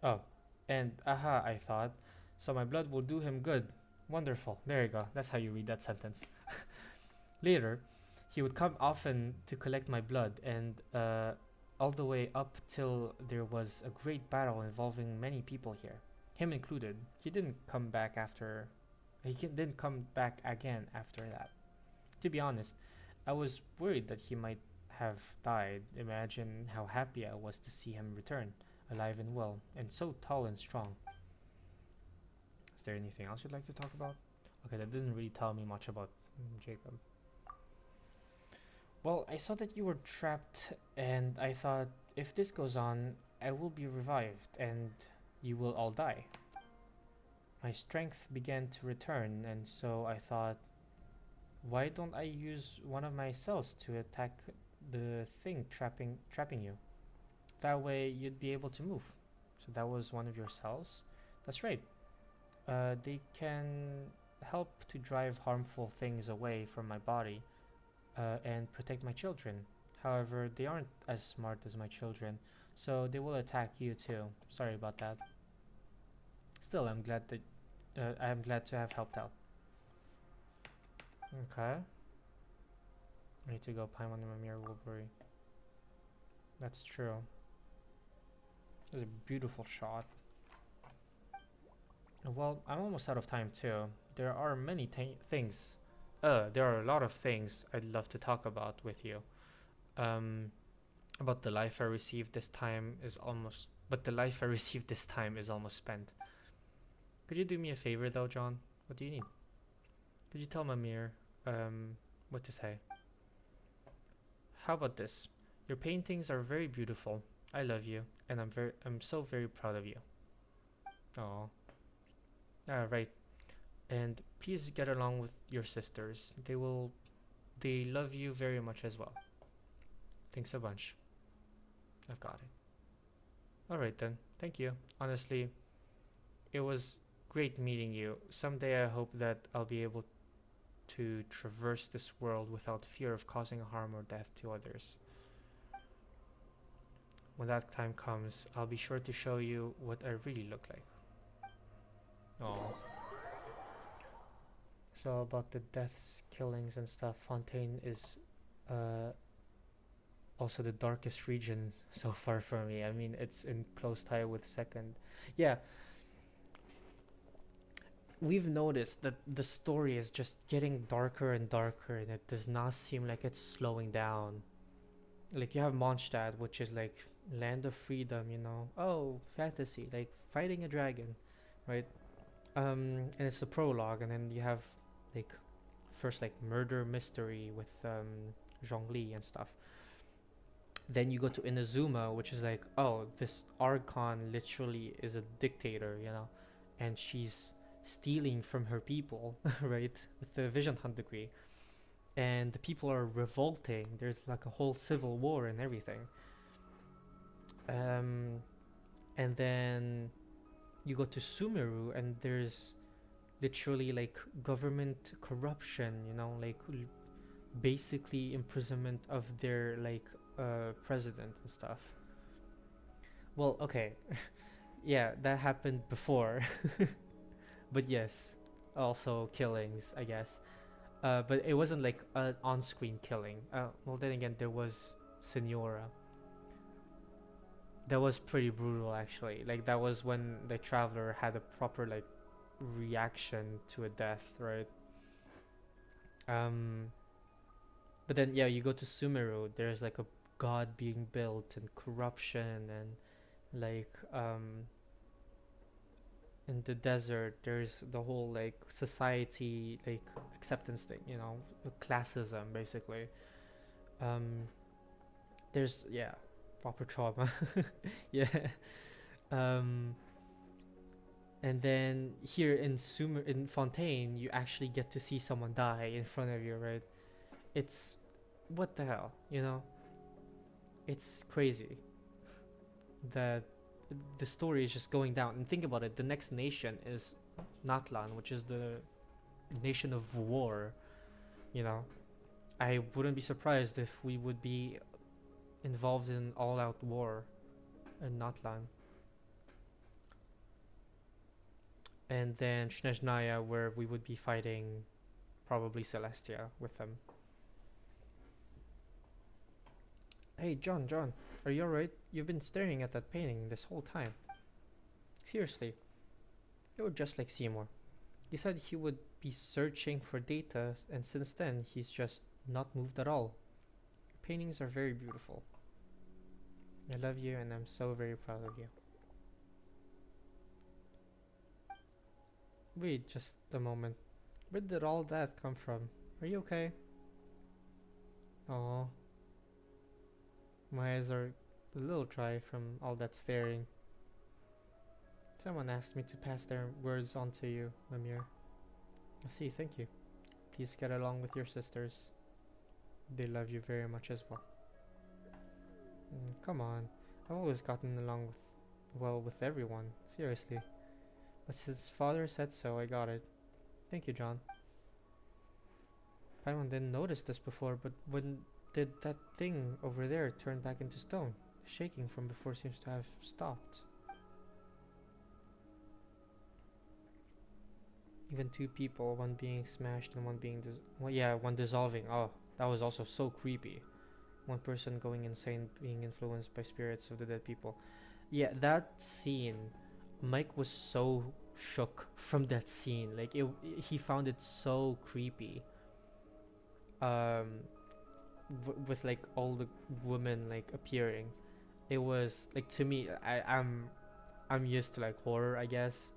Oh, and aha, I thought, so my blood will do him good. Wonderful. There you go. That's how you read that sentence. Later, he would come often to collect my blood, and all the way up till there was a great battle involving many people here, him included. He didn't come back after. Didn't come back again after that. To be honest, I was worried that he might have died. Imagine how happy I was to see him return, alive and well, and so tall and strong. Is there anything else you'd like to talk about? Okay, that didn't really tell me much about Jacob. Well, I saw that you were trapped, and I thought, if this goes on, I will be revived, and you will all die. My strength began to return, and so I thought, why don't I use one of my cells to attack the thing trapping you? That way you'd be able to move. So that was one of your cells? That's right. They can help to drive harmful things away from my body and protect my children. However, they aren't as smart as my children, so they will attack you too. Sorry about that. Still, I'm glad to have helped out. Okay. I need to go Paimon and Mimir Wolverine. That's true. It's a beautiful shot. Well, I'm almost out of time too. There are many things. There are a lot of things I'd love to talk about with you. About the life I received this time is almost. But the life I received this time is almost spent. Could you do me a favor though, John? What do you need? Could you tell Mimir what to say? How about this? Your paintings are very beautiful. I love you, and I'm so very proud of you. Oh. Right. And please get along with your sisters. They love you very much as well. Thanks a bunch. I've got it. Alright then. Thank you. Honestly, it was great meeting you. Someday I hope that I'll be able to traverse this world without fear of causing harm or death to others. When that time comes, I'll be sure to show you what I really look like. Oh. So about the deaths, killings, and stuff, Fontaine is uh, also the darkest region so far for me. I mean, it's in close tie with second. Yeah, we've noticed that the story is just getting darker and darker, and it does not seem like it's slowing down. Like you have Mondstadt, which is like land of freedom, you know. Oh, fantasy, like fighting a dragon, right? And it's the prologue, and then you have like first like murder mystery with Zhongli and stuff. Then you go to Inazuma, which is like, oh, this Archon literally is a dictator, you know, and she's stealing from her people, right, with the Vision Hunt decree. And the people are revolting. There's like a whole civil war and everything. And then you go to Sumeru, and there's literally like government corruption, you know, like basically imprisonment of their like president and stuff. Well, okay. Yeah, that happened before. But yes, also killings, I guess. But it wasn't like an on-screen killing. Well, then again, there was Senora. That was pretty brutal, actually. Like that was when the traveler had a proper like reaction to a death, right? But then yeah, you go to Sumeru. There's like a god being built and corruption and like in the desert there's the whole like society like acceptance thing, you know, classism basically. um there's yeah, proper trauma. Yeah. um and then here in in Fontaine, you actually get to see someone die in front of you, right? It's what the hell, you know? It's crazy that the story is just going down. And think about it, the next nation is Natlan, which is the nation of war, you know. I wouldn't be surprised if we would be involved in all-out war in Natlan. And then Snezhnaya, where we would be fighting probably Celestia with them. Hey, John, are you alright? You've been staring at that painting this whole time. Seriously, you're just like Seymour. He said he would be searching for data, and since then, he's just not moved at all. Your paintings are very beautiful. I love you, and I'm so very proud of you. Wait just a moment. Where did all that come from? Are you okay? Oh, my eyes are a little dry from all that staring. Someone asked me to pass their words on to you, Mimir. I see, thank you. Please get along with your sisters. They love you very much as well. Come on, I've always gotten along well with everyone, seriously. But since father said so, I got it. Thank you, John. Paimon didn't notice this before, but when did that thing over there turn back into stone? The shaking from before seems to have stopped. Even two people, one being smashed and one being one dissolving. Oh, that was also so creepy. One person going insane, being influenced by spirits of the dead people. Yeah, that scene, Mike was so shook from that scene. Like he found it so creepy. With like all the women like appearing, it was like, to me, I'm used to like horror, I guess,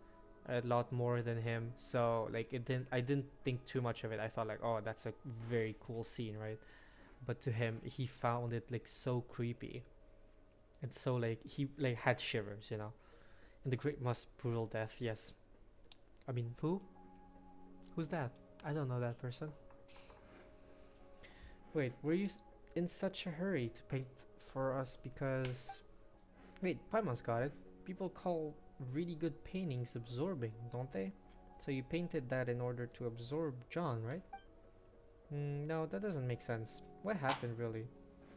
a lot more than him. So like I didn't think too much of it. I thought like, oh, that's a very cool scene, right? But to him, he found it like so creepy, and so like he like had shivers, you know. And the great most brutal death, yes. I mean, who's that? I don't know that person. Wait, were you in such a hurry to paint for us? Because wait, Paimon's got it. People call really good paintings absorbing, don't they? So you painted that in order to absorb John, right? No, that doesn't make sense. What happened really?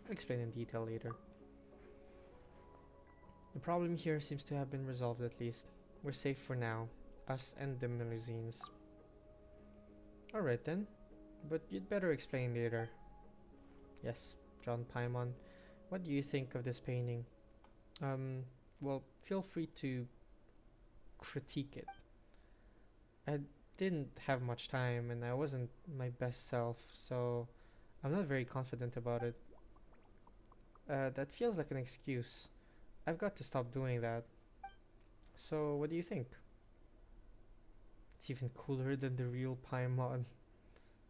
I'll explain in detail later. The problem here seems to have been resolved at least. We're safe for now. Us and the Melusines. Alright then. But you'd better explain later. Yes, John Paimon. What do you think of this painting? Well, feel free to critique it. I didn't have much time and I wasn't my best self, so I'm not very confident about it. That feels like an excuse. I've got to stop doing that. So, what do you think? It's even cooler than the real Paimon.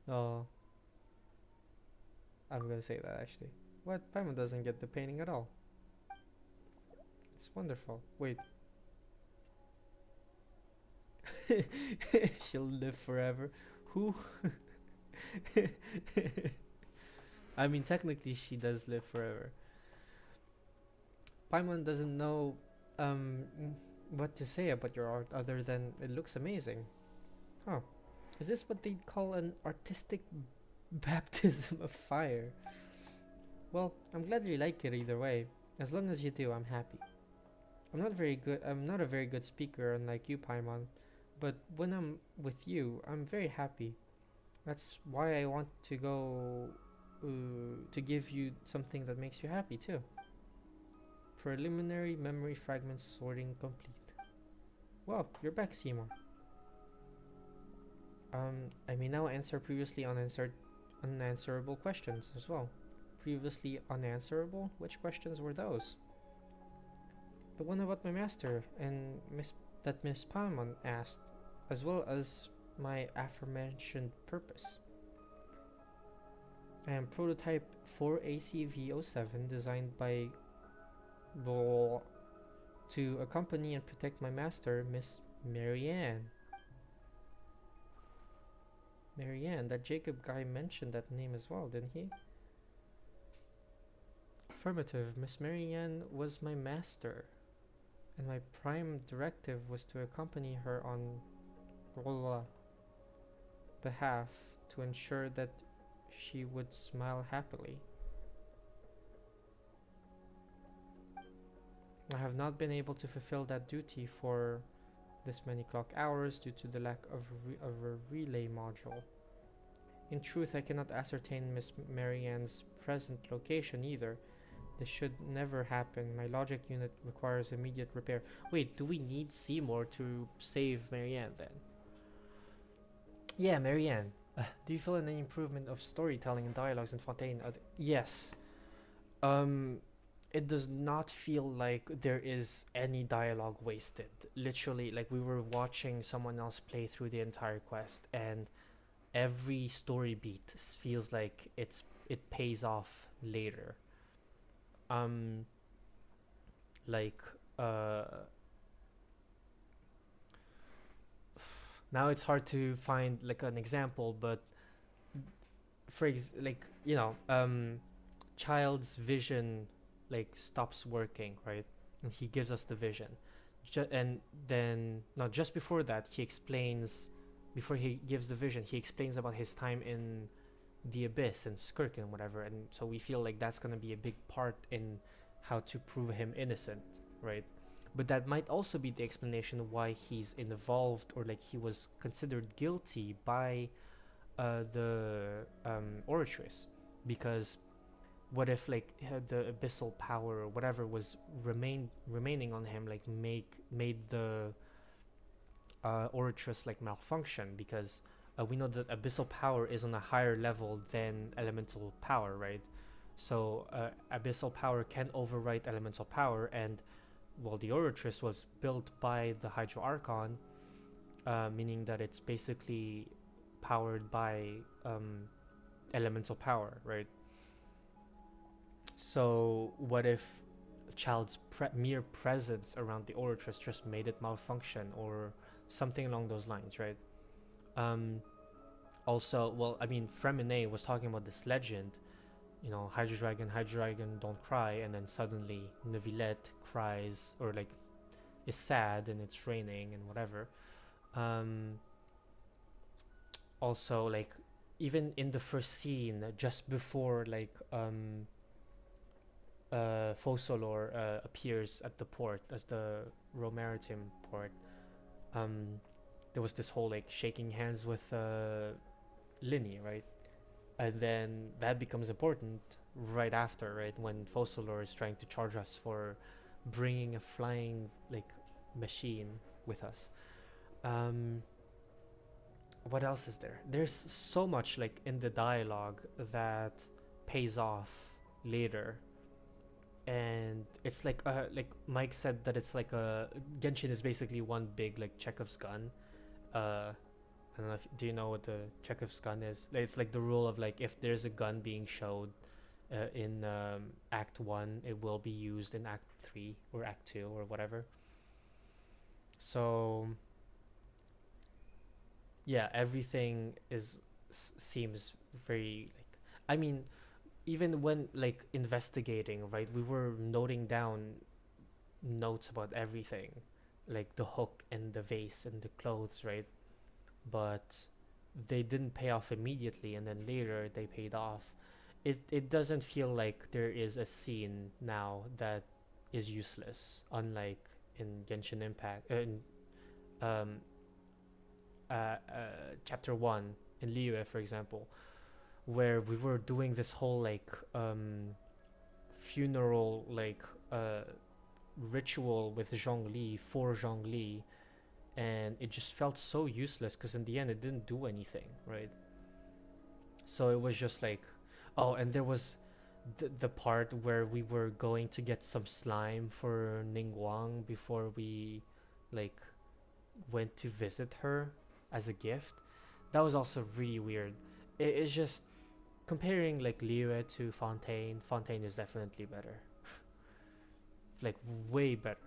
Oh, I'm gonna say that actually. What? Paimon doesn't get the painting at all. It's wonderful. Wait. She'll live forever. Who? I mean, technically she does live forever. Paimon doesn't know what to say about your art other than it looks amazing. Huh. Is this what they'd call an artistic baptism of fire? Well, I'm glad you like it either way. As long as you do, I'm happy. I'm not a very good speaker unlike you, Paimon, but when I'm with you, I'm very happy. That's why I want to go to give you something that makes you happy too. Preliminary memory fragments sorting complete. Well, you're back, Seymour. I may now answer previously unanswerable questions as well. Previously unanswerable? Which questions were those? The one about my master and Miss Paimon asked, as well as my aforementioned purpose. I am prototype 4ACV07 designed by to accompany and protect my master, Miss Marianne. Marianne, that Jacob guy mentioned that name as well, didn't he? Affirmative, Miss Marianne was my master, and my prime directive was to accompany her on Rolla behalf to ensure that she would smile happily. I have not been able to fulfill that duty for this many clock hours due to the lack of a relay module. In truth, I cannot ascertain Miss Marianne's present location either. This should never happen. My logic unit requires immediate repair. Wait, do we need Seymour to save Marianne then? Yeah, Marianne. Do you feel any improvement of storytelling and dialogues in Fontaine? Yes. It does not feel like there is any dialogue wasted. Literally, like we were watching someone else play through the entire quest, and every story beat feels like it pays off later. Like now it's hard to find like an example, but like child's vision like stops working, right? And he gives us the vision, and then no, just before that he explains, before he gives the vision, he explains about his time in the abyss and Skirk and whatever, and so we feel like that's gonna be a big part in how to prove him innocent, right? But that might also be the explanation why he's involved, or like he was considered guilty by the Oratress, because what if like the abyssal power or whatever was remaining on him, like made the Oratress like malfunction, because we know that abyssal power is on a higher level than elemental power, right? So abyssal power can overwrite elemental power, and well, the Oratress was built by the Hydro Archon, meaning that it's basically powered by elemental power, right? So what if a child's mere presence around the Oratress just made it malfunction, or something along those lines, right? Also, well, I mean, Fremine was talking about this legend, you know, Hydro Dragon, don't cry, and then suddenly Neuvillette cries, or like is sad and it's raining and whatever. Um, Also, like, even in the first scene, just before like Fosolor appears at the port as the Romaritim port, um, there was this whole like shaking hands with Linny, right? And then that becomes important right after, right, when Fosolor is trying to charge us for bringing a flying like machine with us. Um, what else is there? There's so much like in the dialogue that pays off later, and it's like Mike said that it's like a Genshin is basically one big like Chekhov's gun. I don't know if do you know what the Chekhov's gun is? Like, it's like the rule of like if there's a gun being showed in Act One, it will be used in Act Three or Act Two or whatever. So yeah, everything seems very like, I mean, even when like investigating, right, we were noting down notes about everything, like the hook and the vase and the clothes, right? But they didn't pay off immediately, and then later they paid off. It doesn't feel like there is a scene now that is useless, unlike in Genshin Impact, in um, chapter 1 in Liyue, for example, where we were doing this whole like funeral like ritual with Zhongli for Zhongli, and it just felt so useless because in the end it didn't do anything, right? So it was just like, oh, and there was the part where we were going to get some slime for Ningguang before we like went to visit her as a gift. That was also really weird. It's just comparing like Liyue to Fontaine. Fontaine is definitely better, like way better.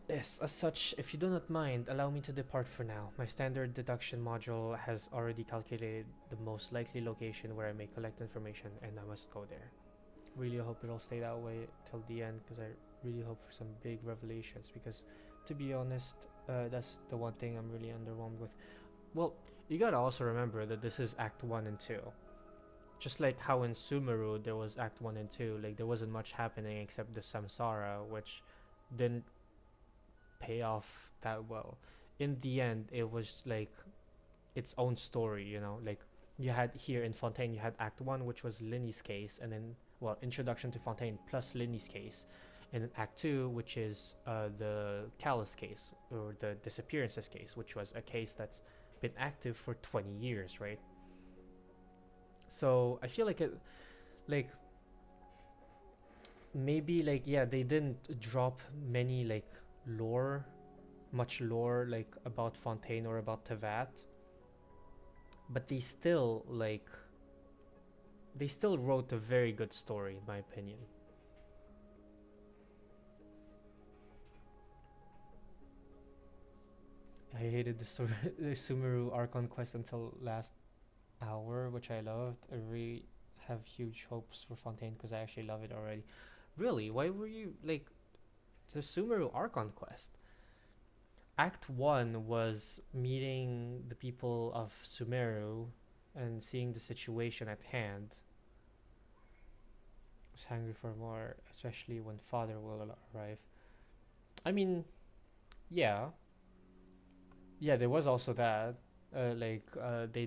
Yes, as such, if you do not mind, allow me to depart for now. My standard deduction module has already calculated the most likely location where I may collect information, and I must go there. Really hope it'll stay that way till the end, because I really hope for some big revelations, because to be honest, that's the one thing I'm really underwhelmed with. Well, you gotta also remember that this is Act 1 and 2. Just like how in Sumeru there was Act 1 and 2, like there wasn't much happening except the Samsara, which didn't pay off that well. In the end, it was like its own story, you know, like you had here in Fontaine, you had Act 1, which was Linny's case, and then, well, introduction to Fontaine plus Linny's case, and then Act 2, which is the Callus case, or the disappearances case, which was a case that's been active for 20 years, right? So I feel like it, like, maybe like, yeah, they didn't drop many like much lore like about Fontaine or about Tevat, but they still wrote a very good story in my opinion. I hated the Sumeru Archon quest until last hour, which I loved. I really have huge hopes for Fontaine because I actually love it already. Really? Why were you like the Sumeru Archon quest? Act 1 was meeting the people of Sumeru and seeing the situation at hand. I was hungry for more, especially when Father will arrive. I mean, yeah. Yeah, there was also that. They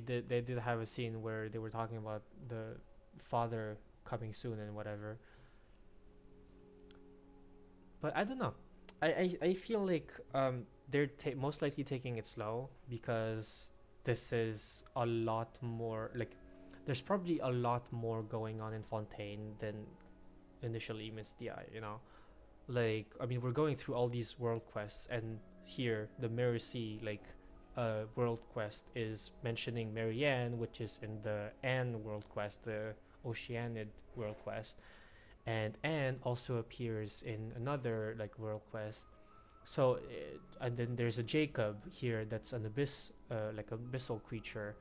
did have a scene where they were talking about the father coming soon and whatever. But I don't know. I feel like they're most likely taking it slow because this is a lot more like there's probably a lot more going on in Fontaine than initially meets the eye, you know? Like, I mean, we're going through all these world quests, and here the Mirror Sea like world quest is mentioning Marianne, which is in the Anne world quest, the Oceanid world quest, and Anne also appears in another like world quest. So and then there's a Jacob here that's an like abyssal creature,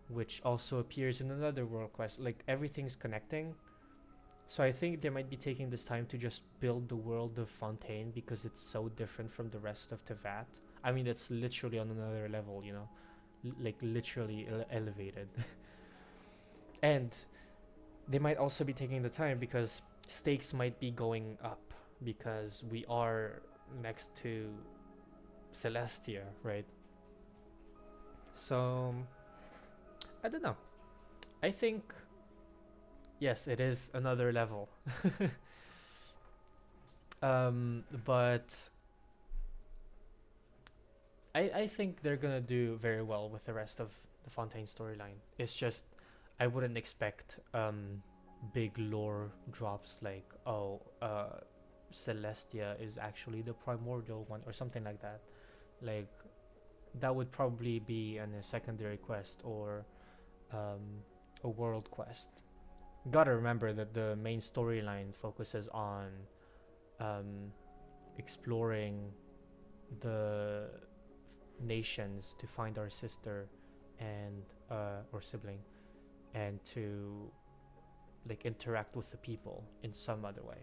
which also appears in another world quest. Like everything's connecting. So I think they might be taking this time to just build the world of Fontaine because it's so different from the rest of Tevat. I mean, it's literally on another level, you know, like literally elevated. And they might also be taking the time because stakes might be going up because we are next to Celestia, right? So I don't know. I think yes, it is another level. But I think they're gonna do very well with the rest of the Fontaine storyline. It's just I wouldn't expect big lore drops like Celestia is actually the primordial one or something like that. Like that would probably be a secondary quest or um, a world quest. Gotta remember that the main storyline focuses on um, exploring the nations to find our sister and or sibling and to like interact with the people in some other way.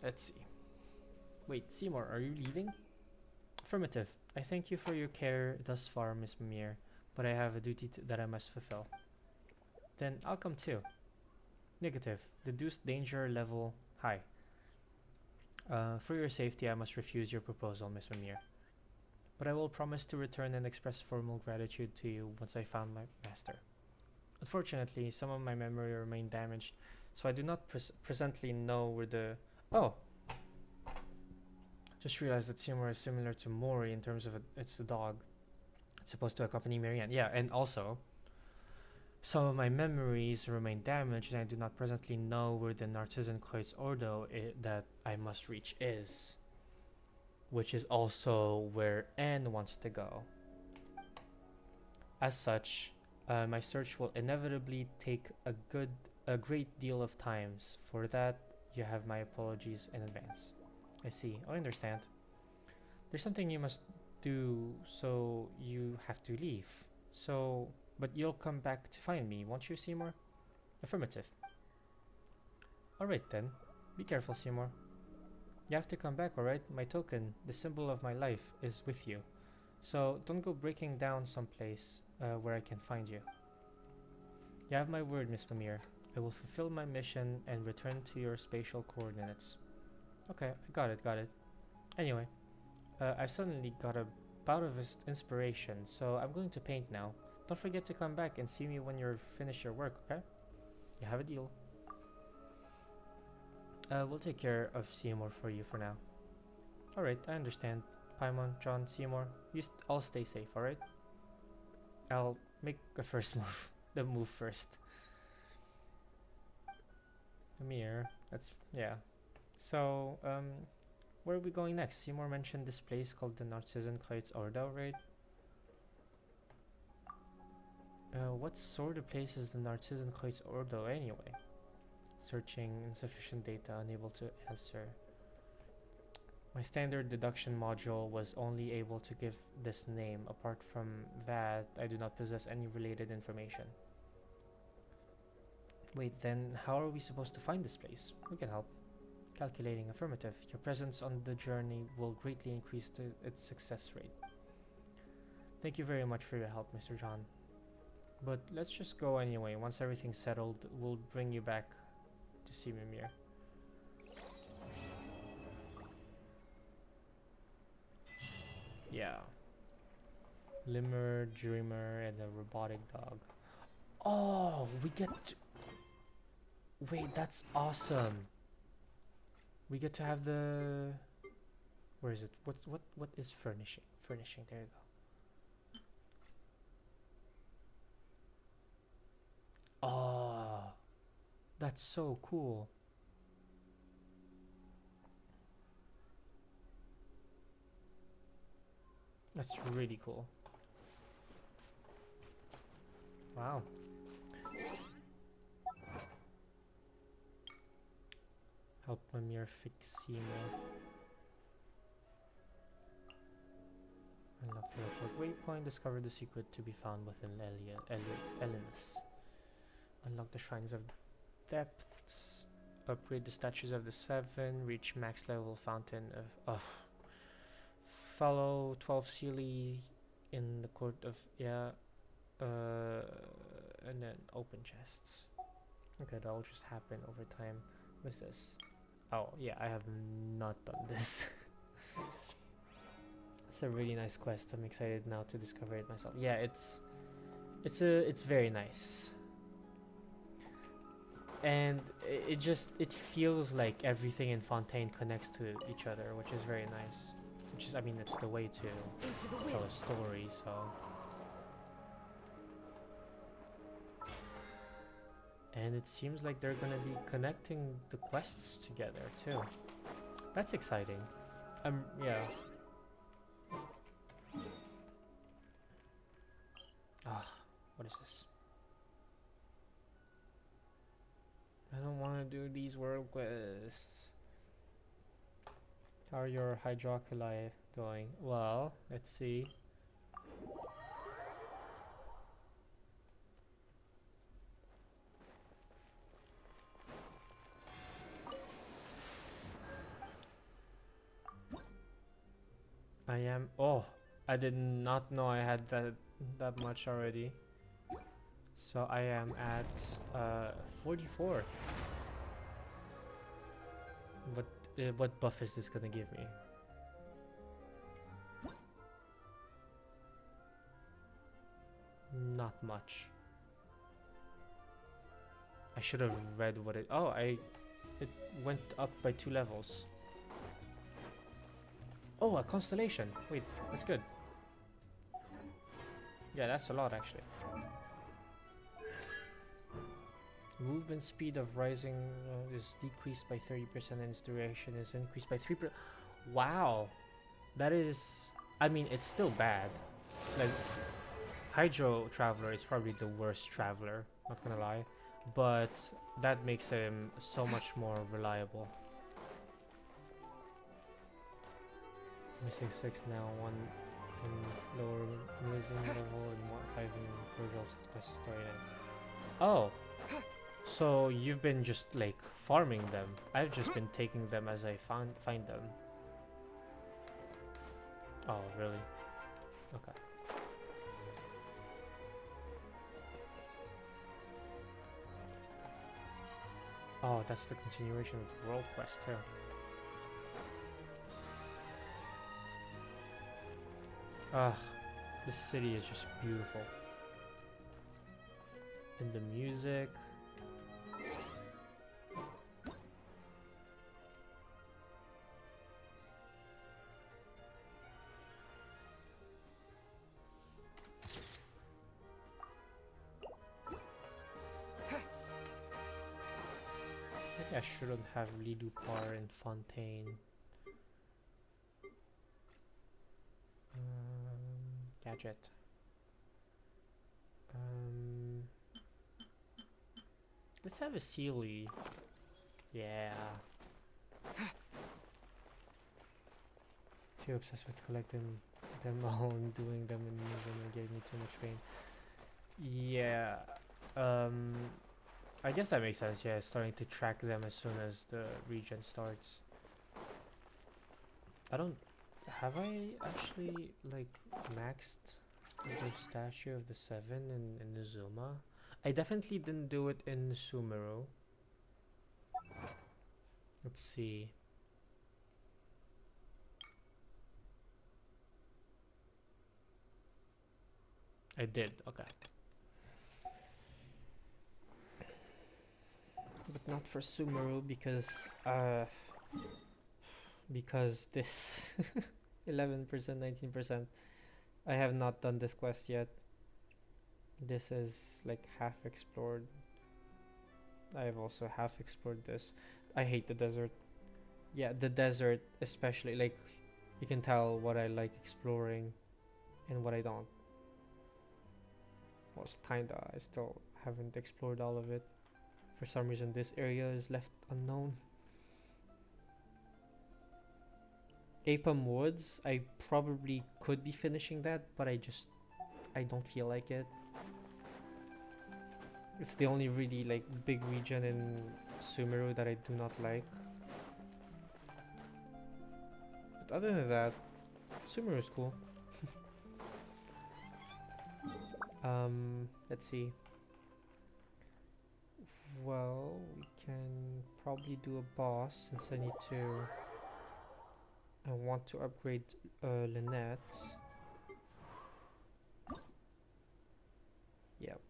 Let's see. Wait, Seymour, are you leaving? Affirmative. I thank you for your care thus far, Miss Mimir, but I have a duty that I must fulfill. Then I'll come too. Negative. Reduced danger level high. For your safety, I must refuse your proposal, Miss Mimir. But I will promise to return and express formal gratitude to you once I found my master. Unfortunately, some of my memory remain damaged, so I do not presently know where the... Oh! Just realized that Seymour is similar to Mori in terms of it's the dog. It's supposed to accompany Marianne. Yeah, and also, some of my memories remain damaged and I do not presently know where the Narcisan Kreuz Ordo that I must reach is. Which is also where Anne wants to go. As such, my search will inevitably take a great deal of times. For that, you have my apologies in advance. I see. I understand. There's something you must do, so you have to leave. So, but you'll come back to find me, won't you, Seymour? Affirmative. Alright then. Be careful, Seymour. You have to come back, alright? My token, the symbol of my life, is with you. So, don't go breaking down someplace where I can find you. You have my word, Miss Mimir. I will fulfill my mission and return to your spatial coordinates. Okay, I got it. Anyway, I've suddenly got a bout of inspiration, so I'm going to paint now. Don't forget to come back and see me when you're finished your work, okay? You have a deal. We'll take care of Seymour for you for now. Alright, I understand. Paimon, John, Seymour, you all stay safe, alright? I'll make the first move. The move first. Amir, that's... yeah. So, where are we going next? Seymour mentioned this place called the Narcisan Kreuz Ordo, right? What sort of place is the Narcisan Kreuz Ordo anyway? Searching, insufficient data, unable to answer. My standard deduction module was only able to give this name. Apart from that, I do not possess any related information. Wait, then how are we supposed to find this place? We can help. Calculating. Affirmative. Your presence on the journey will greatly increase its success rate. Thank you very much for your help, Mr. John. But let's just go anyway. Once everything's settled, we'll bring you back to see Mimir. Yeah. Limmer, Dreamer, and a robotic dog. Oh, we get to... Wait, that's awesome. We get to have the... Where is it? What is furnishing? Furnishing, there you go. Oh, that's so cool. That's really cool. Wow. Help Mimir fix Seymour. Unlock teleport waypoint. Discover the secret to be found within Elinus. Unlock the Shrines of Depths. Upgrade the statues of the Seven. Reach max level Fountain of follow 12 Sealy in the court of and then open chests. Okay, that'll just happen over time. What's this? Oh yeah, I have not done this. It's a really nice quest. I'm excited now to discover it myself. Yeah, it's very nice. And it feels like everything in Fontaine connects to each other, which is very nice. Which is, I mean, it's the way to Into the tell wind. a story, so. And it seems like they're gonna be connecting the quests together too. That's exciting. Yeah. Ah, what is this? I don't want to do these world quests. How are your hydroculi doing? Well, let's see. I am. Oh, I did not know I had that much already. So I am at 44. What buff is this gonna give me? Not much. I should have read what it. Oh, it went up by 2 levels. Oh, a constellation. Wait, that's good. Yeah, that's a lot actually. Movement speed of rising is decreased by 30% and its duration is increased by 3%. Wow. That is... I mean, it's still bad. Like, Hydro Traveler is probably the worst Traveler, not gonna lie. But that makes him so much more reliable. Missing 6 now, 1 in lower losing level and 5 in Virgil's quest storyline. Oh! So you've been just like farming them. I've just been taking them as I find them. Oh, really? Okay. Oh, that's the continuation of the world quest too. Ah, this city is just beautiful. And the music. Maybe I shouldn't have Lidu Par and Fontaine. Gadget. Let's have a Sealy. Yeah. Too obsessed with collecting them all and doing them in museum and gave me too much pain. Yeah. I guess that makes sense. Yeah, starting to track them as soon as the region starts. I don't. Have I actually like maxed the statue of the 7 in Nizuma? I definitely didn't do it in Sumeru. Let's see. I did, okay. But not for Sumeru because this 11%, 19%. I have not done this quest yet. This is like half explored. I have also half explored this. I hate the desert. Yeah, the desert especially, like you can tell what I like exploring and what I don't. Well, it's kinda, I still haven't explored all of it. For some reason this area is left unknown. Apam Woods, I probably could be finishing that, but I don't feel like it. It's the only really like big region in Sumeru that I do not like. But other than that, Sumeru is cool. Let's see. Well, we can probably do a boss since I need to. I want to upgrade Lynette. Yep.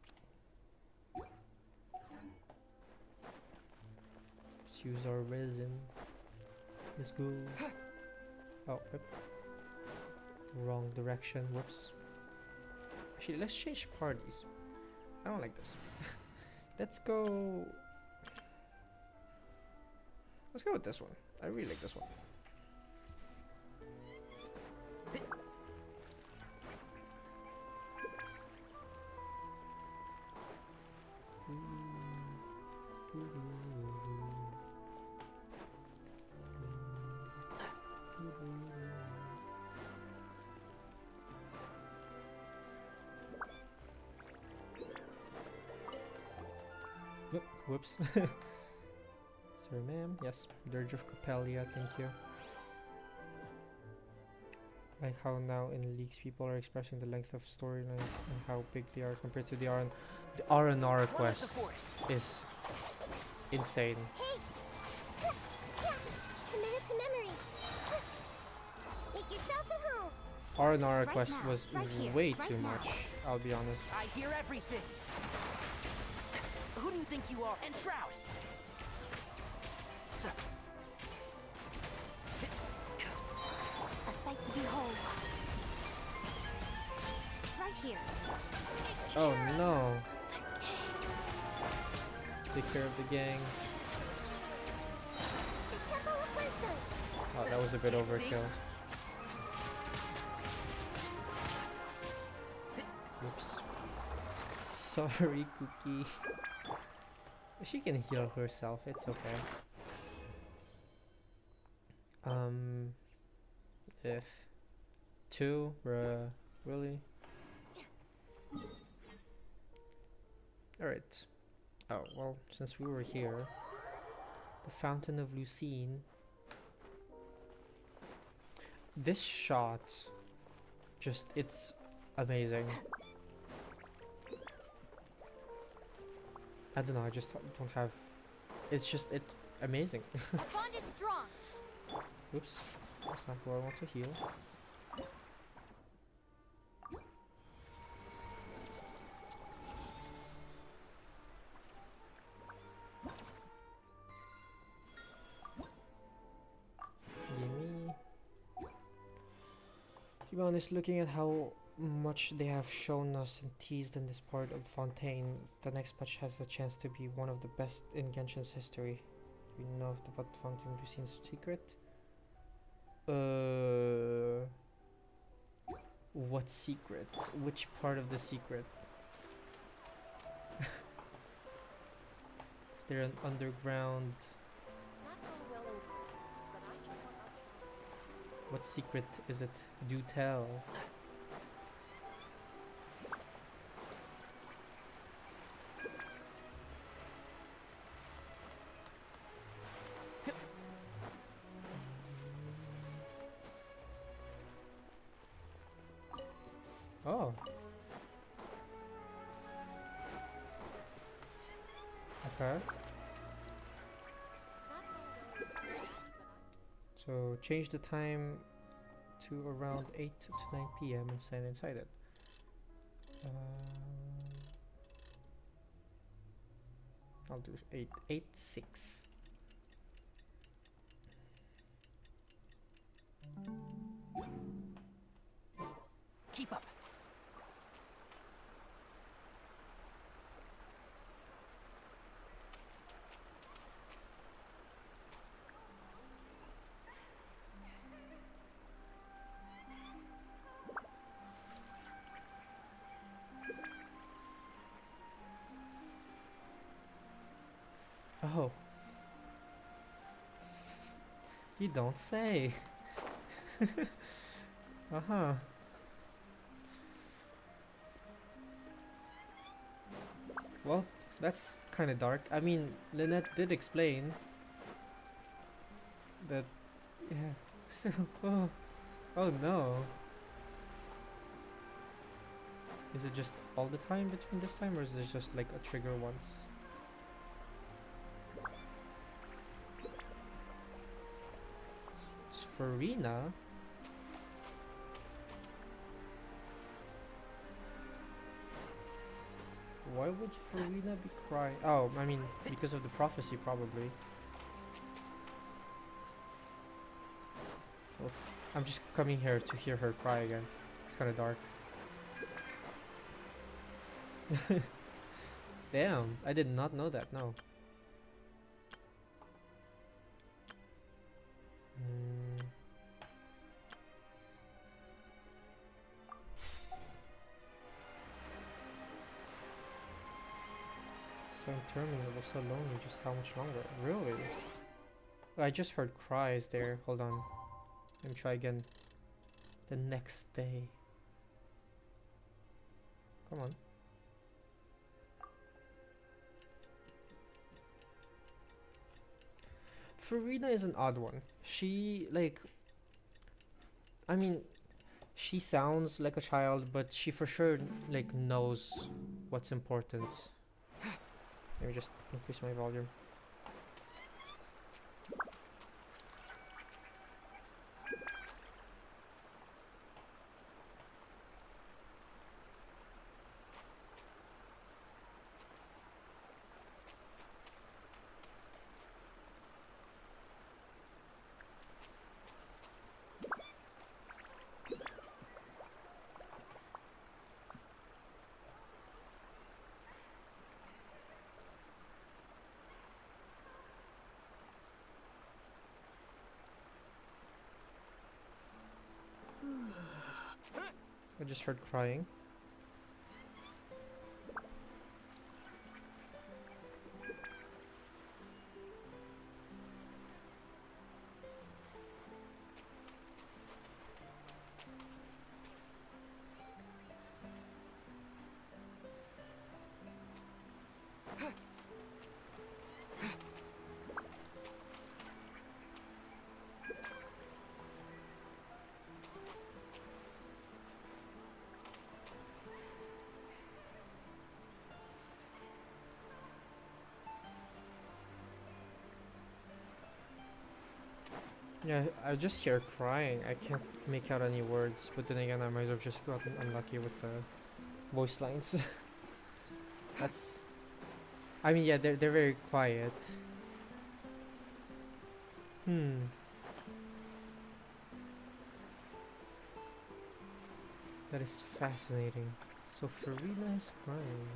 Let's use our resin. Let's go. Oh, wrong direction. Whoops. Actually, let's change parties. I don't like this. Let's go. Let's go with this one. I really like this one. Whoops. Sorry, ma'am. Yes, Dirge of Capelia, thank you. Like how now in leaks people are expressing the length of storylines and how big they are compared to the R&R quest is insane. Hey! Commit it to memory. Make yourselves at home. R&R Right quest now, was right here, way right too now. much, I'll be honest. I hear everything. Who do you think you are? And Shroud. So, A sight to behold. Right here. Oh no. Take care of the gang. The Temple of Wisdom. Oh, that was a bit overkill. Oops. Sorry, Cookie. She can heal herself, it's okay. If 2, bruh, really? Alright. Oh, well, since we were here, the Fountain of Lucine. This shot, just, it's amazing. I don't know, I just don't have, it's just, amazing. Bond is strong. Oops, that's not who I want to heal. Gimme. To be honest, looking at how much they have shown us and teased in this part of Fontaine, the next patch has a chance to be one of the best in Genshin's history. Do we know about Fontaine Lucine's secret? What secret? Which part of the secret? Is there an underground? Not all well and good, but I just want our What secret is it? Do tell. Oh. Okay. So change the time to around 8 to 9 p.m. and stand inside it. I'll do 8, 6. keep up. Oh. You don't say. Uh-huh. Well, That's kind of dark. I mean, Lynette did explain that. Yeah. Still. Oh. Oh no. Is it just all the time between this time, or is it just like a trigger once? It's Farina. Why would Farina be crying? Oh, I mean, because of the prophecy, probably. Oof. I'm just coming here to hear her cry again. It's kind of dark. Damn, I did not know that, no. Mm. So interminable, so lonely, just how much longer? Really? I just heard cries there. Hold on. Let me try again. The next day. Come on. Farina is an odd one. She, like, I mean, she sounds like a child, but she for sure, like, knows what's important. Let me just increase my volume. I just heard crying. Yeah, I just hear crying. I can't make out any words, but then again, I might have just gotten unlucky with the voice lines. That's. I mean, yeah, they're very quiet. Hmm. That is fascinating. So Farina is crying.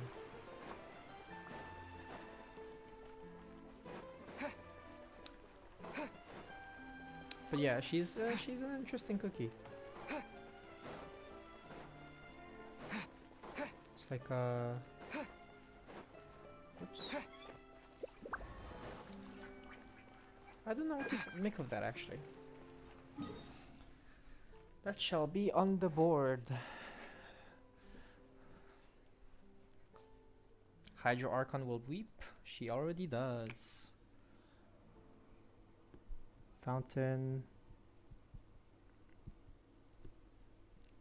But yeah, she's an interesting cookie. It's like oops. I don't know what to make of that actually. That shall be on the board. Hydro Archon will weep. She already does. Fountain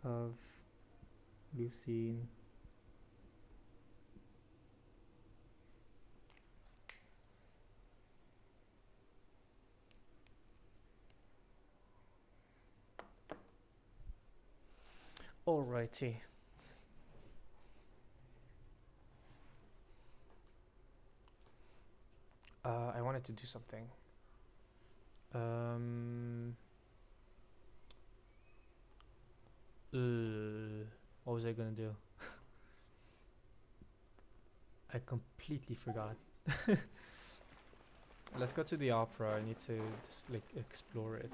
of Lucine. Alrighty. I wanted to do something. What was I gonna do? I completely forgot. Let's go to the opera. I need to just like explore it.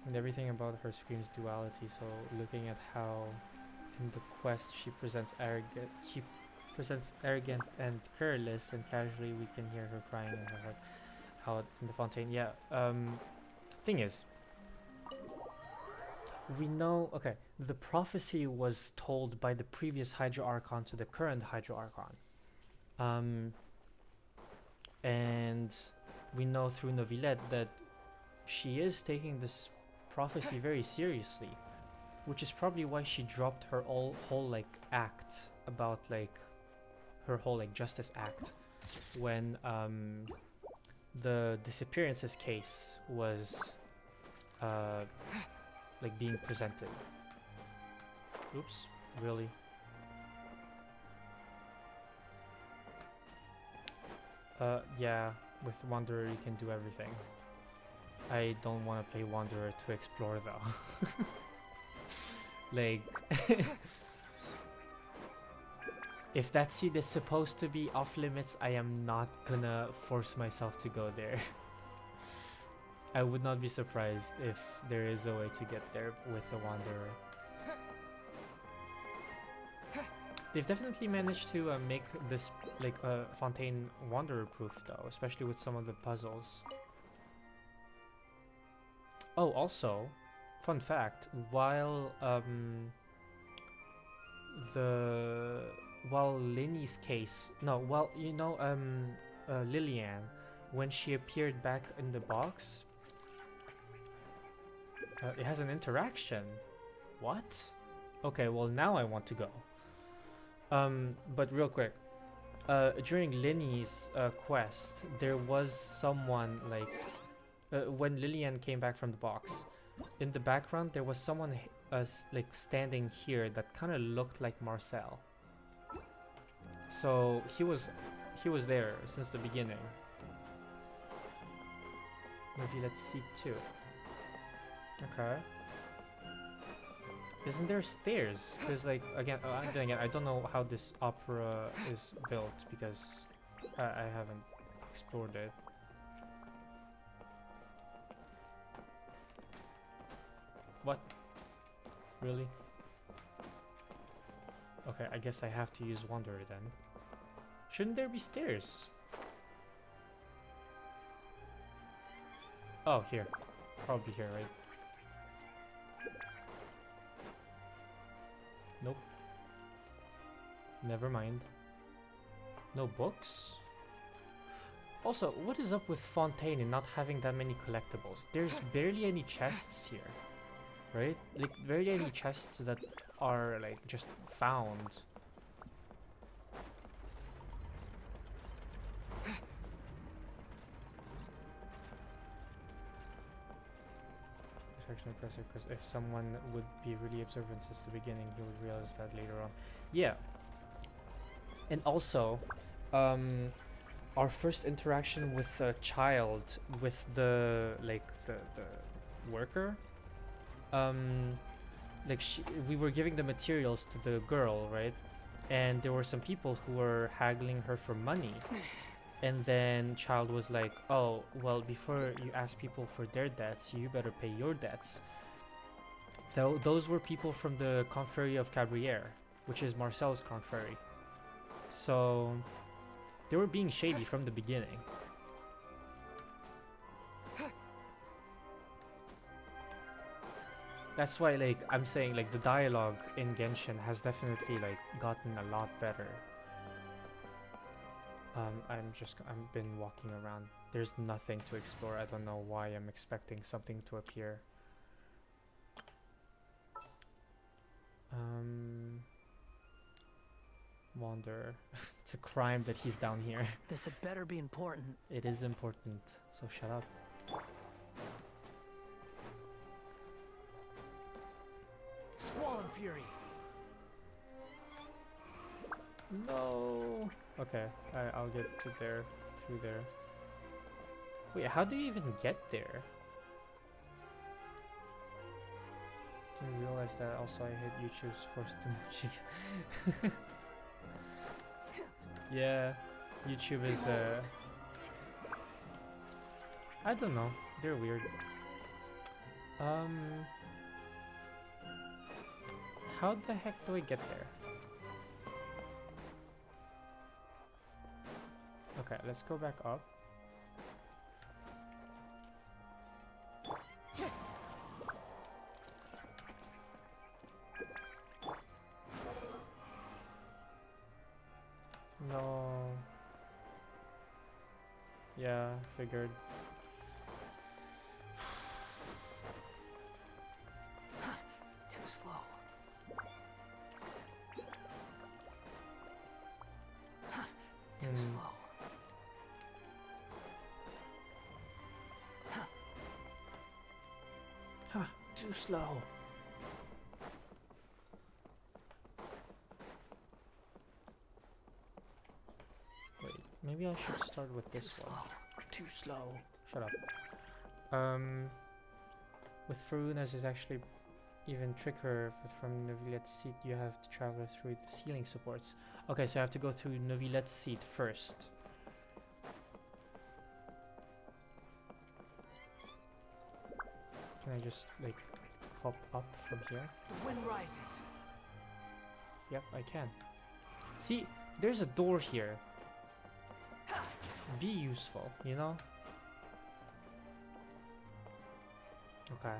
And everything about her screams duality, so looking at how in the quest she presents arrogant and careless, and casually we can hear her crying in her heart. How in the Fontaine, yeah. Thing is, we know, okay, the prophecy was told by the previous Hydro Archon to the current Hydro Archon. Um, and we know through Novilette that she is taking this prophecy very seriously, which is probably why she dropped her whole like act about like her whole like justice act when the disappearances case was like being presented. Oops, really? Yeah, with Wanderer you can do everything. I don't want to play Wanderer to explore though. Like, if that seed is supposed to be off limits, I am not gonna force myself to go there. I would not be surprised if there is a way to get there with the Wanderer. They've definitely managed to make this like Fontaine Wanderer proof though, especially with some of the puzzles. Oh, also, fun fact, while Linny's case, no, well, you know, Lillian, when she appeared back in the box, it has an interaction. What? Okay, well now I want to go. But real quick, during Linny's quest, there was someone like, when Lillian came back from the box, in the background there was someone like standing here that kind of looked like Marcel. So he was there since the beginning. Maybe let's see too. Okay. Isn't there stairs? Because like again, I don't know how this opera is built because I haven't explored it. What? Really? Okay, I guess I have to use Wanderer then. Shouldn't there be stairs? Oh, here. Probably here, right? Nope. Never mind. No books? Also, what is up with Fontaine and not having that many collectibles? There's barely any chests here. Right? Like, barely any chests that are, like, just found. It's actually impressive because if someone would be really observant since the beginning, he would realize that later on. Yeah. And also, our first interaction with a child, with the, like, the worker, like we were giving the materials to the girl, right? And there were some people who were haggling her for money. And then child was like, oh, well, before you ask people for their debts, you better pay your debts. Those were people from the Confrérie of Cabrières, which is Marcel's confrérie. So they were being shady from the beginning. That's why, like, I'm saying, like, the dialogue in Genshin has definitely, like, gotten a lot better. I've been walking around. There's nothing to explore. I don't know why I'm expecting something to appear. Wander. It's a crime that he's down here. This had better be important. It is important, so shut up. Squall and Fury. No. Okay, I'll get to there, through there. Wait, how do you even get there? Didn't realize that also I hit YouTube's forced to Yeah, YouTube is I don't know, they're weird. How the heck do I get there? Okay, let's go back up. No. Yeah, figured. Too slow. Too slow. Huh, too slow. Wait, maybe I should start with Too this slow. one. Too slow. Shut up. With Farunas is actually even trickier. From Novilet's seat, you have to travel through the ceiling supports. Okay, so I have to go through Novilet's seat first. Can I just like hop up from here? The wind rises. Yep, I can. See, there's a door here. Be useful, you know? Okay.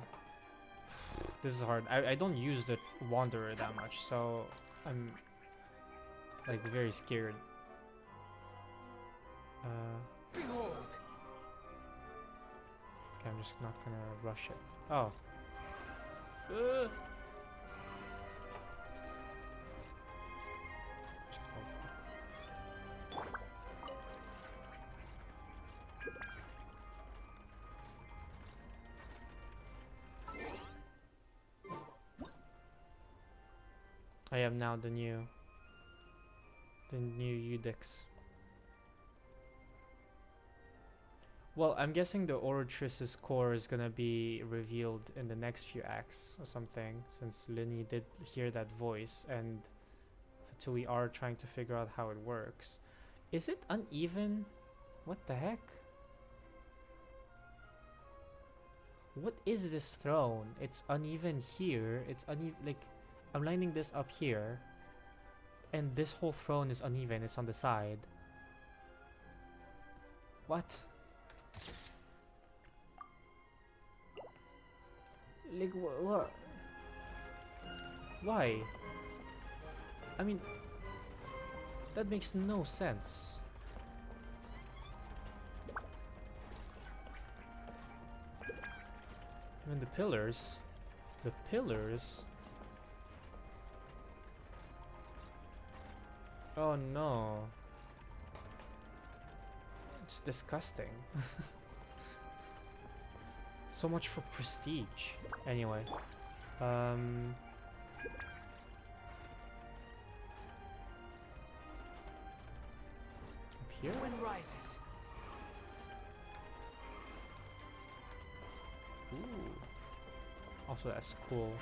This is hard. I don't use the Wanderer that much, so I'm like very scared. Behold. Okay, I'm just not gonna rush it. Oh. Just go back. I am now the new Udix. Well, I'm guessing the Orotriss's core is gonna be revealed in the next few acts or something, since Linny did hear that voice, and Fatui are trying to figure out how it works. Is it uneven? What the heck? What is this throne? It's uneven here. It's uneven, like, I'm lining this up here, and this whole throne is uneven. It's on the side. What? Like, what? Why? I mean, that makes no sense. Even the pillars. The pillars? Oh no. It's disgusting. So much for prestige. Anyway. Up here? The wind rises. Ooh. Also, that's cool.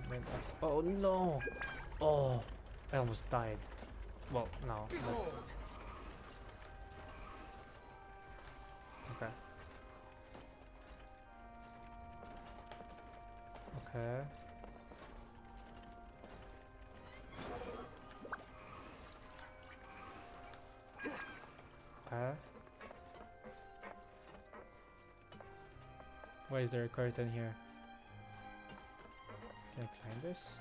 Went up. Oh no! Oh, I almost died. Well, no. but- Behold. Okay. Okay. Okay. Why is there a curtain here? Can I climb this?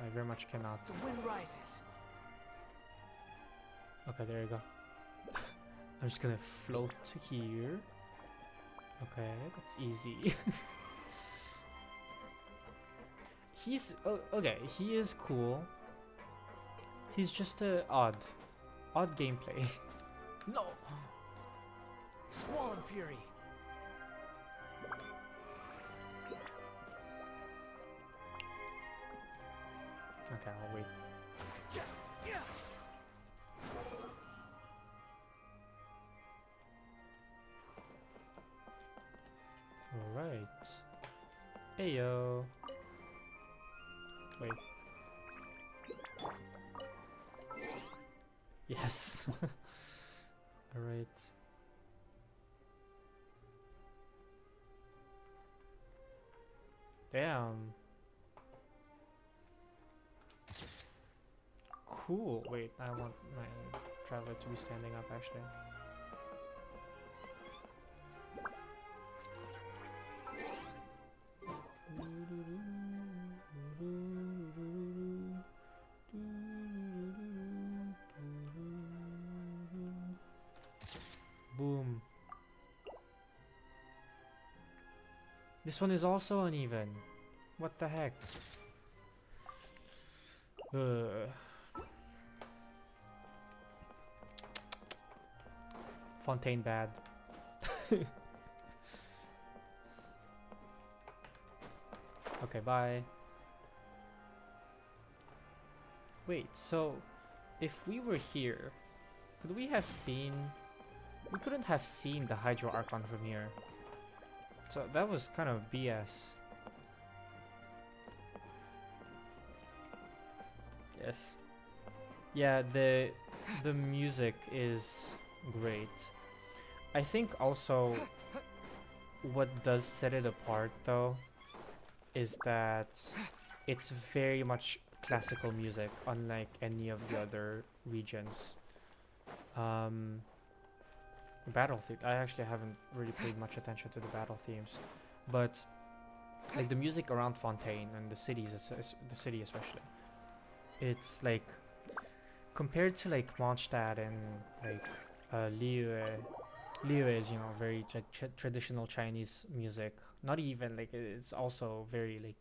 I very much cannot. The wind rises. Okay, there you go. I'm just gonna float to here. Okay, that's easy. He's okay. He is cool. He's just odd gameplay. No. Squall and fury. Okay, I'll wait. All right. Ayo. Wait. Yes. All right. Damn. Cool. Wait, I want my traveler to be standing up actually. Boom. This one is also uneven. What the heck? Fontaine bad. Okay, bye. Wait, so if we were here, could we have seen... We couldn't have seen the Hydro Archon from here. So that was kind of BS. Yes. Yeah, the music is great. I think also what does set it apart though is that it's very much classical music, unlike any of the other regions. Battle theme. I actually haven't really paid much attention to the battle themes, but like the music around Fontaine and the cities, the city especially, it's like compared to like Mondstadt and like Liyue. Liyue is, you know, very traditional Chinese music. Not even like it's also very like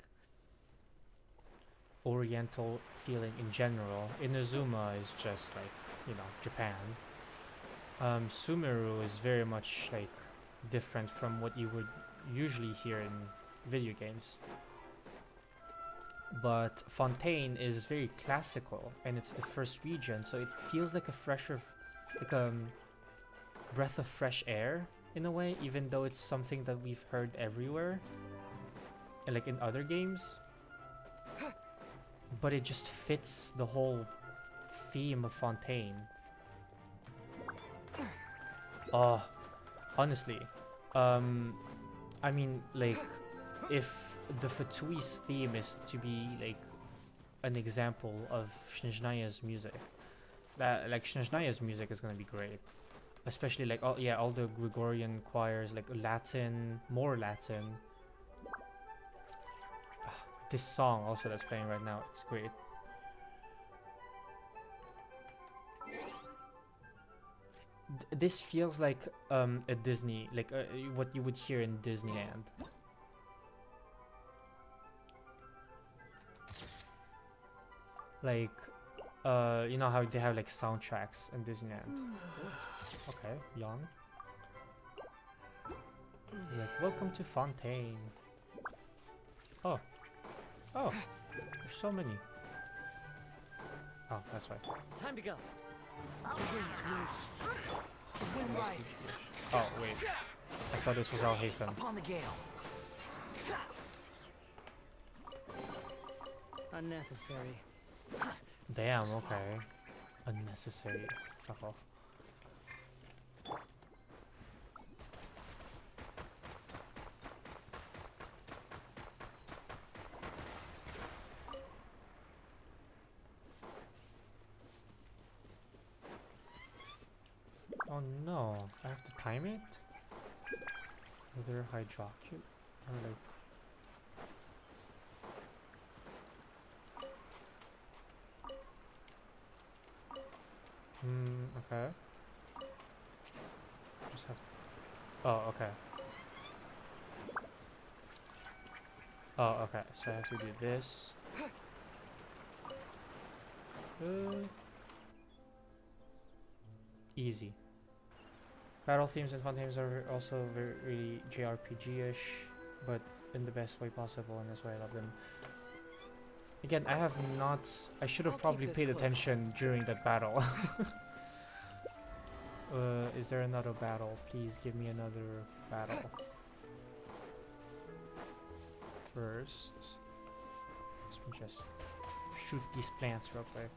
Oriental feeling in general. Inazuma is just like, you know, Japan. Sumeru is very much like different from what you would usually hear in video games. But Fontaine is very classical, and it's the first region, so it feels like a fresher, like a breath of fresh air in a way, even though it's something that we've heard everywhere, and like in other games. But it just fits the whole theme of Fontaine. Oh, honestly, I mean, like, if the Fatui's theme is to be like an example of Shinjnaya's music, that like Shinjnaya's music is gonna be great, especially like all the Gregorian choirs, like Latin, more Latin. This song also that's playing right now, it's great. This feels like a Disney, like what you would hear in Disneyland. Like, you know how they have like soundtracks in Disneyland. Okay, young. Like, welcome to Fontaine. Oh, there's so many. Oh, that's right. Time to go. The wind's losing. The wind rises. Oh wait, I thought this was Alhaven. Upon the gale. Unnecessary. Damn, okay. Unnecessary. Fuck off. Oh no, I have to time it? Whether hydrocute or like... Okay. Just have... Oh, okay. Oh, okay. So I have to do this. Easy. Battle themes and fun themes are also very really JRPG-ish, but in the best way possible, and that's why I love them. Again, I have not... I should have probably paid attention during that battle. Is there another battle? Please give me another battle. First, let me just shoot these plants real quick.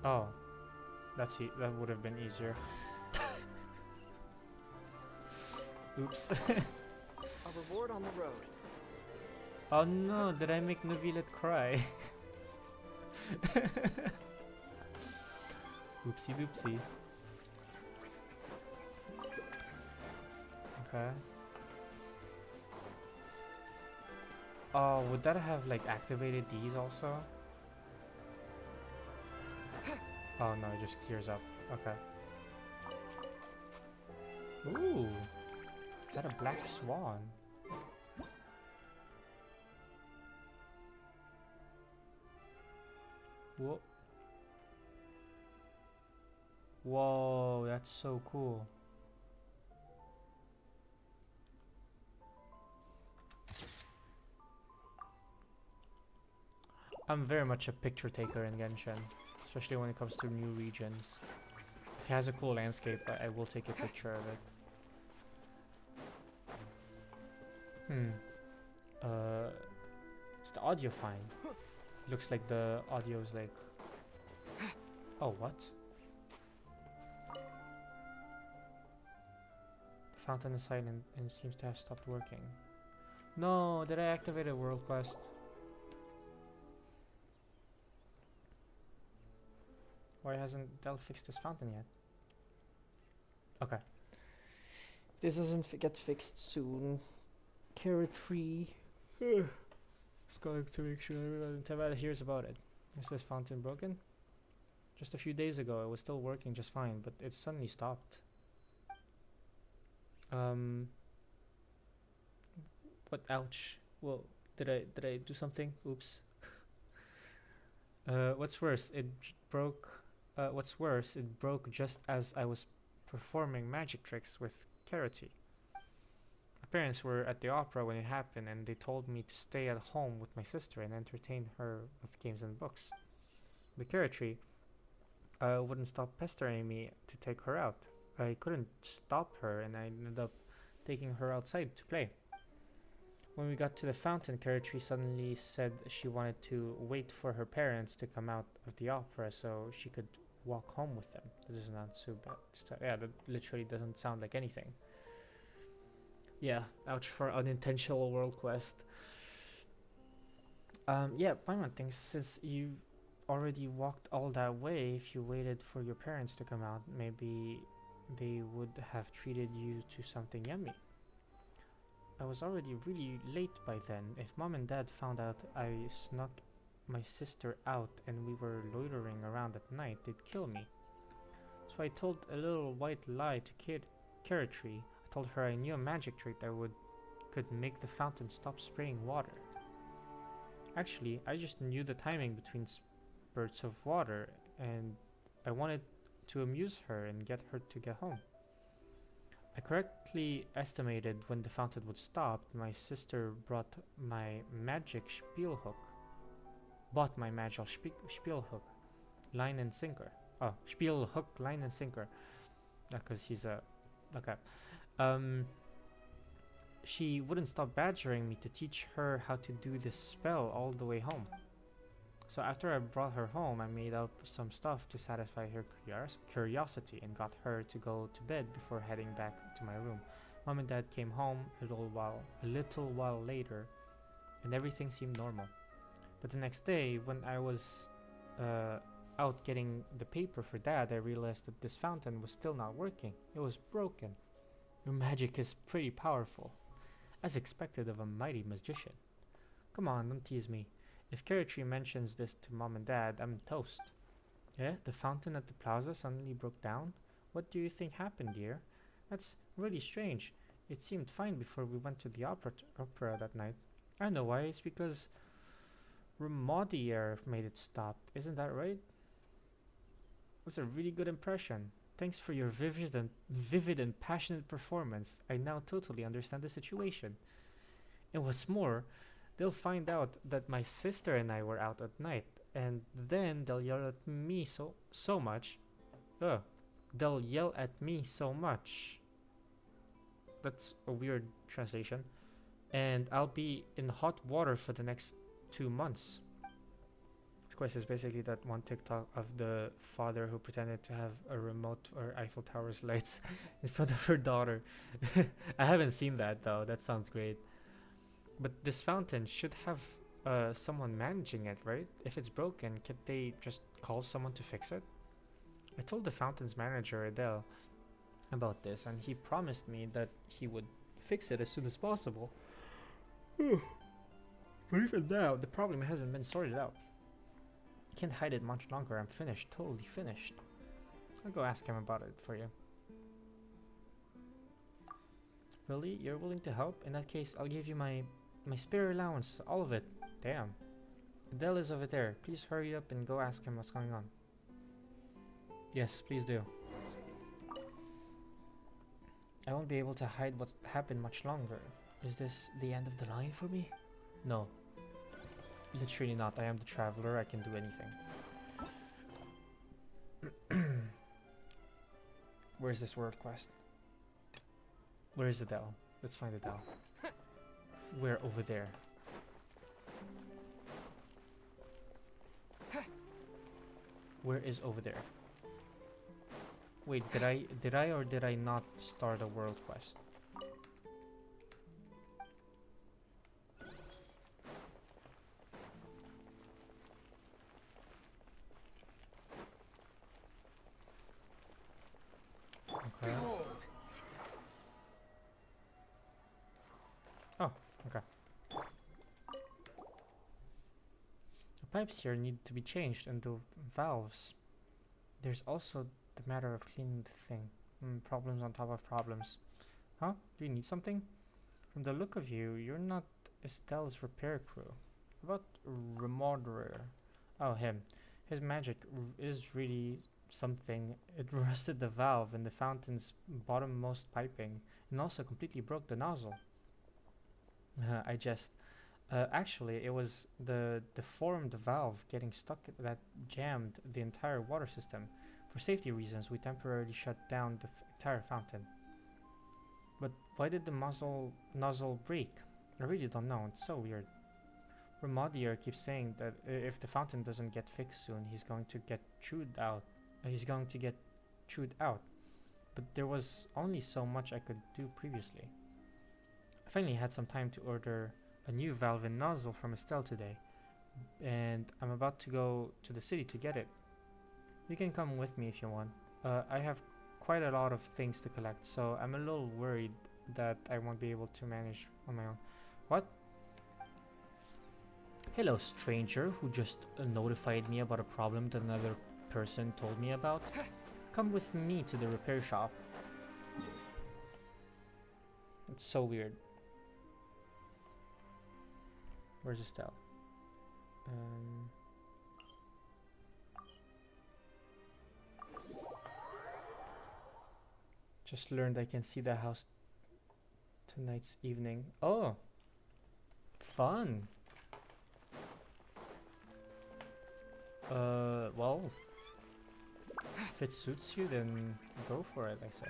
Oh, that's that would have been easier. Oops. A reward on the road. Oh no, did I make Novelet cry? Oopsie doopsie. Okay. Oh, would that have like activated these also? Oh no, it just clears up. Okay. Ooh, is that a black swan? Whoa. Whoa, that's so cool. I'm very much a picture taker in Genshin, especially when it comes to new regions. If it has a cool landscape, I will take a picture of it. Hmm. Is the audio fine? Looks like the audio is like... Oh, what? The fountain is silent and seems to have stopped working. No, did I activate a world quest? Why hasn't Dell fixed this fountain yet? Okay. If this doesn't get fixed soon, carrot tree. It's going to make sure everyone in Tavada hears about it. Is this fountain broken? Just a few days ago, it was still working just fine, but it suddenly stopped. What? Ouch. Well, did I do something? Oops. What's worse, it broke. What's worse, it broke just as I was performing magic tricks with Karate. My parents were at the opera when it happened, and they told me to stay at home with my sister and entertain her with games and books. The Karate wouldn't stop pestering me to take her out. I couldn't stop her, and I ended up taking her outside to play. When we got to the fountain, Carrot suddenly said she wanted to wait for her parents to come out of the opera so she could walk home with them. This is not so bad. Yeah, that literally doesn't sound like anything. Yeah, ouch for unintentional world quest. Yeah, Paimon thinks since you already walked all that way, if you waited for your parents to come out, maybe they would have treated you to something yummy. I was already really late by then. If mom and dad found out I snuck my sister out and we were loitering around at night, they'd kill me. So I told a little white lie to Carrot Tree. I told her I knew a magic trick that could make the fountain stop spraying water. Actually, I just knew the timing between spurts of water, and I wanted to amuse her and get her to get home. I correctly estimated when the fountain would stop. My sister brought my magic spiel hook. Bought my magic spiel hook, line and sinker. Oh, spiel hook, line and sinker. Because he's a... Okay. She wouldn't stop badgering me to teach her how to do this spell all the way home. So after I brought her home, I made up some stuff to satisfy her curiosity and got her to go to bed before heading back to my room. Mom and Dad came home a little while later, and everything seemed normal. But the next day, when I was out getting the paper for Dad, I realized that this fountain was still not working. It was broken. Your magic is pretty powerful, as expected of a mighty magician. Come on, don't tease me. If Carrot Tree mentions this to Mom and Dad, I'm toast. Yeah, the fountain at the plaza suddenly broke down? What do you think happened, dear? That's really strange. It seemed fine before we went to the opera that night. I know why. It's because Remodier made it stop. Isn't that right? That's a really good impression. Thanks for your vivid and passionate performance. I now totally understand the situation. And what's more, they'll find out that my sister and I were out at night, and then they'll yell at me so much. They'll yell at me so much. That's a weird translation. And I'll be in hot water for the next 2 months. This quest is basically that one TikTok of the father who pretended to have a remote or Eiffel Tower's lights in front of her daughter. I haven't seen that though. That sounds great. But this fountain should have someone managing it, right? If it's broken, can't they just call someone to fix it? I told the fountain's manager, Adele, about this, and he promised me that he would fix it as soon as possible. But even now, the problem hasn't been sorted out. I can't hide it much longer. I'm finished, totally finished. I'll go ask him about it for you. Really? You're willing to help? In that case, I'll give you my spare allowance, all of it. Damn. Adele is over there. Please hurry up and go ask him what's going on. Yes, please do. I won't be able to hide what's happened much longer. Is this the end of the line for me? No. Literally not. I am the traveler. I can do anything. Where's this world quest? Where is Adele? Let's find Adele. Where? Over there. Where is over there? Wait, did I or did I not start a world quest? Okay. Oh, okay. The pipes here need to be changed and the valves. There's also the matter of cleaning the thing. Problems on top of problems. Huh? Do you need something? From the look of you, you're not Estelle's repair crew. About Remoderer. Oh, him. His magic is really something. It rusted the valve in the fountain's bottommost piping and also completely broke the nozzle. I just... actually, it was the deformed valve getting stuck that jammed the entire water system. For safety reasons, we temporarily shut down the entire fountain. But why did the nozzle break? I really don't know. It's so weird. Remodier keeps saying that if the fountain doesn't get fixed soon, he's going to get chewed out. But there was only so much I could do previously. I finally had some time to order a new valve and nozzle from Estelle today, and I'm about to go to the city to get it. You can come with me if you want. I have quite a lot of things to collect, so I'm a little worried that I won't be able to manage on my own. What? Hello, stranger who just notified me about a problem that another person told me about. Come with me to the repair shop. It's so weird. Where's Estelle? Just learned I can see the house tonight's evening. Oh, fun. Well, if it suits you, then go for it, I say.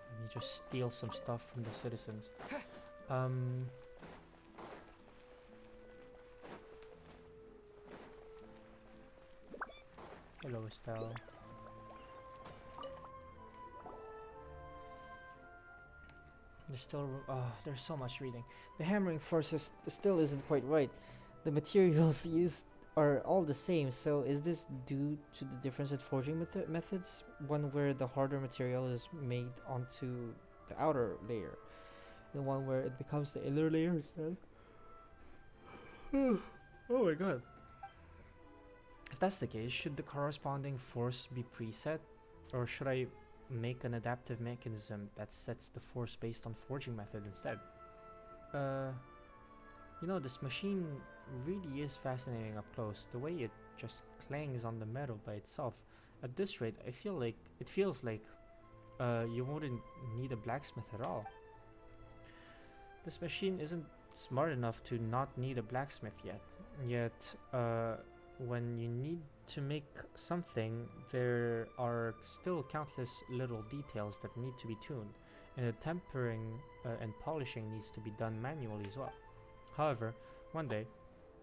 Let me just steal some stuff from the citizens. Hello, Estelle. There's so much reading. The hammering force still isn't quite right. The materials used are all the same, so is this due to the difference in forging methods? One where the harder material is made onto the outer layer, and one where it becomes the inner layer instead? Oh my god. If that's the case, should the corresponding force be preset? Or should I make an adaptive mechanism that sets the force based on forging method instead? You know, this machine really is fascinating up close. The way it just clangs on the metal by itself. At this rate, it feels like you wouldn't need a blacksmith at all. This machine isn't smart enough to not need a blacksmith yet. Yet, when you need to make something, there are still countless little details that need to be tuned, and the tempering and polishing needs to be done manually as well. However, one day,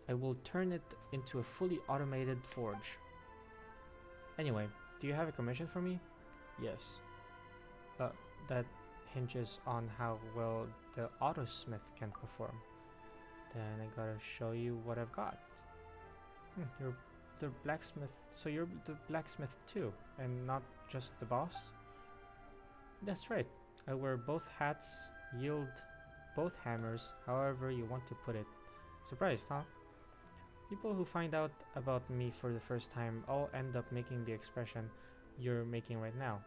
I will turn it into a fully automated forge. Anyway, do you have a commission for me? Yes. That hinges on how well the autosmith can perform. Then I gotta show you what I've got. You're the blacksmith, so you're the blacksmith too, and not just the boss? That's right. I wear both hats, yield both hammers, however you want to put it. Surprised, huh? People who find out about me for the first time all end up making the expression you're making right now.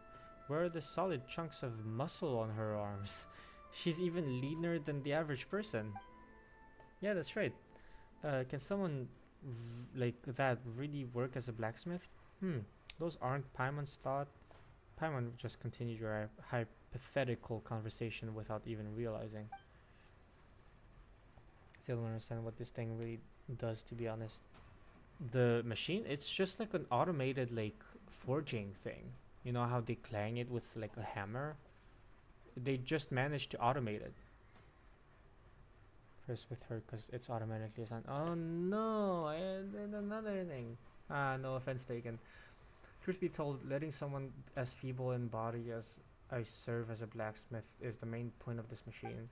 Where are the solid chunks of muscle on her arms? She's even leaner than the average person. Yeah, that's right. Can someone like that really work as a blacksmith? Those aren't Paimon's thought. Paimon just continued your hypothetical conversation without even realizing. Still don't understand what this thing really does, to be honest. The machine, it's just like an automated like forging thing. You know how they clang it with like a hammer? They just managed to automate it. First with her because it's automatically assigned. Oh no, I did another thing. No offense taken. Truth be told, letting someone as feeble in body as I serve as a blacksmith is the main point of this machine.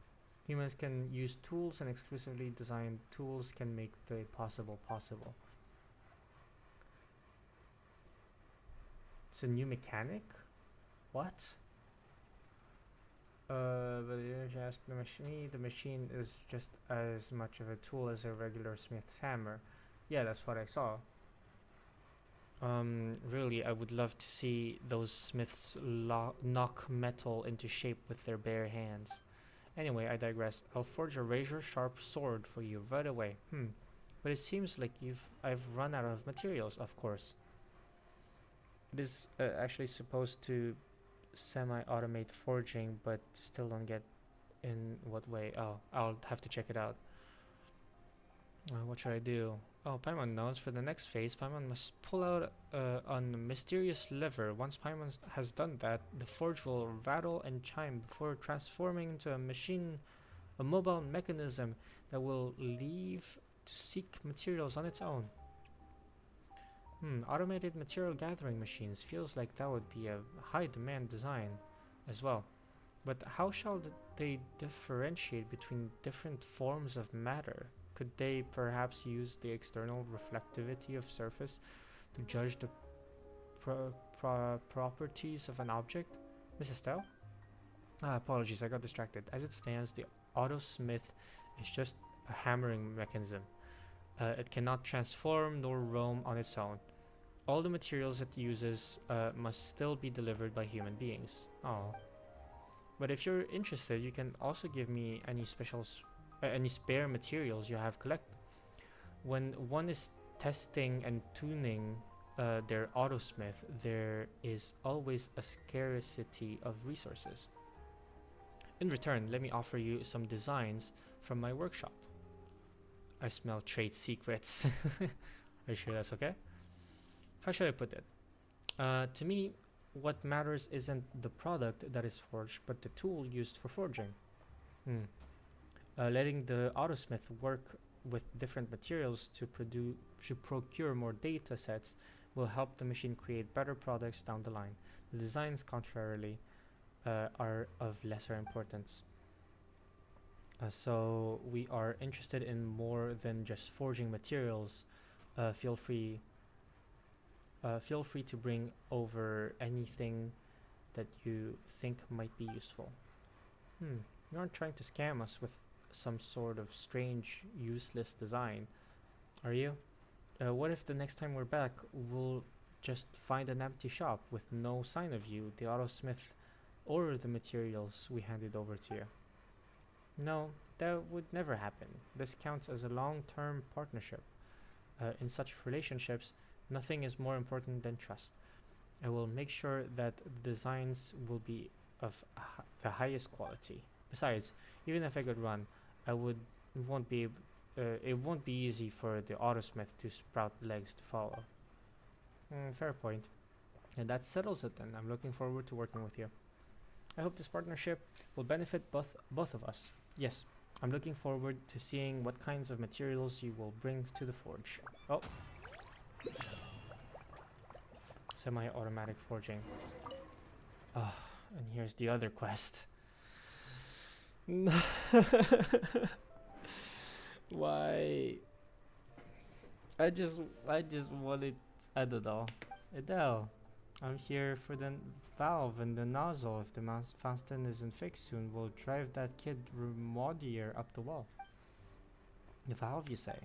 Humans can use tools, and exclusively designed tools can make the possible possible. It's a new mechanic? What? But you just the machine is just as much of a tool as a regular smith's hammer. Yeah, that's what I saw. Really, I would love to see those smiths knock metal into shape with their bare hands. Anyway, I digress. I'll forge a razor-sharp sword for you right away. But it seems like I've run out of materials, of course. It is actually supposed to semi-automate forging, but still don't get in what way. Oh, I'll have to check it out. What should I do? Oh, Paimon knows. For the next phase, Paimon must pull out a mysterious lever. Once Paimon has done that, the forge will rattle and chime before transforming into a mobile mechanism that will leave to seek materials on its own. Automated material gathering machines feels like that would be a high demand design as well. But how shall they differentiate between different forms of matter? Could they perhaps use the external reflectivity of surface to judge the properties of an object? Mrs. Stell? Apologies, I got distracted. As it stands, the autosmith is just a hammering mechanism. It cannot transform nor roam on its own. All the materials it uses must still be delivered by human beings. Oh. But if you're interested, you can also give me any any spare materials you have collected. When one is testing and tuning their autosmith, there is always a scarcity of resources. In return, let me offer you some designs from my workshop. I smell trade secrets. Are you sure that's okay? How should I put it? To me, what matters isn't the product that is forged, but the tool used for forging. Letting the autosmith work with different materials to procure more data sets will help the machine create better products down the line. The designs, contrarily, are of lesser importance. So we are interested in more than just forging materials. Feel free to bring over anything that you think might be useful. You aren't trying to scam us with some sort of strange, useless design, are you? What if the next time we're back, we'll just find an empty shop with no sign of you, the autosmith, or the materials we handed over to you? No, that would never happen. This counts as a long-term partnership. In such relationships, nothing is more important than trust. I will make sure that the designs will be of the highest quality. Besides, even if I could run, it won't be easy for the autosmith to sprout legs to follow. Fair point. And that settles it then. I'm looking forward to working with you. I hope this partnership will benefit both of us. Yes, I'm looking forward to seeing what kinds of materials you will bring to the forge. Oh. Semi-automatic forging. Oh, and here's the other quest. Why? I just wanted, I don't know. Adele, I'm here for the valve and the nozzle. If the fountain isn't fixed soon, we'll drive that kid Remodier up the wall. The valve, you say?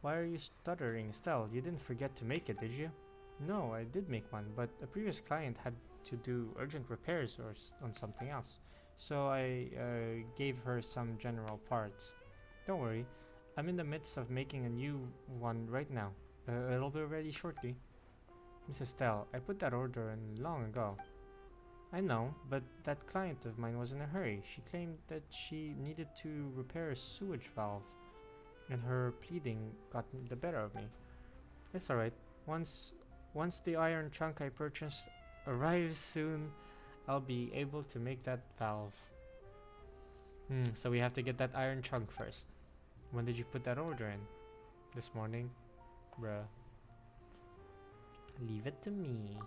Why are you stuttering, Estelle? You didn't forget to make it, did you? No, I did make one, but a previous client had to do urgent repairs or on something else. So I gave her some general parts. Don't worry, I'm in the midst of making a new one right now. It'll be ready shortly. Mrs. Estelle, I put that order in long ago. I know, but that client of mine was in a hurry. She claimed that she needed to repair a sewage valve, and her pleading got the better of me. It's alright. Once the iron trunk I purchased arrives soon, I'll be able to make that valve. So we have to get that iron trunk first. When did you put that order in? This morning? Bruh. Leave it to me.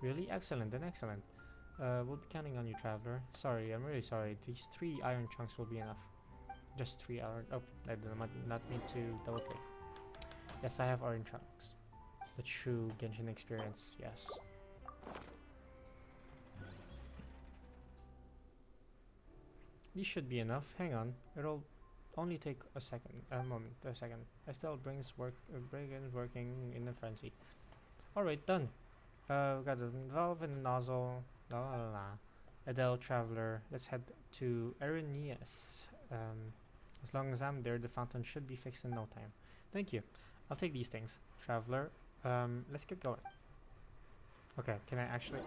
Really? Excellent, then excellent. We'll be counting on you, traveler. Sorry, I'm really sorry. These 3 iron trunks will be enough. Just 3 iron. Oh, I did not mean to double click. Yes, I have iron trunks. The true Genshin experience, yes. These should be enough. Hang on. It'll only take a second. A moment. A second. Estelle brings working in a frenzy. Alright, done. We got the valve and the nozzle. La la la la. Adele, traveler. Let's head to Erinius. As long as I'm there, the fountain should be fixed in no time. Thank you. I'll take these things. Traveler. Let's get going. Okay, can I actually...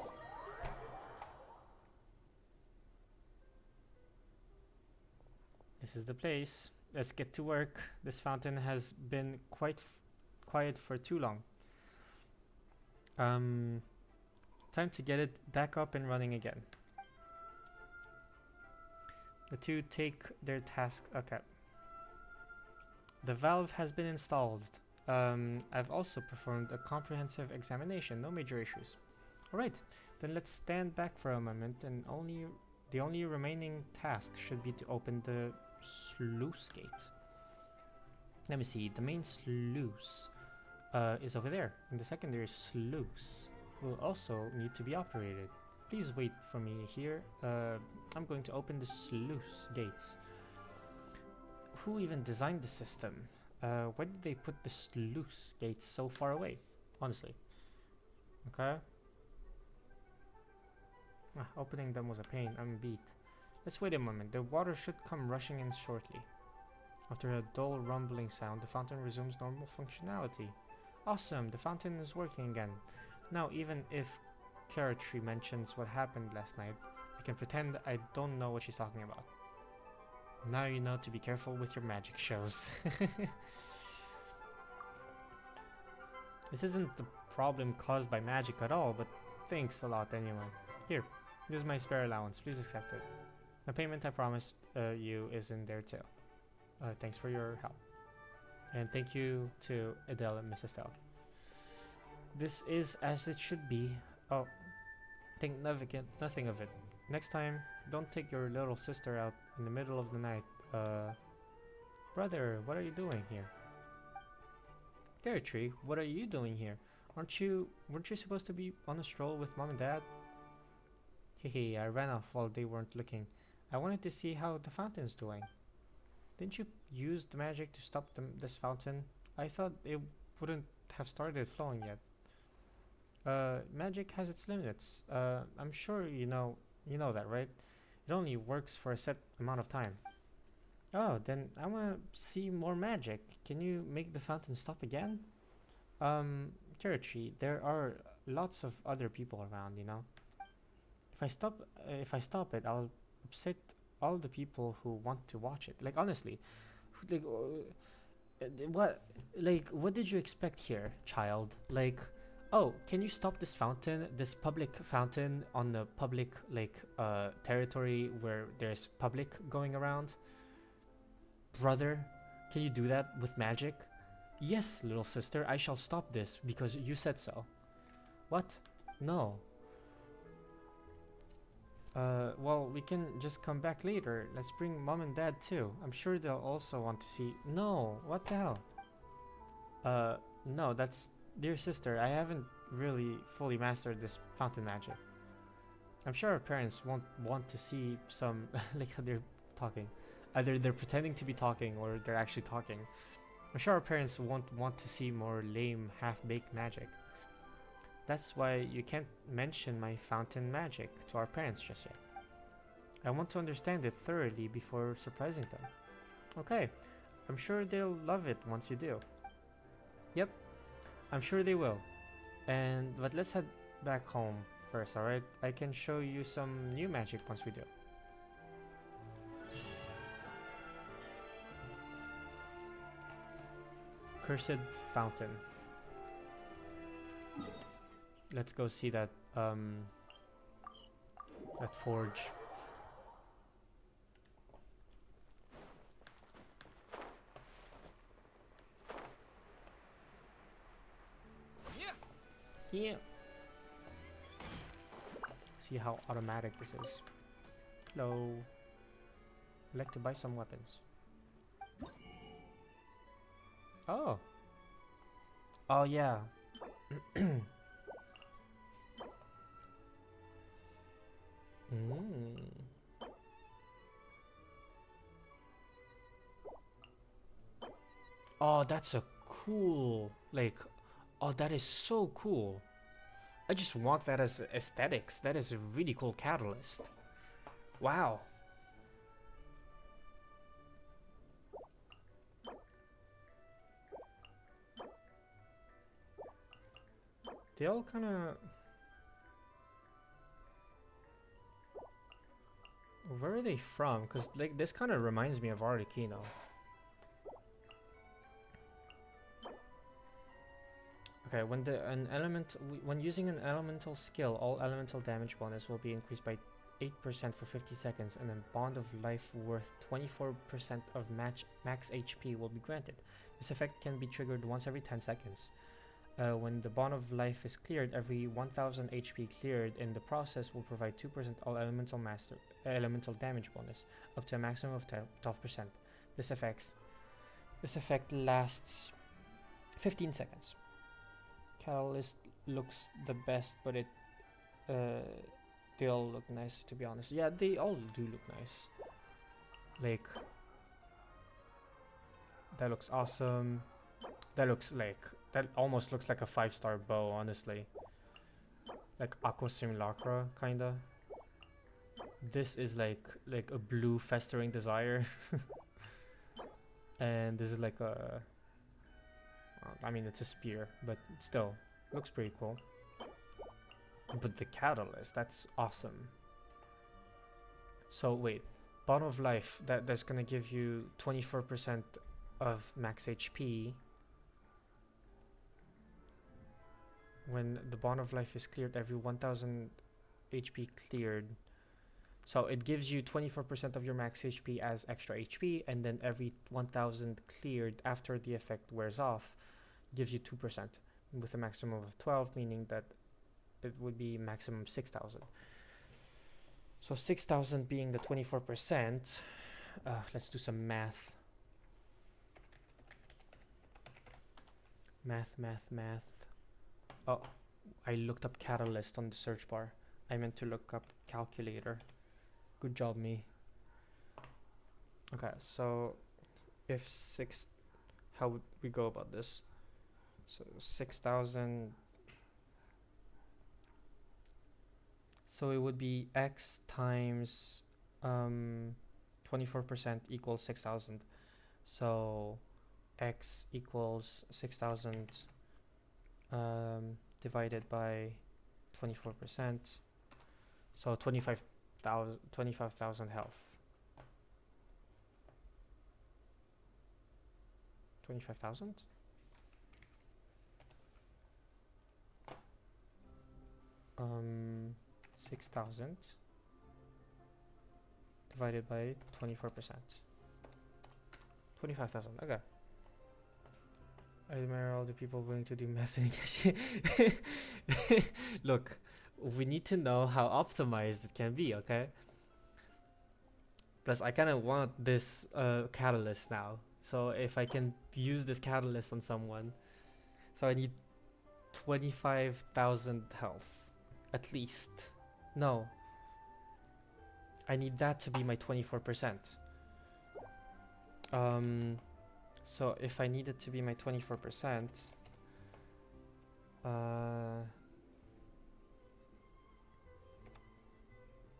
This is the place. Let's get to work. This fountain has been quite quiet for too long. Time to get it back up and running again. The two take their task. Okay. The valve has been installed. I've also performed a comprehensive examination. No major issues. Alright, then let's stand back for a moment, and the only remaining task should be to open the sluice gate. Let me see. The main sluice is over there, and the secondary sluice will also need to be operated. Please wait for me here. I'm going to open the sluice gates. Who even designed the system? Why did they put the sluice gates so far away? Honestly. Okay. Opening them was a pain. I'm beat. Let's wait a moment. The water should come rushing in shortly. After a dull rumbling sound, the fountain resumes normal functionality. Awesome! The fountain is working again. Now, even if Karatree mentions what happened last night, I can pretend I don't know what she's talking about. Now you know to be careful with your magic shows. This isn't the problem caused by magic at all, but thanks a lot anyway. Here, this is my spare allowance. Please accept it. The payment I promised you is in there too. Thanks for your help. And thank you to Adele and Mrs. Estelle. This is as it should be. Oh, think nothing of it. Next time, don't take your little sister out in the middle of the night. Brother, what are you doing here? Karatree, what are you doing here? Weren't you supposed to be on a stroll with Mom and Dad? Hehe, I ran off while they weren't looking. I wanted to see how the fountain's doing. Didn't you use the magic to stop this fountain? I thought it wouldn't have started flowing yet. Magic has its limits. I'm sure you know that, right? It only works for a set amount of time. Oh, then I want to see more magic. Can you make the fountain stop again? Karatree, there are lots of other people around, you know. If I stop it, I'll upset all the people who want to watch it. Like, honestly, what did you expect here, child? Like, oh, can you stop this fountain, this public fountain on the public, territory where there's public going around? Brother, can you do that with magic? Yes, little sister, I shall stop this because you said so. What? No. Well, we can just come back later. Let's bring Mom and Dad too. I'm sure they'll also want to see. No, what the hell? No, that's... Dear sister, I haven't really fully mastered this fountain magic. I'm sure our parents won't want to see some like how they're talking. Either they're pretending to be talking or they're actually talking. I'm sure our parents won't want to see more lame, half-baked magic. That's why you can't mention my fountain magic to our parents just yet. I want to understand it thoroughly before surprising them. Okay, I'm sure they'll love it once you do. Yep, I'm sure they will. But let's head back home first, alright? I can show you some new magic once we do. Cursed Fountain. Let's go see that forge. Yeah. See how automatic this is. Hello. I'd like to buy some weapons. Oh. Oh yeah. Oh, that's a cool, like, oh, that is so cool. I just want that as aesthetics. That is a really cool catalyst. Wow. They all kind of... Where are they from? Because like this kind of reminds me of Arlecchino. Okay, when using an elemental skill, all elemental damage bonus will be increased by 8% for 50 seconds, and a bond of life worth 24% of max HP will be granted. This effect can be triggered once every 10 seconds. When the bond of life is cleared, every 1000 HP cleared in the process will provide 2% all elemental damage bonus, up to a maximum of 12%. This effect lasts 15 seconds. Catalyst looks the best, but they all look nice, to be honest. Yeah, they all do look nice. Like, that looks awesome. That almost looks like a 5-star bow, honestly. Like Aqua Simulacra, kinda. This is like a blue festering desire. And this is like a... I mean, it's a spear, but still, looks pretty cool. But the catalyst, that's awesome. So wait, bottle of life, that's gonna give you 24% of max HP. When the bond of life is cleared, every 1000 HP cleared. So it gives you 24% of your max HP as extra HP, and then every 1000 cleared after the effect wears off gives you 2% with a maximum of 12, meaning that it would be maximum 6000. So 6000 being the 24%, let's do some math. Math. Oh, I looked up catalyst on the search bar. I meant to look up calculator. Good job, me. Okay, so if how would we go about this? So 6000. So it would be x times 24% equals 6000. So x equals 6000 divided by 24%. So 25,000 health. 25,000? Um, 6,000 divided by 24%. 25,000, okay. I admire all the people willing to do math in Genshin. Look, we need to know how optimized it can be, okay? Plus, I kind of want this catalyst now. So if I can use this catalyst on someone, so I need 25,000 health. At least. No. I need that to be my 24%. So if I need it to be my 24%,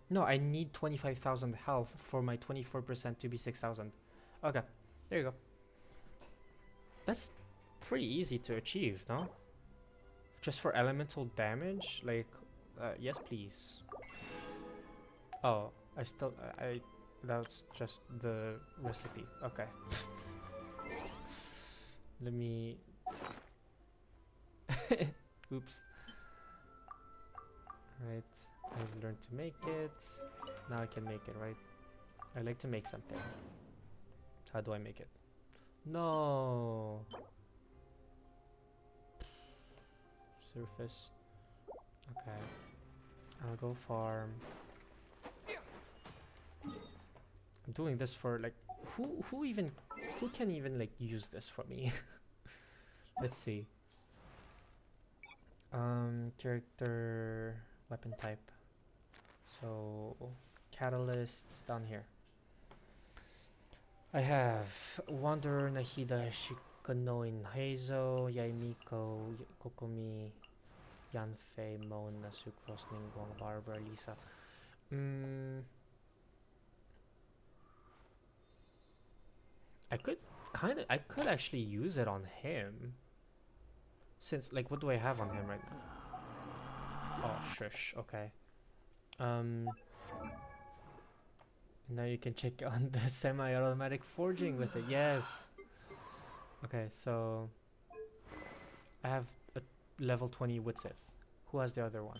no, I need 25,000 health for my 24% to be 6,000. Okay, there you go. That's pretty easy to achieve, no? Just for elemental damage, like, yes, please. Oh, that's just the recipe. Okay. Let me. Oops. Right. I've learned to make it. Now I can make it, right? I like to make something. How do I make it? No. Surface. Okay. I'll go farm. I'm doing this for like who can even like use this for me? Let's see. Character weapon type. So catalysts down here. I have Wanderer, Nahida, Shikonoin, Heizo, Yaimiko, Kokomi, Yanfei, Mona, Sucrose, Ningguang, Barbara, Lisa. I could actually use it on him. Since, like, what do I have on him right now? Oh, shush, okay. Now you can check on the semi-automatic forging with it, yes! Okay, so... I have a level 20 Witsith. Who has the other one?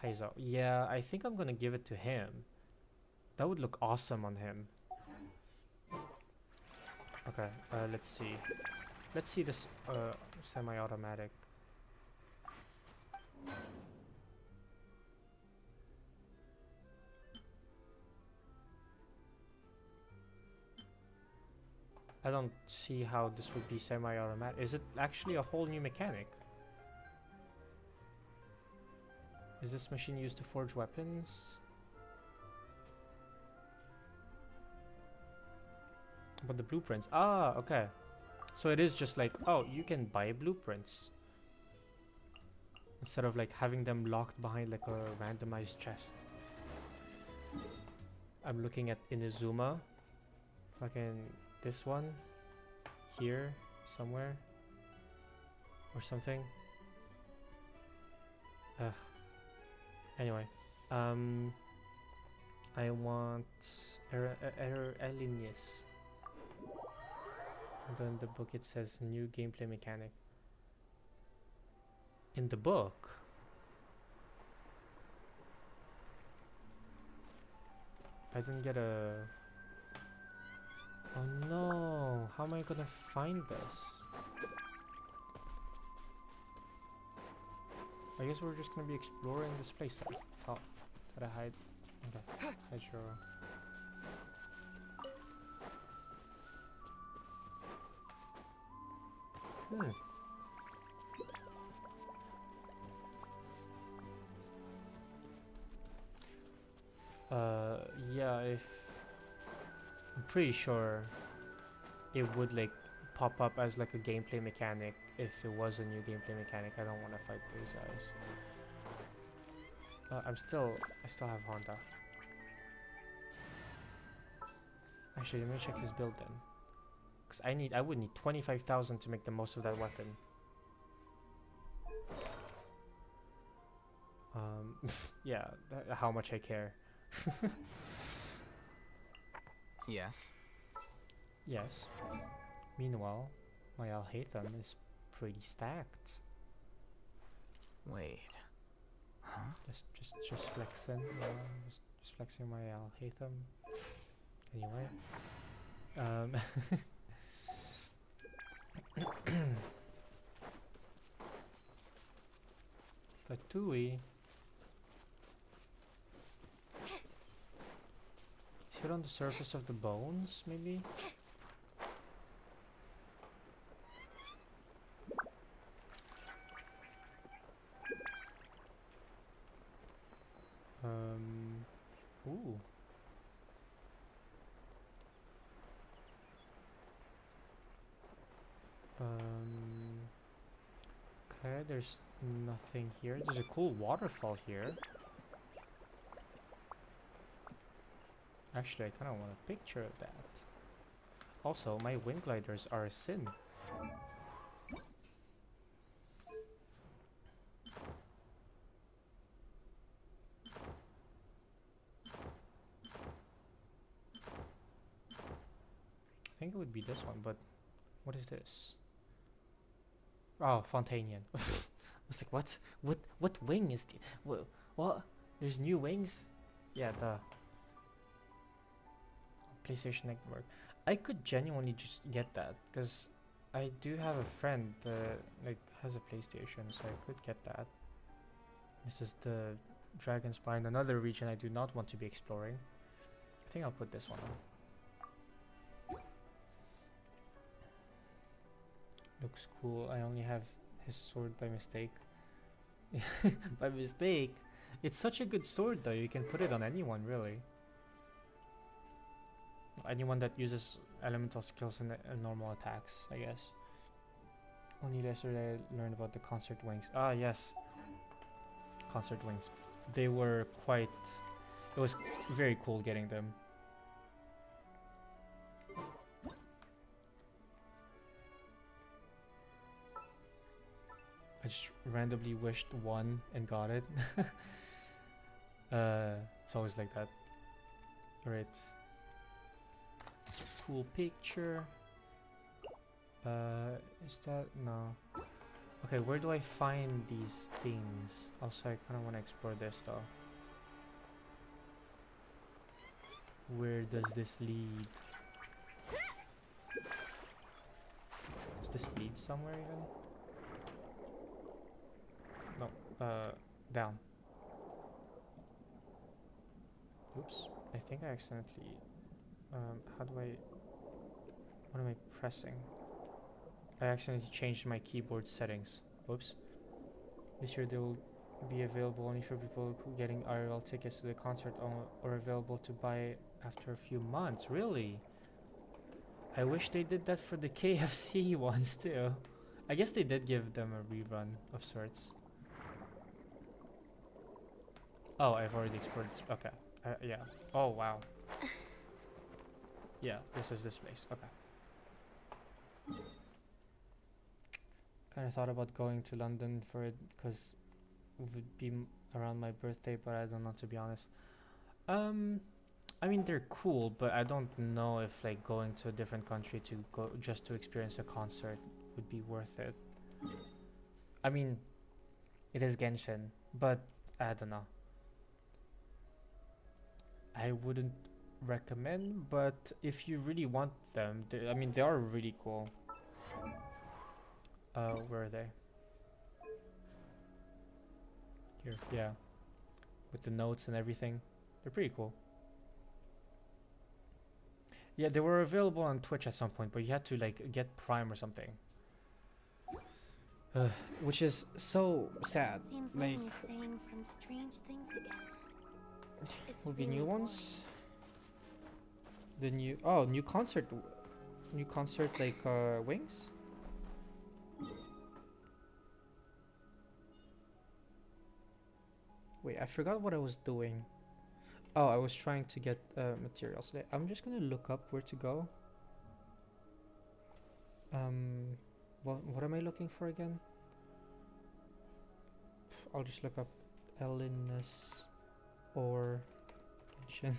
Heizo. Yeah, I think I'm gonna give it to him. That would look awesome on him. Okay, let's see. Let's see this semi-automatic. I don't see how this would be semi-automatic. Is it actually a whole new mechanic? Is this machine used to forge weapons? But the blueprints. Ah, okay. So it is just like, oh, you can buy blueprints. Instead of like having them locked behind like a randomized chest. I'm looking at Inazuma. Fucking this one. Here, somewhere. Or something. Anyway. I want Elinius. And then the book it says new gameplay mechanic. In the book? I didn't get a... Oh no! How am I gonna find this? I guess we're just gonna be exploring this place. Oh, did I hide? Okay, hide your... Yeah, I'm pretty sure it would like pop up as like a gameplay mechanic if it was a new gameplay mechanic. I don't want to fight these guys. I still have Honda. Actually, let me check his build then. Cause I would need 25,000 to make the most of that weapon. Yeah, how much I care. Yes. Yes. Meanwhile, my Alhaitham is pretty stacked. Wait. Huh? Just flexing. Just flexing my Alhaitham. Anyway. Fatui. Is it on the surface of the bones, maybe? Ooh. Okay, there's nothing here. There's a cool waterfall here. Actually, I kind of want a picture of that. Also, my wind gliders are a sin. I think it would be this one, but what is this? Oh, Fontaine. I was like, what? What wing is the? What? There's new wings? Yeah, the PlayStation Network. I could genuinely just get that because I do have a friend that like has a PlayStation, so I could get that. This is the Dragon Spine, another region I do not want to be exploring. I think I'll put this one on. Looks cool. I only have his sword by mistake. By mistake? It's such a good sword though, you can put it on anyone really. Anyone that uses elemental skills and normal attacks, I guess. Only yesterday I learned about the concert wings. Ah yes. Concert wings. They were quite... It was very cool getting them. I just randomly wished one and got it. It's always like that. Alright. Cool picture. Is that... No. Okay, where do I find these things? Also, I kind of want to explore this though. Where does this lead? Does this lead somewhere even? No, down. Oops, I think I accidentally... how do I... What am I pressing? I accidentally changed my keyboard settings. Whoops. This year they will be available only for people who getting IRL tickets to the concert or available to buy after a few months. Really? I wish they did that for the KFC ones too. I guess they did give them a rerun of sorts. Oh, I've already explored this. Okay. Yeah. Oh, wow. Yeah, this is this place. Okay. Kind of thought about going to London for it because it would be around my birthday, but I don't know, to be honest. I mean they're cool, but I don't know if like going to a different country to go just to experience a concert would be worth it. I mean, it is Genshin, but I don't know. I wouldn't recommend, but if you really want them, I mean they are really cool. Where are they? Here, yeah. With the notes and everything. They're pretty cool. Yeah, they were available on Twitch at some point, but you had to like get Prime or something. Which is so sad. Seems Like, he's saying some strange things again. It's will be really new boring. ones. The new new concert like wings. Wait, I forgot what I was doing. Oh, I was trying to get materials. I'm just gonna look up where to go. What am I looking for again? I'll just look up Ellinus or Genshin.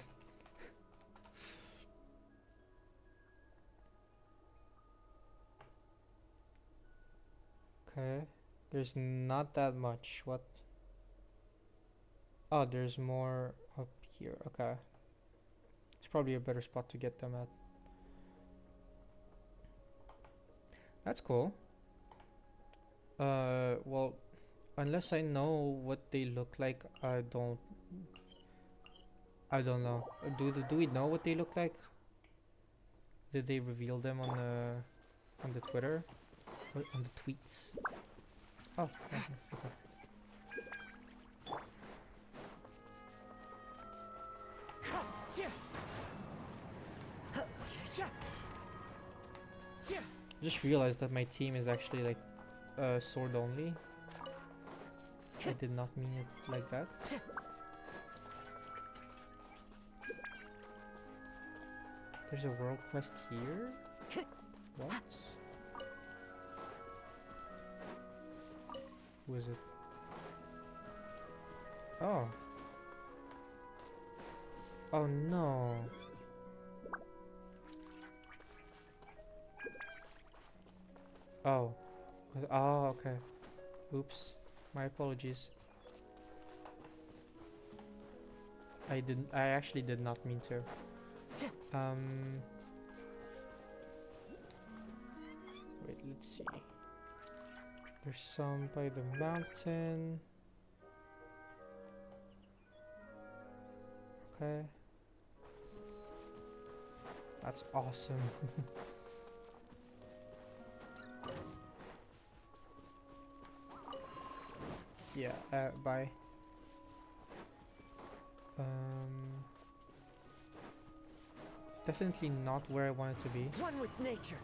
Okay, there's not that much. What? Oh, there's more up here. Okay, it's probably a better spot to get them at. That's cool. Well, unless I know what they look like, I don't know. Do we know what they look like? Did they reveal them on the Twitter? Or on the tweets? Oh, okay. I just realized that my team is actually like sword only. I did not mean it like that. There's a world quest here? What? Who is it? Oh. Oh no. Oh. Oh, okay. Oops. My apologies. I actually did not mean to. Wait, let's see. There's some by the mountain. Okay. That's awesome. Yeah, bye. Definitely not where I want it to be. One with nature.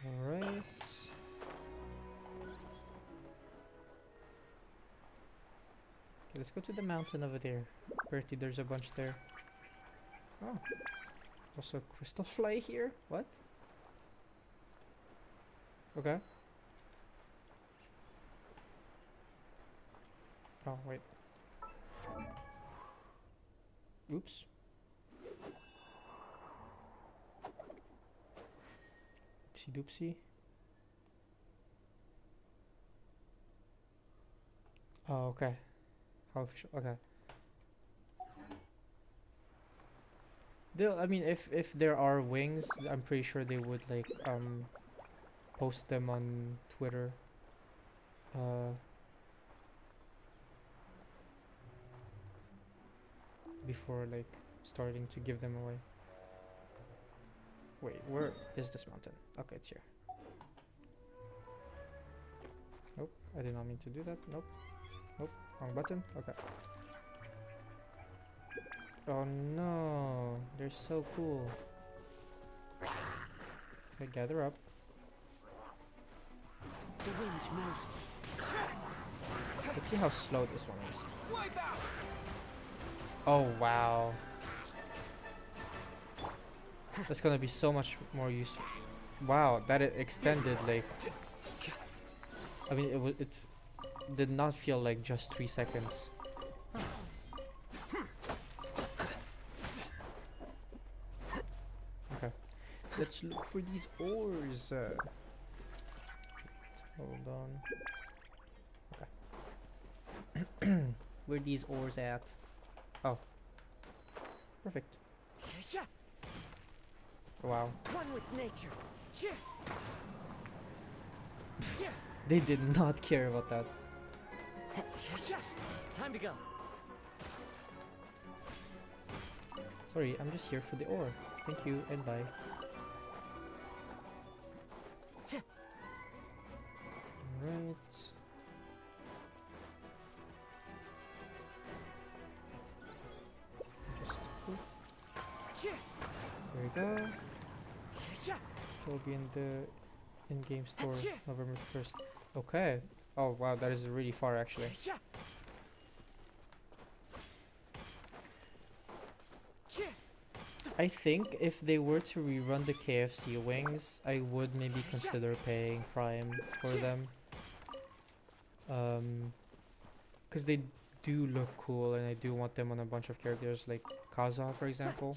Alright. Okay, let's go to the mountain over there. Bertie, there's a bunch there. Oh. Also a crystal fly here? What? Okay. Oh, wait. Oops. Oopsie doopsie. Oh, okay. How official? Okay. They'll, I mean, if there are wings, I'm pretty sure they would like post them on Twitter. Before like starting to give them away. Wait, where is this mountain? Okay, it's here. Nope, I did not mean to do that. Nope. Nope, wrong button. Okay. Oh no, they're so cool. Okay, gather up. The wind knows me. Let's see how slow this one is. Oh wow. That's gonna be so much more useful. Wow, that it extended like. I mean, it did not feel like just 3 seconds. Okay, let's look for these ores. Hold on. Okay. Where these ores at? Oh, perfect. Wow. One with nature. They did not care about that. Time to go. Sorry, I'm just here for the ore. Thank you and bye. Alright. There we go. It will be in the in-game store November 1st. Okay. Oh wow, that is really far actually. I think if they were to rerun the KFC wings, I would maybe consider paying Prime for them. Because they do look cool and I do want them on a bunch of characters like Kaza, for example.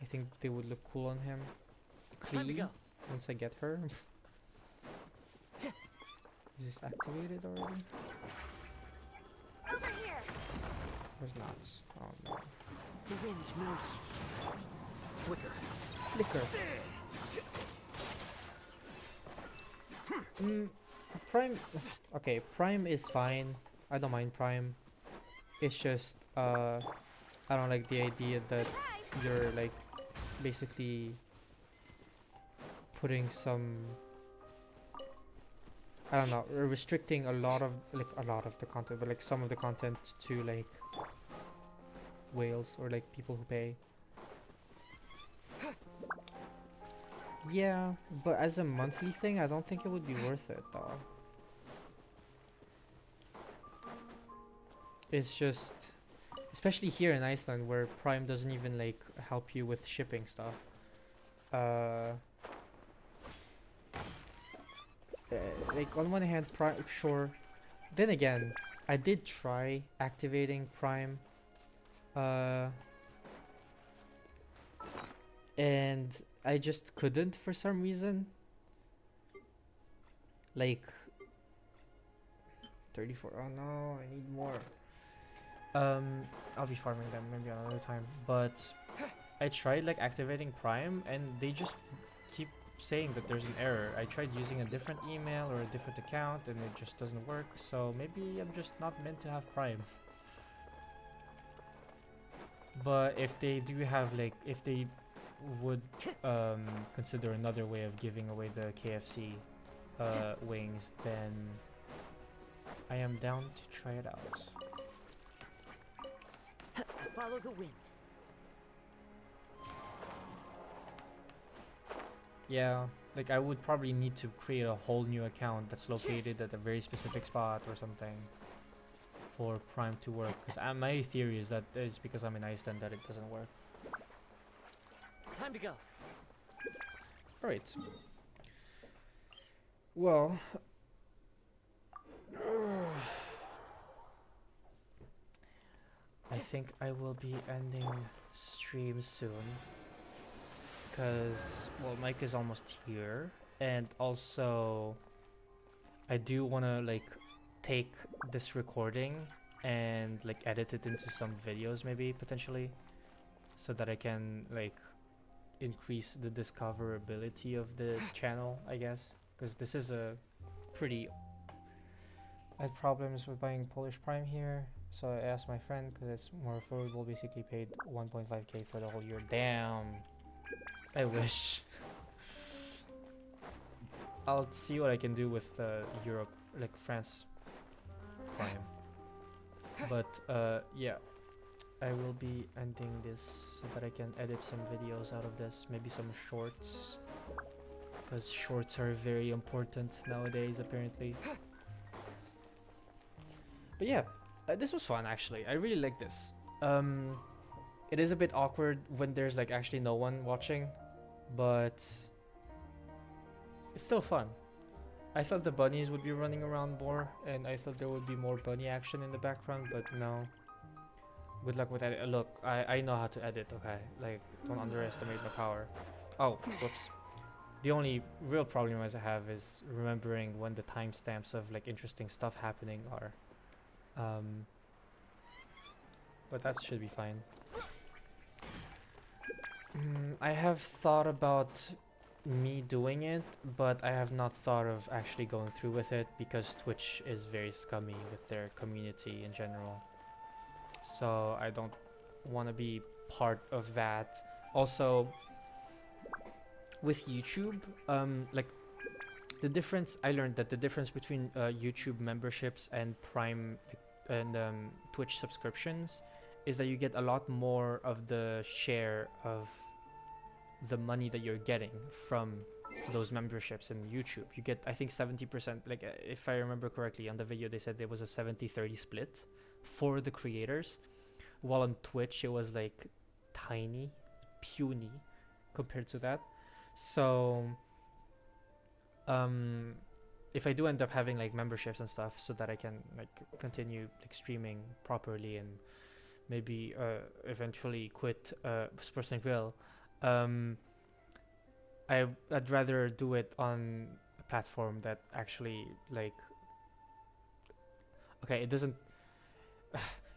I think they would look cool on him. Time to Klee, go. once I get her. Is this activated already? Over here. Where's not? Oh no. The wind knows me. Flicker. Flicker. Prime. Okay, Prime is fine. I don't mind Prime. It's just I don't like the idea that you're like basically putting some, I don't know, restricting a lot of the content, but like some of the content to like whales or like people who pay. Yeah, but as a monthly thing, I don't think it would be worth it though. It's just, especially here in Iceland, where Prime doesn't even like help you with shipping stuff. Uh, uh, like on one hand, Prime, sure. Then again, I did try activating Prime, uh, and I just couldn't for some reason. Like 34. Oh no, I need more. I'll be farming them maybe another time. But I tried like activating Prime, and they just keep saying that there's an error. I tried using a different email or a different account, and it just doesn't work. So maybe I'm just not meant to have Prime. But if they do have like, if they would consider another way of giving away the KFC wings, then I am down to try it out. Follow the wind. Yeah, like I would probably need to create a whole new account that's located at a very specific spot or something for Prime to work. Because my theory is that it's because I'm in Iceland that it doesn't work. Time to go. Alright. Well, I think I will be ending stream soon. Because, well, Mike is almost here. And also, I do want to, like, take this recording and, like, edit it into some videos, maybe, potentially. So that I can, like, increase the discoverability of the channel, I guess. Because this is a pretty... I had problems with buying Polish Prime here. So I asked my friend, because it's more affordable, basically paid 1.5k for the whole year. Damn. I wish. I'll see what I can do with Europe, like France Prime. But yeah, I will be ending this so that I can edit some videos out of this, maybe some shorts, because shorts are very important nowadays apparently. But yeah, this was fun actually. I really like this. It is a bit awkward when there's like actually no one watching, but it's still fun. I thought the bunnies would be running around more, and I thought there would be more bunny action in the background, but no. Good luck with edit. Look, I know how to edit, okay? Like, don't underestimate my power. Oh, whoops. The only real problem I have is remembering when the timestamps of like interesting stuff happening are. But that should be fine. I have thought about me doing it, but I have not thought of actually going through with it because Twitch is very scummy with their community in general. So I don't want to be part of that. Also, with YouTube, like the difference, I learned that the difference between YouTube memberships and Prime and Twitch subscriptions is that you get a lot more of the share of the money that you're getting from those memberships in YouTube. You get, I think, 70%, like if I remember correctly on the video they said there was a 70-30 split for the creators, while on Twitch it was like tiny, puny compared to that. So if I do end up having like memberships and stuff so that I can like continue like streaming properly and maybe eventually quit Sports and Grill, I'd rather do it on a platform that actually like, okay, it doesn't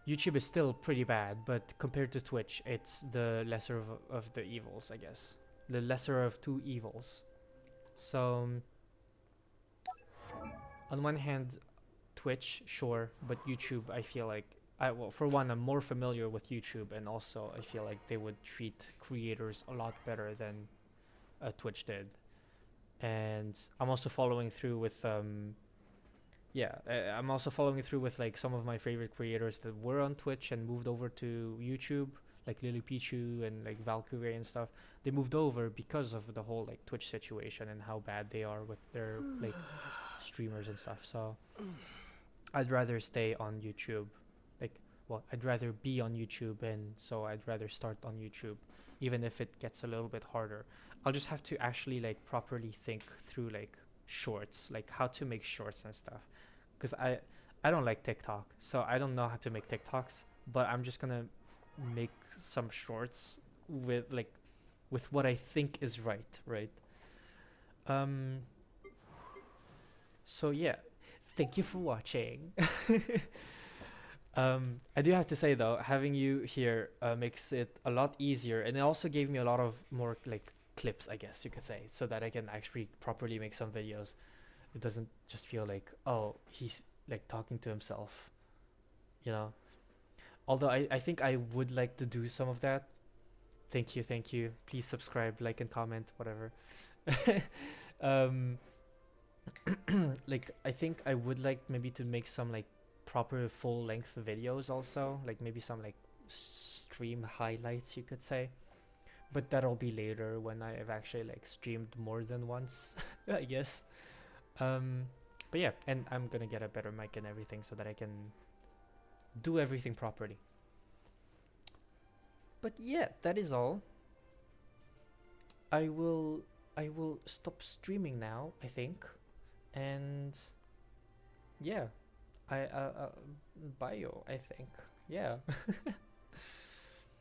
YouTube is still pretty bad, but compared to Twitch it's the lesser of the evils, I guess, the lesser of two evils. So on one hand, Twitch, sure, but YouTube, I feel like well, for one, I'm more familiar with YouTube, and also I feel like they would treat creators a lot better than Twitch did. And I'm also following through with I'm also following through with like some of my favorite creators that were on Twitch and moved over to YouTube, like Lily Pichu and like Valkyrie and stuff, they moved over because of the whole like Twitch situation and how bad they are with their like streamers and stuff. So I'd rather stay on YouTube. Like, well, I'd rather be on YouTube, and so I'd rather start on YouTube, even if it gets a little bit harder. I'll just have to actually like properly think through like shorts, like how to make shorts and stuff. Cause I don't like TikTok, so I don't know how to make TikToks. But I'm just gonna make some shorts with what I think is right, right? Um. So yeah, thank you for watching. I do have to say though, having you here makes it a lot easier, and it also gave me a lot of more like clips, I guess you could say, so that I can actually properly make some videos. It doesn't just feel like, oh, he's like talking to himself, you know. Although I think I would like to do some of that. Thank you, thank you. Please subscribe, like, and comment, whatever. um, like I think I would like maybe to make some like proper full length videos also, like maybe some like stream highlights you could say, but that'll be later when I've actually like streamed more than once. I guess. But yeah, and I'm gonna get a better mic and everything so that I can do everything properly. But yeah, that is all. I will stop streaming now, I think. And yeah, I bio, I think. Yeah.